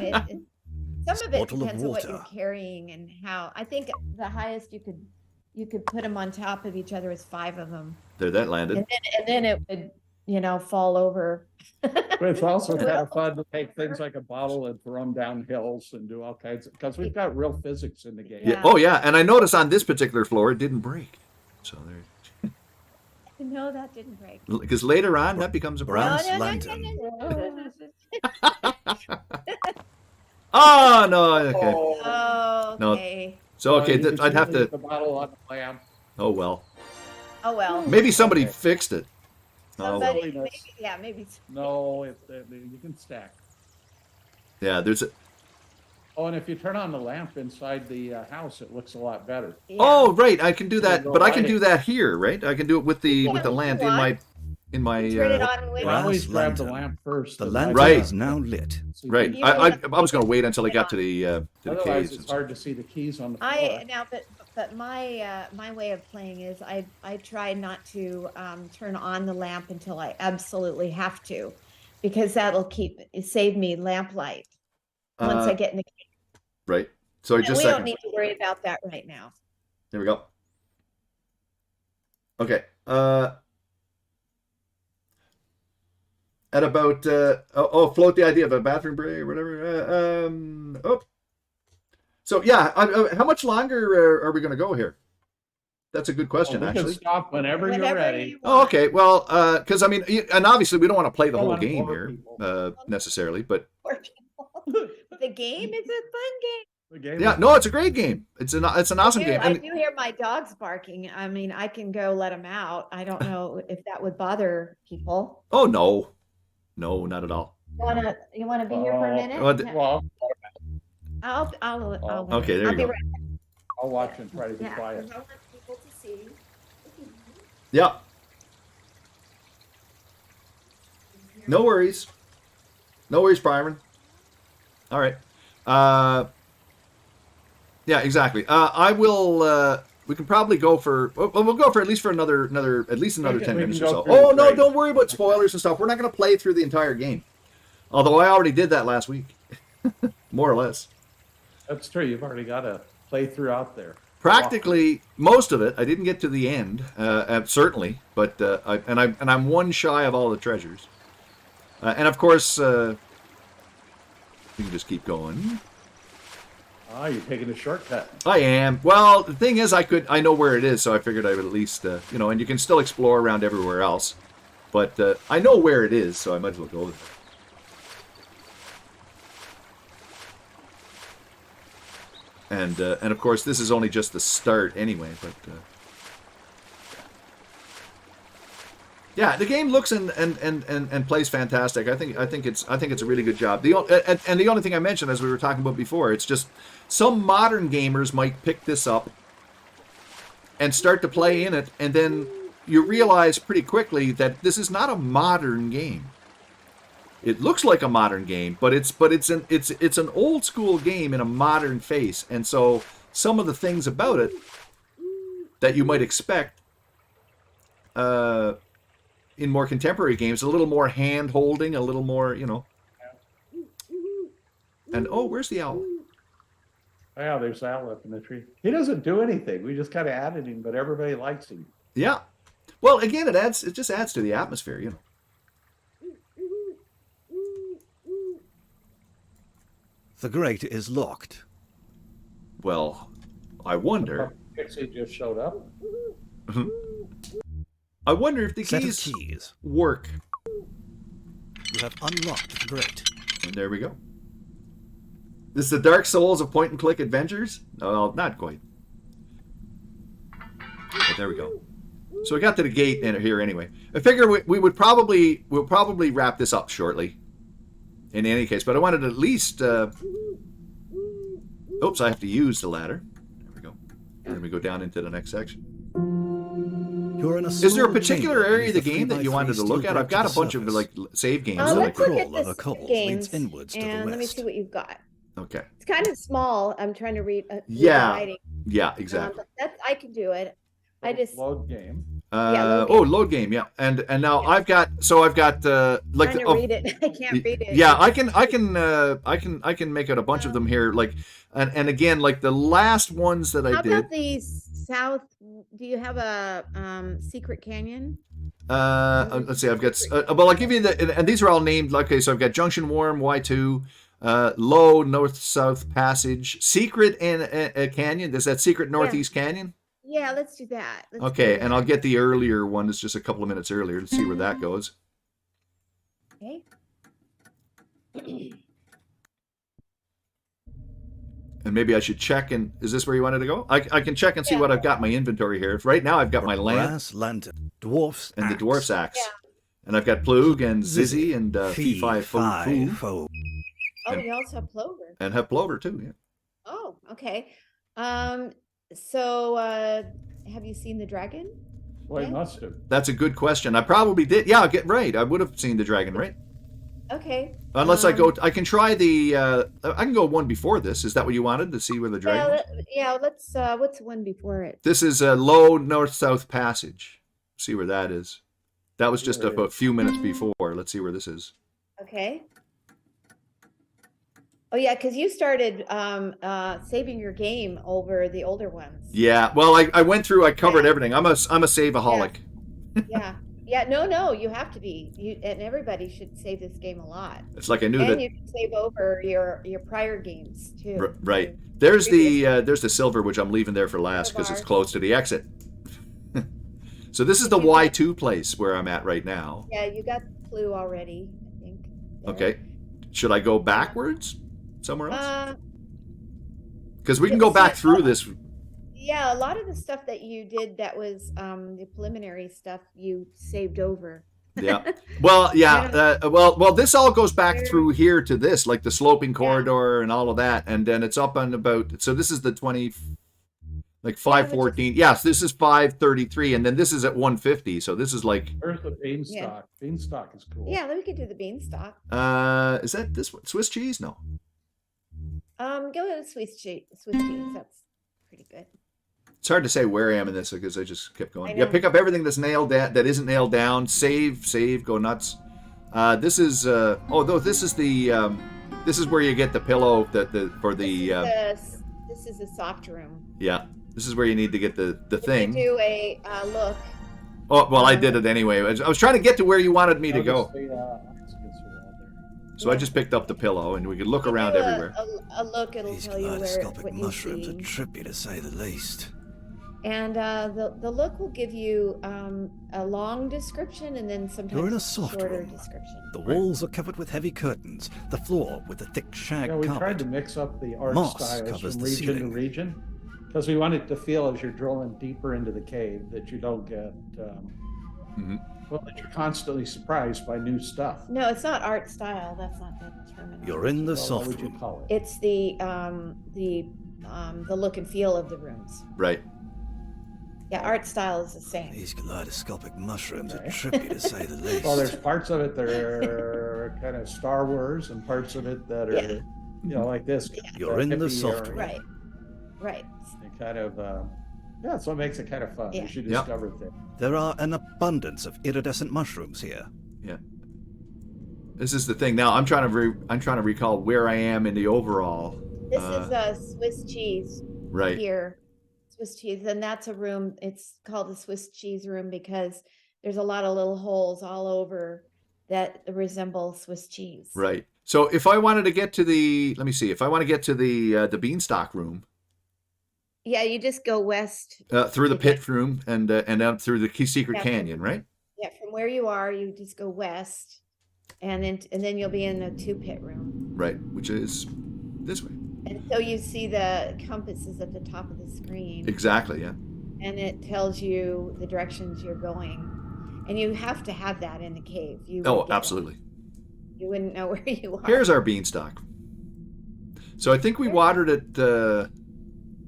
some of it Bottle of depends on what you're water. carrying and how. I think the highest you could put them on top of each other is 5 of them, There, that landed. and then it would, fall over. But it's also kind of fun to take things like a bottle and throw them down hills and do all kinds of, because we've got real physics in the game. Yeah. Oh, yeah. And I noticed on this particular floor it didn't break. So there. No, that didn't break. Because later on that becomes a problem. Brass lantern. Oh no. Okay. Oh, No. okay. So okay, You can I'd have leave to. the bottle on the lamp. Oh well. Oh well. Maybe somebody fixed it. Oh, Somebody, Silliness. maybe, yeah, maybe. No, you can stack. yeah. There's a. Oh, and if you turn on the lamp inside the house, it looks a lot better. Yeah. Oh right, I can do that, go but I can light do it. that here, right? I can do it with the Yeah, lamp if you want. in my. Turn it on with I always Brass grab the lantern. lamp first. The and light lantern it Right. is now lit. so you Right. can- You I really was going to wait until I got turn to the Otherwise, caves. it's hard to see the keys on the floor. But my way of playing is I try not to turn on the lamp until I absolutely have to, because that'll save me lamp light once I get in the cave. Right. Sorry, And just we a don't second. need to worry about that right now. There we go. Okay. At about float the idea of a bathroom break or whatever. So yeah, how much longer are we going to go here? That's a good question, We can actually. stop whenever you're Whenever ready. you Oh, want. okay. Well, because I mean, and obviously we don't want to play the Don't whole wanna game bore here people. necessarily, but Poor people. The game is a fun game. The game yeah, is- no, it's a great game. It's an awesome game. I And do hear my dogs barking. I mean, I can go let them out. I don't know if that would bother people. oh no, not at all. You wanna be here for a minute? Well, I'll Okay, there I'll you be go. right I'll watch and try to be back. Yeah, quiet. 'cause I want people to see. Yeah. No worries. No worries, Byron. All right. Yeah, exactly. I will. We can probably go for. Well, we'll go for at least another 10 we 10 can minutes or go so. through Oh the no, trade. don't worry about spoilers and stuff. We're not going to play through the entire game. Although I already did that last week, more or less. That's true. You've already got a playthrough out there. Practically most of it. I didn't get to the end, certainly, but I'm one shy of all the treasures. And of course, you can just keep going. Ah, you're taking a shortcut. I am. Well, the thing is, I know where it is, so I figured I would at least, and you can still explore around everywhere else. But I know where it is, so I might as well go with it. And of course, this is only just the start anyway. But yeah, the game looks and plays fantastic. I think it's a really good job. The only thing I mentioned, as we were talking about before, it's just some modern gamers might pick this up and start to play in it, and then you realize pretty quickly that this is not a modern game. It looks like a modern game, but it's an old school game in a modern face, and so some of the things about it that you might expect in more contemporary games, a little more hand holding, a little more, And oh, where's the owl? Yeah, there's Al up in the tree. He doesn't do anything. We just kind of added him, but everybody likes him. Yeah. Well, again, it just adds to the atmosphere, The grate is locked. Well, I wonder. Pixie just showed up. I wonder if the Set of keys keys. work. You have unlocked the grate. And there we go. This is the Dark Souls of point-and-click adventures? Well, not quite. But there we go. So we got to the gate in here anyway. I figure we'll probably wrap this up shortly. In any case, but I wanted to at least. Oops, I have to use the ladder. There we go. And then we go down into the next section. You're in a Is there a small particular chamber area of the beneath a game that you 3x3 wanted to look steel at? I've grate got a to the bunch of surface. save games. Oh, that I Let's could- look crawl at over the cobbles games, leads inwards to the and let me west. see what you've got. Okay. It's kind of small. I'm trying to read the Yeah. writing. Yeah, exactly. But that's, I can do it. I just Load game. load Oh, game. load game, yeah. And now Yeah. I've got like trying to read it. I can't read it. yeah, I can make out a bunch of them here, like, and again, like the last ones that I How did. about the south? Do you have a secret canyon? Let's see, I've got well, I'll give you the, and these are all named. Okay, so I've got Junction Warm, Y2, Low North South Passage, Secret, and a Canyon. There's that Secret Northeast Canyon. Yeah, let's do that. Let's Okay, do and that. I'll get the earlier one. It's just a couple of minutes earlier to see where that goes. Okay. And maybe I should check. And is this where you wanted to go? I can check and see Yeah. what I've got in my inventory here. Right now, I've got my lamp Brass lantern, dwarf's and the axe, dwarf's axe, Yeah. and I've got Plug and Zizzy and fee, Fee fi, Fo fo. Oh, And- you also have plover. and have Plover too. Yeah. Oh, okay. So have you seen the dragon? Well, Yeah. you must have. That's a good question. I probably did. Yeah, get right. I would have seen the dragon, right? Okay. Unless I go, I can try the. I can go one before this. Is that what you wanted to see where the dragon? Was? Yeah. Let's. What's the one before it? This is a Low North South Passage. See where that is. That was just There it a is. few minutes before. Let's see where this is. Okay. Oh yeah, because you started saving your game over the older ones. Yeah. Well, I went through. I covered Yeah. everything. I'm a saveaholic. Yeah. Yeah. No. You have to be. And everybody should save this game a lot. It's like I knew And that. you can save over your prior games too. Right. There's the silver, which I'm leaving there for last because it's Bars. close to the exit. So this is the Y2 place where I'm at right now. Yeah, you got clue already, I think. there. Okay. Should I go backwards somewhere else? Uh, Because we can go back through this. yeah, a lot of the stuff that you did that was the preliminary stuff you saved over. Yeah. Well, yeah. Well, this all goes back through here to this, like the sloping corridor and all of that, and then it's up on about. So this is the 20, like 514. Yes, this is 533, and then this is at 150. So this is like. Where's the beanstalk? Beanstalk is cool. Yeah, then we could do the beanstalk. Is that this one? Swiss cheese? No. Go with the Swiss cheese. That's pretty good. It's hard to say where I am in this because I just kept going. I Yeah, know. pick up everything that's nailed that isn't nailed down. Save, go nuts. This is this is the this is where you get the pillow for the This is a soft room. yeah. This is where you need to get the You thing. do a look. Oh well, I did it anyway. I was trying to get to where you wanted me to go, Notice the ox against the wall there. so I just picked up the pillow and we could look You around do everywhere. A look, it'll These tell you kaleidoscopic what you mushrooms see. are trippy to say the least. And the look will give you a long description and then sometimes You're in a soft shorter room. description. The walls are covered with heavy curtains, the floor with a thick shag Yeah, we tried carpet. to mix up the art Moss styles covers from the region ceiling. to region because we want it to feel as you're drilling deeper into the cave that you don't get, Mhm. well, that you're constantly surprised by new stuff. No, it's not art style. That's not the terminology. You're in the Well, what soft would you room. call it? It's the look and feel of the rooms. Right. Yeah, art style is the same. These kaleidoscopic mushrooms are Okay. trippy to say the least. Well, there's parts of it that are kind of Star Wars and parts of it that are, Yeah. you know, like this. You're in the hippie soft area. room. Right. Right. It kind of, yeah, that's what makes it kind of fun Yeah. as you Yeah. discover things. There are an abundance of iridescent mushrooms here. This is the thing. Now I'm trying to recall where I am in the overall. This is a Swiss cheese Right. here. Swiss cheese. And that's a room. It's called the Swiss cheese room because there's a lot of little holes all over that resemble Swiss cheese. Right. So if I wanted to get to let me see. If I want to get to the beanstalk room, Yeah, you just go west. through the Okay. pit room and out through the secret Yeah. canyon, right? Yeah, from where you are, you just go west, and then you'll be in the 2-pit room. Right, which is this way. And so you see the compasses at the top of the screen, Exactly. Yeah. and it tells you the directions you're going. And you have to have that in the cave. You Oh, wouldn't get absolutely. lost. You wouldn't know where you are. Here's our beanstalk. So I think we watered it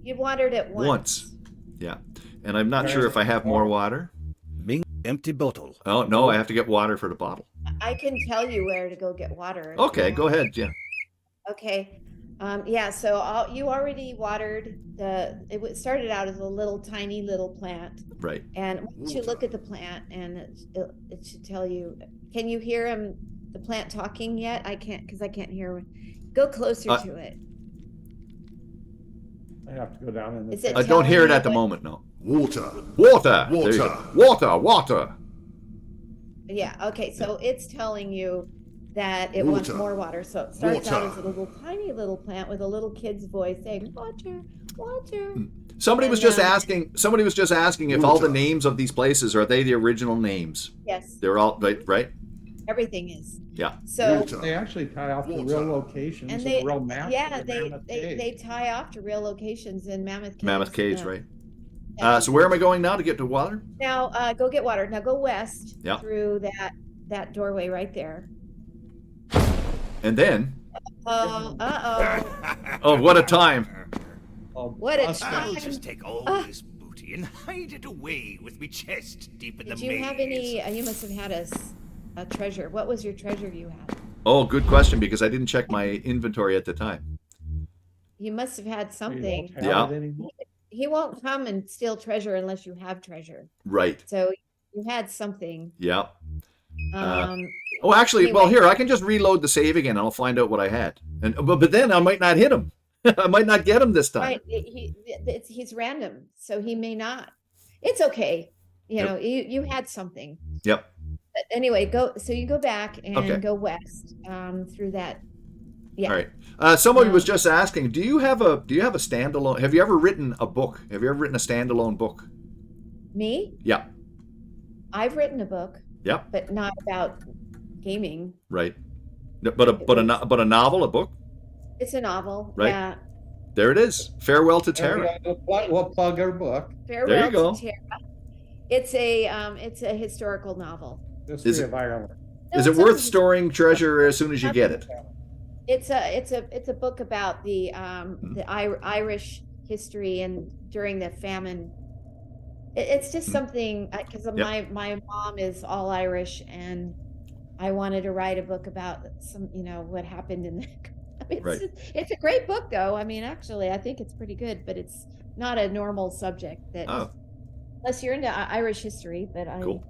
You watered it once. Yeah, and I'm not sure if I have more water. Ming, empty bottle. Oh no, I have to get water for the bottle. I can tell you where to go get water. if Okay, you go want. ahead. Yeah. Okay. Yeah, so you already watered it started out as a little tiny little plant. Right. And once you look at the plant and it should tell you, can you hear the plant talking yet? I can't, because I can't hear. Go closer to it. I have to go down in the. Is it I don't hear it telling at the you moment, no. Water. Water. There you Water. go. Water, water. Yeah, okay, so it's telling you that it wants Water. more water. So it starts out Water. as a little tiny little plant with a little kid's voice saying, water, water. Somebody was And, just asking if all the Water. names of these places, are they the original names? Yes, They're all, right? everything is. Yeah. So, Water. They actually tie off the Water. real locations and and they, the real map. yeah, of the Mammoth Cave. they tie off to real locations in Mammoth Caves. Mammoth Caves, Yeah. right? Yeah. So where am I going now to get to water? Now, go get water. Now go west Yeah. through that doorway right there. And then, Oh, uh-oh. oh, what a time. Oh, What a us time. I'll just take all this booty and hide it away with me chest deep in Did the you maze. have any, you must have had a treasure. What was your treasure you had? Oh, good question, because I didn't check my inventory at the time. You must have had You something. don't have Yeah. it anymore. He won't come and steal treasure unless you have treasure. Right. So you had something. Yeah. Um, Oh, actually, well, Anyway. here, I can just reload the save again and I'll find out what I had. And but then I might not hit him. I might not get him this time. right. He's random, so he may not. It's okay. You Yep. know, you had something. Yep. But anyway, so you go back and Okay. go west through that. Yeah. All right. Somebody was Um, just asking, do you have a standalone? Have you ever written a book? Have you ever written a standalone book? Me? Yeah. I've written a book, Yep. but not about gaming. Right. No, but a novel, a book. It's a novel. Right. Yeah. There it is. Farewell to There we Terra. go. We'll plug our book. Farewell go. to Terra. It's a historical novel. History Is it- of Ireland. No, Is it it's worth not- storing treasure as soon as you get it? It's a book about the Irish history and during the famine. It's just something because Yep. my mom is all Irish and I wanted to write a book about what happened in the. Right. It's a great book though. I mean, actually, I think it's pretty good, but it's not a normal subject that Oh, unless you're into Irish history. But cool.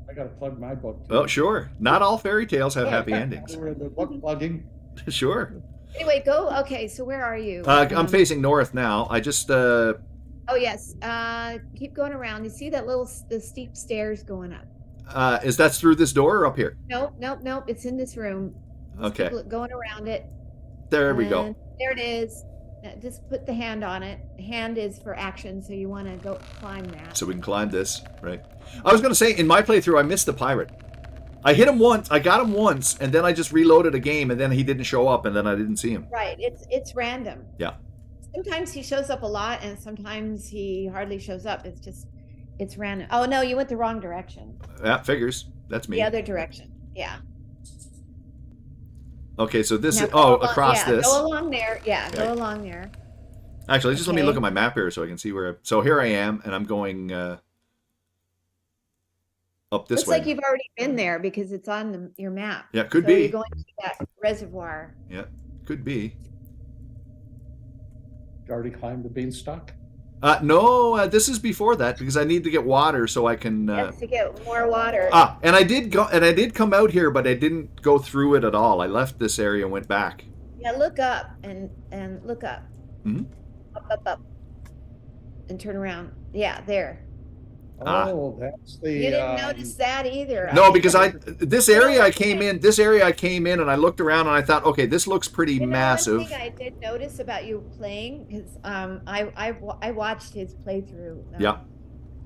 I got to plug my book. too. Well, sure. Not all fairy tales have Yeah. happy endings. We're in the book plugging. Sure. Anyway, go. Okay, so where are you? I'm facing north now. I just Oh yes. Keep going around. You see that the steep stairs going up? is that through this door or up here? Nope. It's in this room. Just Okay. keep going around it. There we go. And there it is. Just put the hand on it. Hand is for action, so you want to go climb that. So we can climb this, right? I was going to say, in my playthrough, I missed the pirate. I hit him once, I got him once, and then I just reloaded a game, and then he didn't show up, and then I didn't see him. Right. It's random. Yeah. Sometimes he shows up a lot, and sometimes he hardly shows up. It's random. Oh no, you went the wrong direction. That figures. That's me. The other direction. Yeah. Okay, so this Now is, go oh, along- across yeah, this. Go along there. Yeah, Okay. go along there. Actually, just let me Okay. look at my map here so I can see where. So here I am, and I'm going up this Looks way. like you've already been there because it's on your map. Yeah, could So be. You're going to that reservoir. Yeah, could be. You already climbed the beanstalk? No, this is before that because I need to get water so I can. Yes, to get more water. And I did come out here, but I didn't go through it at all. I left this area and went back. Yeah, look up and look up. Mhm. Up. And turn around. Yeah, there. Ah. Oh, that's the. You didn't notice that either. No, think because this area I came okay. in. This area I came in, and I looked around and I thought, okay, this looks pretty One massive. thing I did notice about you playing because I watched his playthrough. Yeah.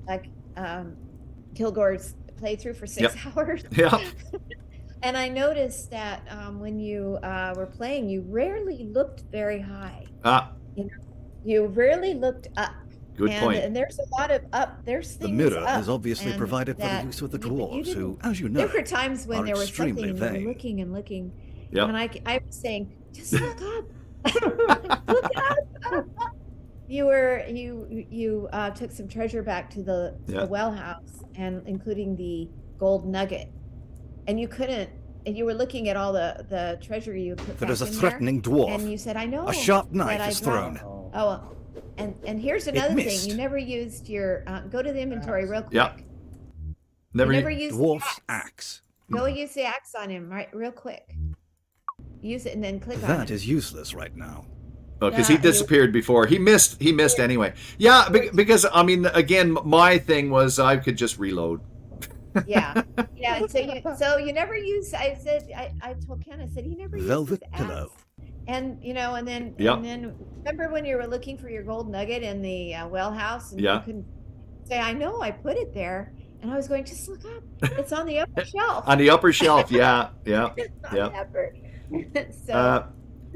Like Kilgore's playthrough for 6 hours. Yeah. And I noticed that when you were playing, you rarely looked very high. You rarely looked up. Good point. And there's a lot of up. There's The things mirror up, is obviously and provided for the that use of the you- but you dwarves, who, didn't- as you know, There were times when are there was something extremely and you were vague. looking and looking. Yep. And I was saying, just look up. Look up. You took some treasure back to the Yeah. well house, and including the gold nugget. And you couldn't. you were looking at all the treasure you put There is a back in threatening there, dwarf. and you said, "I know." A sharp that knife I is dropped." thrown. Oh, and here's another thing. missed. You never used your go to the inventory real quick. Yeah. You never used the Dwarf's axe. axe. Go use the axe on him, right? Real quick. Use it and then click on That it. is useless right now. Because Yeah, he disappeared before. He missed anyway. Yeah, because I mean, again, my thing was I could just reload. Yeah. Yeah. So you never use. I said I told Ken. I said he never used Velvet his axe. pillow. And and then Yep. and then remember when you were looking for your gold nugget in the well house and Yeah. you couldn't say, "I know I put it there," and I was going, "Just look up. It's on the upper shelf." On the upper shelf, yeah. It's on yeah. the upper. So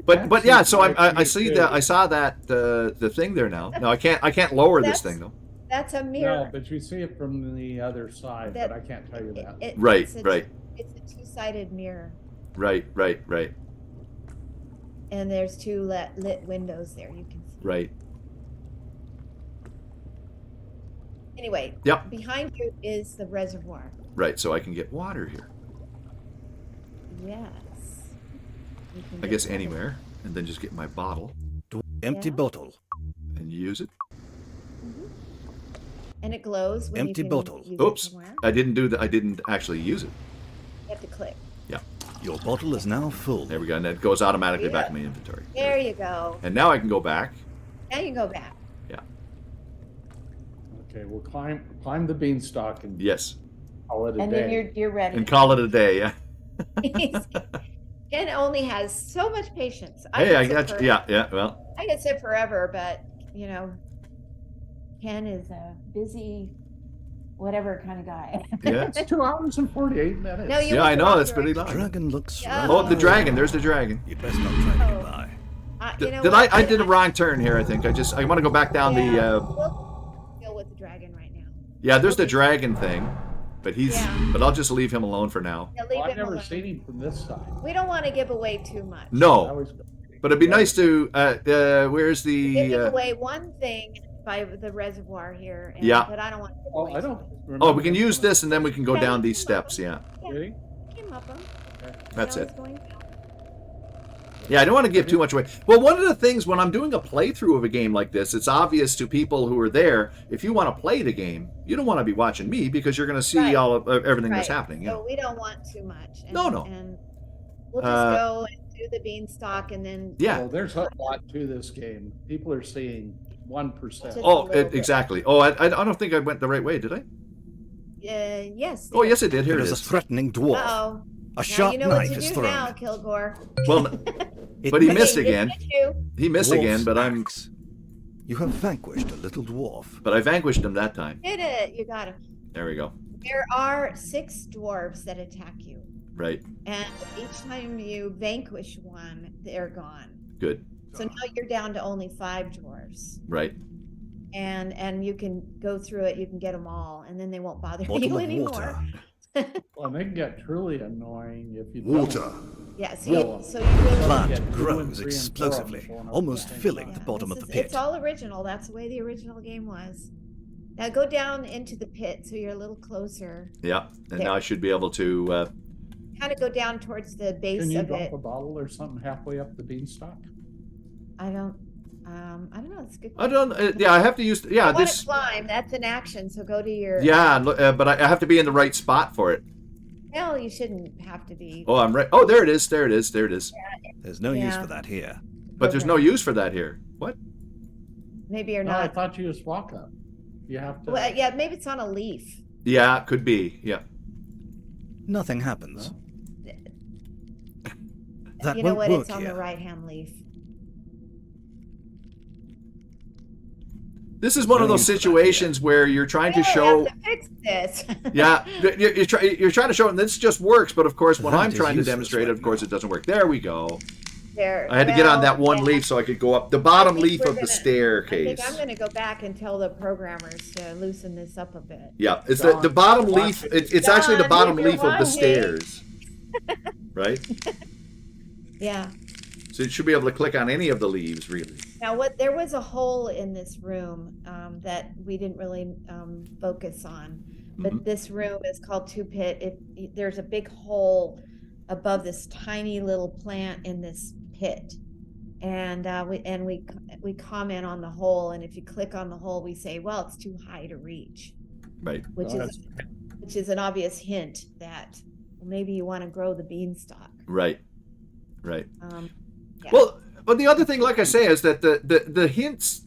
But yeah, so I Actually, see that I saw that the thing there now. No, I can't lower this thing though. that's a mirror. No, but you see it from the other side, That- but I can't tell you that. Right, it's a, right. It's a two-sided mirror, Right. and there's two lit windows there. You can see. Right. Anyway. Yep. Behind you is the reservoir. Right. So I can get water here. Yes. You can I get guess water. anywhere, and then just get my bottle Empty Yeah. bottle. and use it. And it glows when Empty you can bottle. use it Oops. somewhere. I didn't actually use it. You have to click. Your bottle is now full. There we go. And it goes automatically back Yeah. in my inventory. There you go. And now I can go back. Now you go back. Okay, we'll climb the beanstalk and Yes. call it a And day. then you're ready. And call it a day. Yeah. Ken only has so much patience. Hey, could I sit got you. forever. Yeah. Well, I could sit forever, but Ken is a busy, whatever kind of guy. yeah. It's 2 hours and 48 minutes. No, you Yeah, I went the know. wrong That's pretty direction. long. Dragon looks Yeah. Oh, the rather- dragon. There's the dragon. You'd best not try to Oh. get by. Did I did a wrong turn here, I think. I want to go back down Yeah, the we'll deal with the dragon right now. yeah, there's the dragon thing. But Yeah. but I'll just leave him alone for now. Yeah, leave Well, I've him never alone. seen him from this side. We don't want to give away too much. I No, always go- but it'd be nice to where's We give the away one thing by the reservoir here. And, Yeah. But I don't want to give Oh, away I too don't much. remember. oh, we can him use from- this and then we can go Yeah, down you these can go. steps, yeah. Did he? Came up him. That's Now it. he's going down. Yeah, I don't want to give too much away. Well, one of the things when I'm doing a playthrough of a game like this, it's obvious to people who are there. If you want to play the game, you don't want to be watching me because you're going to see Right. all of everything that's Right. happening. You So know? we don't want too much. And, No. And we'll just go and do the beanstalk and then. Yeah. Well, there's a lot to this game. People are seeing 1%. Just- Oh, a little bit. exactly. Oh, I don't think I went the right way, did I? Yes. Oh, yes, I did. Here There it is a is. threatening dwarf. Uh-oh. A Now sharp you know what knife to is do thrown. now, Kilgore. Well, It but he missed. missed Okay, again. did you? He missed Dwarf's again, but I'm axe. You have vanquished a little dwarf. but I vanquished him that time. Did it. You got him. There we go. There are 6 dwarves that attack you. Right. And each time you vanquish one, they're gone. Good. So now you're down to only 5 dwarves. Right. And you can go through it, you can get them all, and then they won't bother Bottle you of anymore. water. Well, they can get truly annoying if you Water. don't. Yeah, Well, so you really Plant Plant Yeah, 2 and grows 3 and 4 explosively, on the phone. almost Yeah. filling the Yeah, bottom this of the is- pit. It's all original. That's the way the original game was. Now go down into the pit so you're a little closer. Yeah. And There. now I should be able to Kind of go down towards the base Can you of drop it. a bottle or something halfway up the beanstalk? I don't know. It's a good. I don't yeah, I have to use yeah, I want this to climb. That's an action. So go to your. yeah, but I have to be in the right spot for it. Well, you shouldn't have to be. Oh, I'm right. Oh, there it is. There it is. There it is. There's no use Yeah. for that here. But there's no use for that here. What? Maybe you're No, I not. thought you just walk up. You have to. Well, yeah, maybe it's on a leaf. Yeah, could be. Yeah. Nothing happens. That You know won't what? work It's on here. the right-hand leaf. This is one of No those use for that situations where you're trying to We don't show have to fix this. yeah, you're trying to show and this just works, but of course when That I'm is trying to useless demonstrate it, right of course now. it doesn't work. There we go. There. I had to get on Well, that one yeah. leaf so I could go up the bottom think leaf we're of the gonna- I staircase. think I'm going to go back and tell the programmers to loosen this up a bit. Yeah, it's John, the bottom watch leaf. it. It's actually the John, bottom if you're leaf of the watching. stairs, right? Yeah. So you should be able to click on any of the leaves, really. Now, there was a hole in this room that we didn't really focus on, but Mhm. this room is called Two Pit. There's a big hole above this tiny little plant in this pit. And we comment on the hole, and if you click on the hole, we say, well, it's too high to reach, Right. which Well, is an obvious hint that, well, maybe you want to grow the beanstalk. Right. Right. Yeah. Well, but the other thing, like I say, is that the hints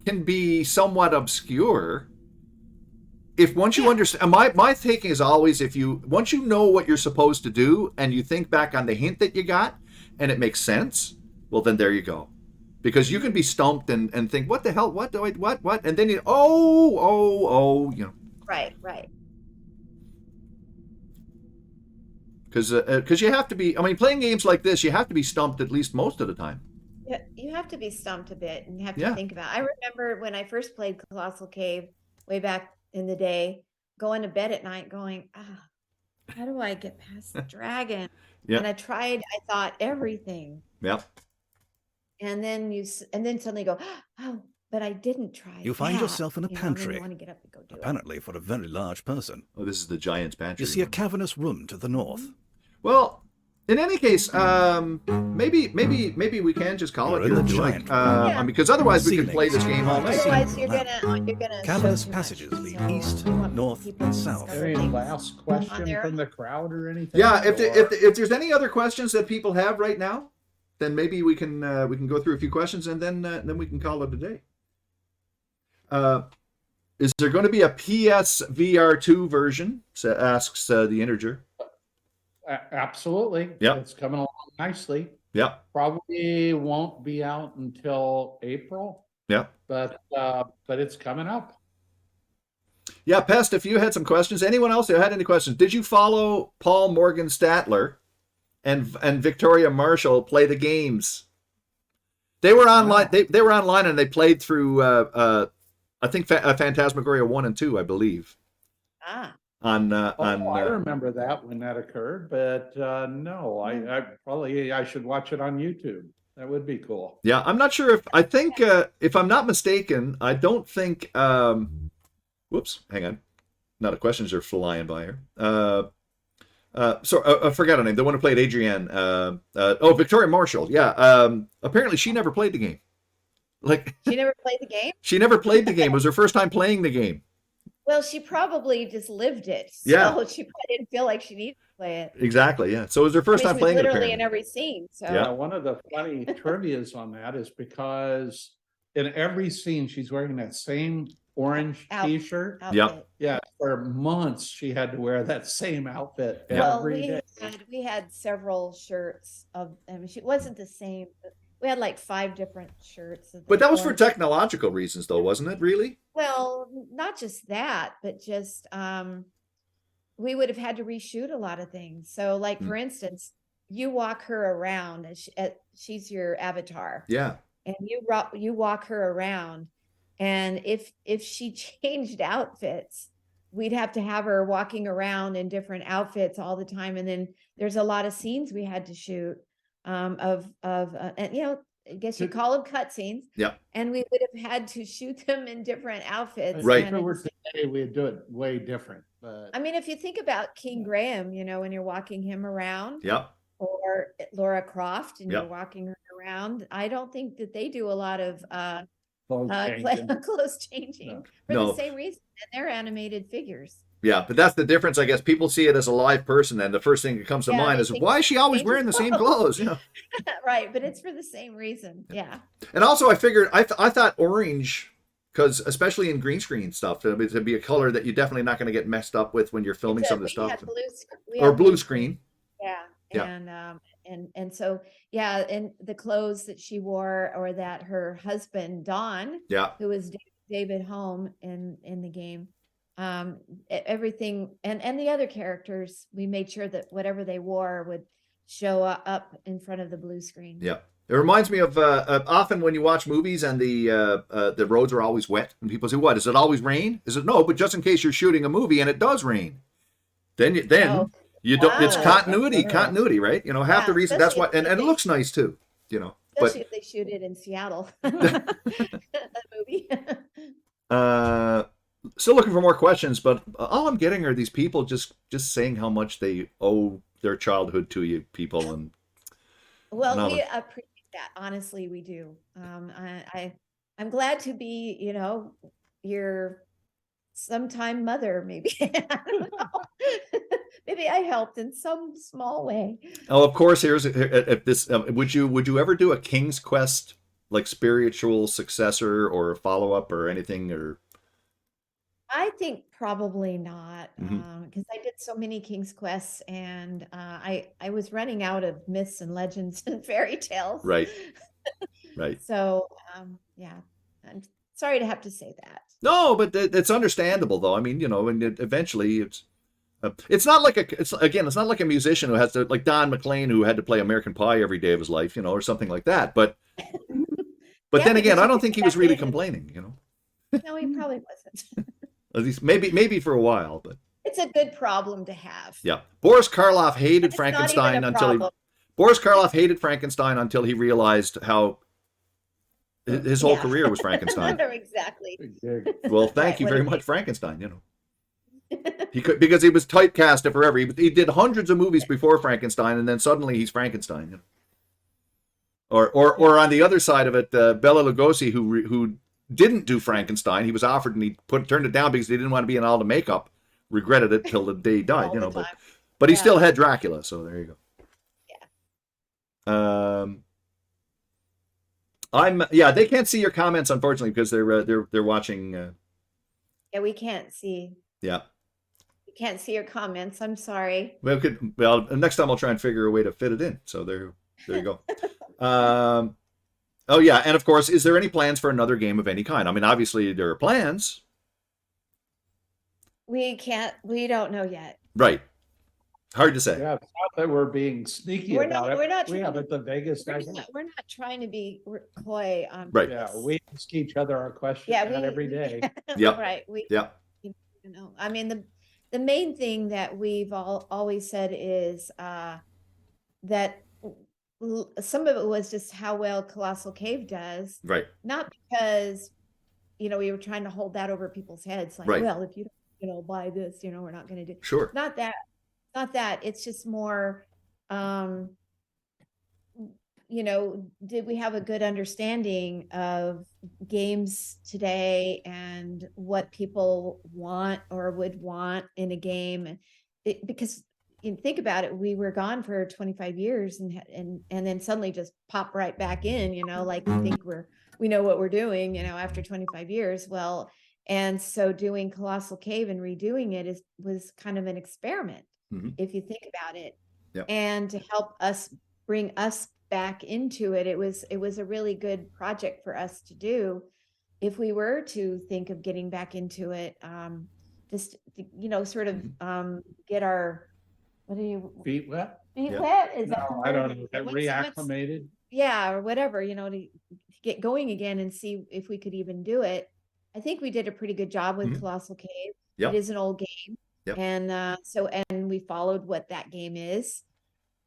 can be somewhat obscure. If once you understand, my thinking is always, once you know what you're supposed to do and you think back on the hint that you got and it makes sense, well, then there you go. Because you can be stumped and think, what the hell, what, and then you, you know. Right. Because you have to be, I mean, playing games like this, you have to be stumped at least most of the time. Yeah, you have to be stumped a bit and you have to Yeah. think about it. I remember when I first played Colossal Cave way back in the day, going to bed at night going, how do I get past the dragon? Yeah. And I thought everything. Yeah. And then suddenly go, oh, but I didn't try. You find that. yourself in a You know, and then pantry, you want to get up and go do it. apparently for a very large person. Oh, this is the Giant's Pantry. You see a cavernous room to the north. Well, in any case, maybe we can just call You're it in the here, giant Yeah. because otherwise we could play this Ceilings. game all night. Otherwise, you're gonna Cavernous show too passages much. lead So east, we want north, people and to south. discover Any things last on question there. from the crowd or anything? Yeah, if Or- there's any other questions that people have right now, then maybe we can go through a few questions and then we can call it a day. Is there going to be a PSVR2 version? Asks the integer. Absolutely. Yep. It's coming along nicely. Yep. Probably won't be out until April, Yep. but it's coming up. Yeah, Pest, if you had some questions, anyone else who had any questions, did you follow Paul Morgan Statler and Victoria Marshall play the games? They were online. Wow. They were online and they played through. I think Phantasmagoria 1 and 2, I believe. Ah, I remember that when that occurred, but no, I should watch it on YouTube. That would be cool. Yeah, I'm not sure if I'm not mistaken, I don't think. Whoops, hang on. Now the questions are flying by here. I forgot her name. The one who played Adrienne. Victoria Marshall. Yeah. Apparently she never played the game. Like she never played the game? she never played the game. It was her first time playing the game. Well, she probably just lived it. So Yeah. she probably didn't feel like she needed to play it. Exactly. Yeah. So it was her first I time mean, she was playing it. literally in Apparently. every scene. So Yeah. One of the funny trivias on that is because in every scene she's wearing that same orange Outfit. T-shirt. outfit. Yeah, for months she had to wear that same outfit Well, every day. we had several shirts of. I mean, she wasn't the same. But we had like 5 different shirts. But that was for orange. technological reasons, though, wasn't it? Really? Well, not just that, but just we would have had to reshoot a lot of things. So, like for instance, you walk her around, and she's your avatar, Yeah. and you walk her around, and if she changed outfits, we'd have to have her walking around in different outfits all the time. And then there's a lot of scenes we had to shoot and I guess you call them cutscenes. Yeah. And we would have had to shoot them in different outfits. Right. If and it were it's- today, we'd do it way different. But I mean, if you think about King Graham, when you're walking him around, Yeah. or Laura Croft and Yeah. you're walking her around, I don't think that they do a lot of clothes changing. clothes changing for No. the same reason. And they're animated figures. Yeah, but that's the difference. I guess people see it as a live person, and the first thing that comes to Yeah, mind they is, think why is she always changes wearing the same clothes. clothes? Right, but it's for the same reason. Yeah. And also, I figured I thought orange, because especially in green screen stuff, to be a color that you're definitely not going to get messed up with when you're filming some of the We stuff, had we or had blue screen. Yeah. Yeah. And so and the clothes that she wore, or that her husband Don, Yeah, who was David Home in the game, everything, and the other characters, we made sure that whatever they wore would show up in front of the blue screen. yeah. It reminds me of often when you watch movies and the roads are always wet, and people say, "What? Does it always rain?" Is it no? But just in case you're shooting a movie and it does rain, then Oh. you don't. It's Ah, continuity, right? Half the Yeah, reason that's especially what, and it looks nice too. But Especially if they shoot it in Seattle. That movie. Still looking for more questions, but all I'm getting are these people just saying how much they owe their childhood to you people, and Well, all we of, appreciate that. Honestly, we do. I'm glad to be, your sometime mother, maybe. I don't know. Maybe I helped in some small way. oh, of course. Here's if this. Would you ever do a King's Quest like spiritual successor or follow up or anything or? I think probably not, Mhm. because I did so many King's Quests, and I was running out of myths and legends and fairy tales. Right. Right. So yeah, I'm sorry to have to say that. No, but it's understandable though. I mean, and eventually it's not like it's not like a musician who has to, like Don McLean, who had to play American Pie every day of his life, or something like that. But Yeah, then again, because I you don't could think he go was back really in and- complaining. No, he probably wasn't. At least maybe for a while, but It's a good problem to have. yeah. Boris Karloff hated It's not even Frankenstein a until he problem. Boris Karloff hated Frankenstein until he realized how his whole Yeah. career was Frankenstein. Exactly. Well, thank Right, you what very it much, is. Frankenstein. He could, because he was typecast forever. He did hundreds of movies before Frankenstein, and then suddenly he's Frankenstein. Or on the other side of it, Bela Lugosi, who didn't do Frankenstein, he was offered and he turned it down because he didn't want to be in all the makeup. Regretted it till the day he died. All the time. But he Yeah. still had Dracula. So there you Yeah. go. They can't see your comments unfortunately because they're watching. Yeah, we can't see. Yeah. We can't see your comments. I'm sorry. Well, next time I'll try and figure a way to fit it in. So there you go. Oh yeah, and of course, is there any plans for another game of any kind? I mean, obviously there are plans. We don't know yet. Right. Hard to say. Yeah, it's not that we're being sneaky We're about not- it. we're not We trying haven't the vaguest We're idea. not trying to be coy on Right. Yeah, purpose. we ask each other our questions Yeah, every day. Yep. Right. We Yep. I mean, the main thing that we've always said is that some of it was just how well Colossal Cave does, Right. not because we were trying to hold that over people's heads, like, Right. well, if you don't buy this, we're not going to do. Sure. Not that. It's just more, did we have a good understanding of games today and what people want or would want in a game? Because think about it, we were gone for 25 years and then suddenly just pop right back in, like we think we know what we're doing, after 25 years. Well, and so doing Colossal Cave and redoing it was kind of an experiment, if you think about it. Yep. And to help us bring us back into it, it was a really good project for us to do if we were to think of getting back into it. Just sort of get our Feet wet? feet Yeah. wet. Is that No, the I word? don't know. Get What's- reacclimated. yeah, or whatever, to get going again and see if we could even do it. I think we did a pretty good job with Mhm. Colossal Cave. Yep. It is an old game. Yep. And and we followed what that game is.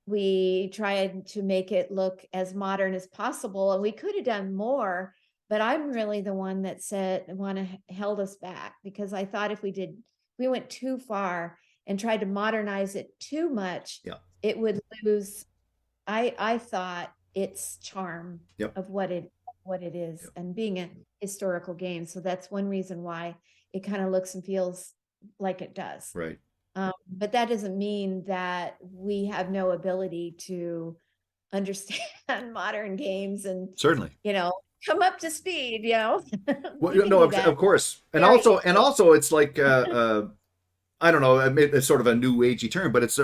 We tried to make it look as modern as possible, and we could have done more, but I'm really the one that held us back, because I thought if we went too far and tried to modernize it too much, Yeah. it would lose, I thought, its charm Yep. of what it is, Yep. and being a historical game. So that's one reason why it kind of looks and feels like it does. Right. But that doesn't mean that we have no ability to understand modern games and, Certainly. come up to speed, Well, We can no, do that. of course, and Very also, it's like I don't know, it's sort of a new agey term, but it's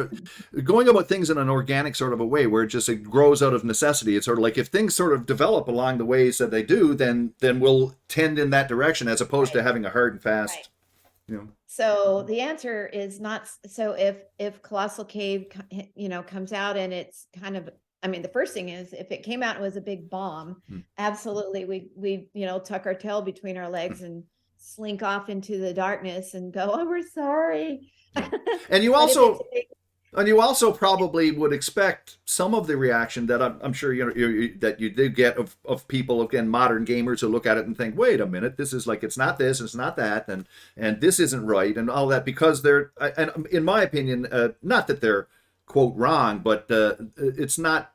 going about things in an organic sort of a way where it grows out of necessity. It's sort of like if things sort of develop along the ways that they do, then we'll tend in that direction as opposed to having a hard and fast. Right. So the answer is not. So if Colossal Cave, comes out and it's kind of, the first thing is, if it came out and was a big bomb, absolutely, we tuck our tail between our legs and slink off into the darkness and go, oh, we're sorry. And you But if also, it's a big And you also probably would expect some of the reaction that I'm sure that you do get of people, again, modern gamers who look at it and think, wait a minute, this is like, it's not this, it's not that, and this isn't right, and all that, because they're, and in my opinion, not that they're quote wrong, but it's not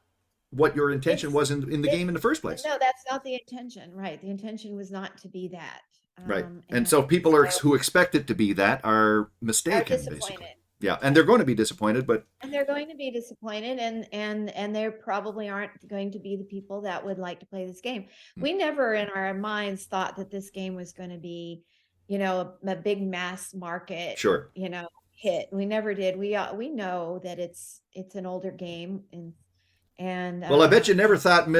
what your intention was in the game in the first place. No, that's not the intention, right? The intention was not to be that. Right. And so people who expect it to be that are mistaken, basically. Yeah, and they're going to be disappointed, and they're going to be disappointed, and they probably aren't going to be the people that would like to play this game. We never in our minds thought that this game was going to be, a big mass market, sure, hit. We never did. We know that it's an older game, and well, I bet you never thought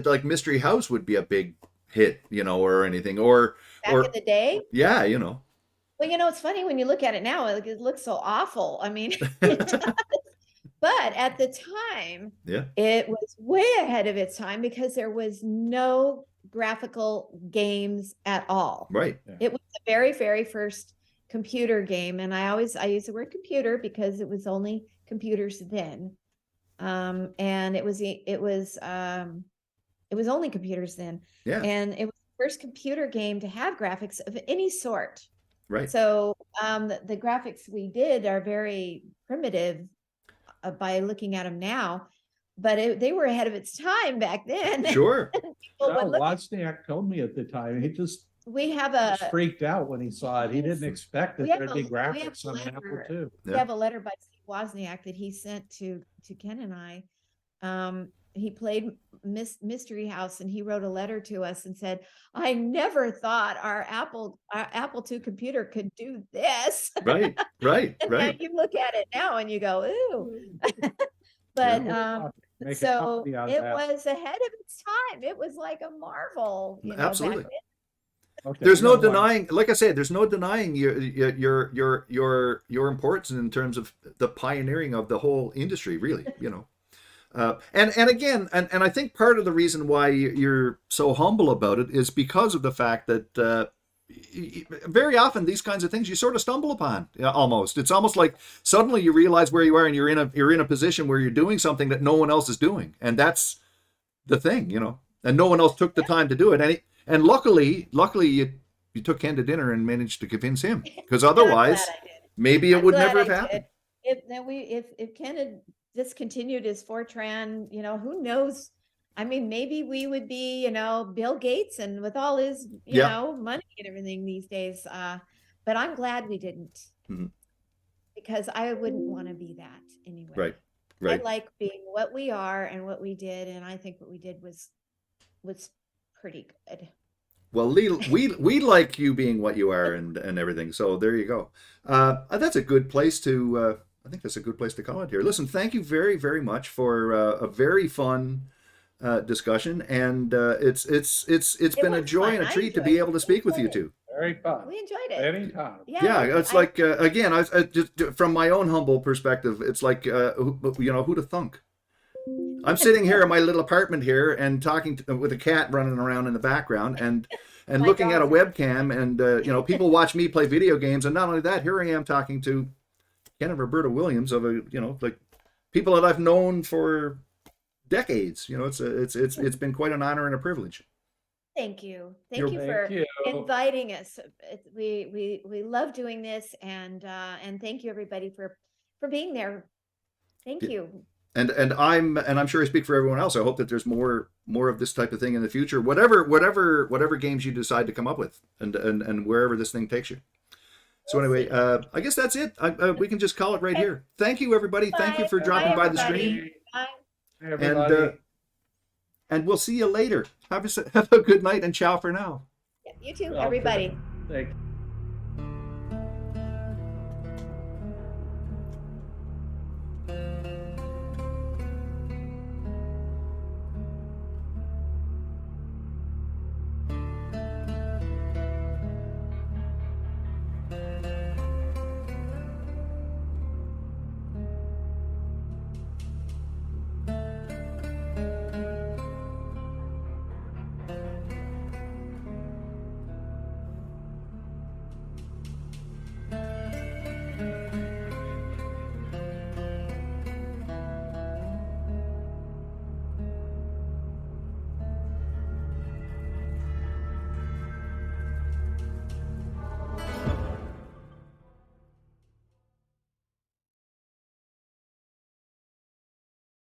like Mystery House would be a big hit, or anything, or back in the day. Yeah, Well, it's funny when you look at it now, it looks so awful. I mean, it does. But at the time, yeah, it was way ahead of its time because there was no graphical games at all. Right. Yeah. It was the very, very first computer game. And I use the word computer because it was only computers then. And it was only computers then. Yeah. And it was the first computer game to have graphics of any sort. Right. So the graphics we did are very primitive by looking at them now, but they were ahead of its time back then. Sure. Wozniak told me at the time, he just freaked out when he saw it. He didn't expect that there'd be graphics on Apple II. We have a letter by Steve Wozniak that he sent to Ken and I. He played Mystery House, and he wrote a letter to us and said, I never thought our Apple II computer could do this. Right. And you look at it now and you go, ooh. But so it was ahead of its time. It was like a marvel. Absolutely. Okay. There's no denying, like I said, there's no denying your importance in terms of the pioneering of the whole industry, really, And again, and I think part of the reason why you're so humble about it is because of the fact that very often these kinds of things you sort of stumble upon. Almost, it's almost like suddenly you realize where you are, and you're in a position where you're doing something that no one else is doing, and that's the thing, And no one else took the time to do it, and luckily you took Ken to dinner and managed to convince him, because otherwise maybe it would never have happened. If Ken had discontinued his Fortran, who knows? I mean, maybe we would be, Bill Gates, and with all his, money and everything these days. But I'm glad we didn't, because I wouldn't want to be that anyway. Right. I like being what we are and what we did, and I think what we did was pretty good. Well, we like you being what you are and everything. So there you go. That's a good place to. I think that's a good place to call it here. Listen, thank you very, very much for a very fun discussion, and it's been a joy and a treat to be able to speak with you two. Very fun. We enjoyed it. Anytime. Yeah, it's like again, I just from my own humble perspective, it's like who'd have thunk? I'm sitting here in my little apartment here and talking with a cat running around in the background and looking at a webcam, and people watch me play video games, and not only that, here I am talking to Ken and Roberta Williams of like people that I've known for decades. It's been quite an honor and a privilege. Thank you. Thank you for inviting us. We love doing this, and thank you everybody for being there. Thank you. And I'm sure I speak for everyone else. I hope that there's more of this type of thing in the future. Whatever games you decide to come up with, and wherever this thing takes you. So anyway, I guess that's it. We can just call it right here. Thank you, everybody. Thank you for dropping by the stream. Bye. And we'll see you later. Have a good night, and ciao for now. You too, everybody. Thank you.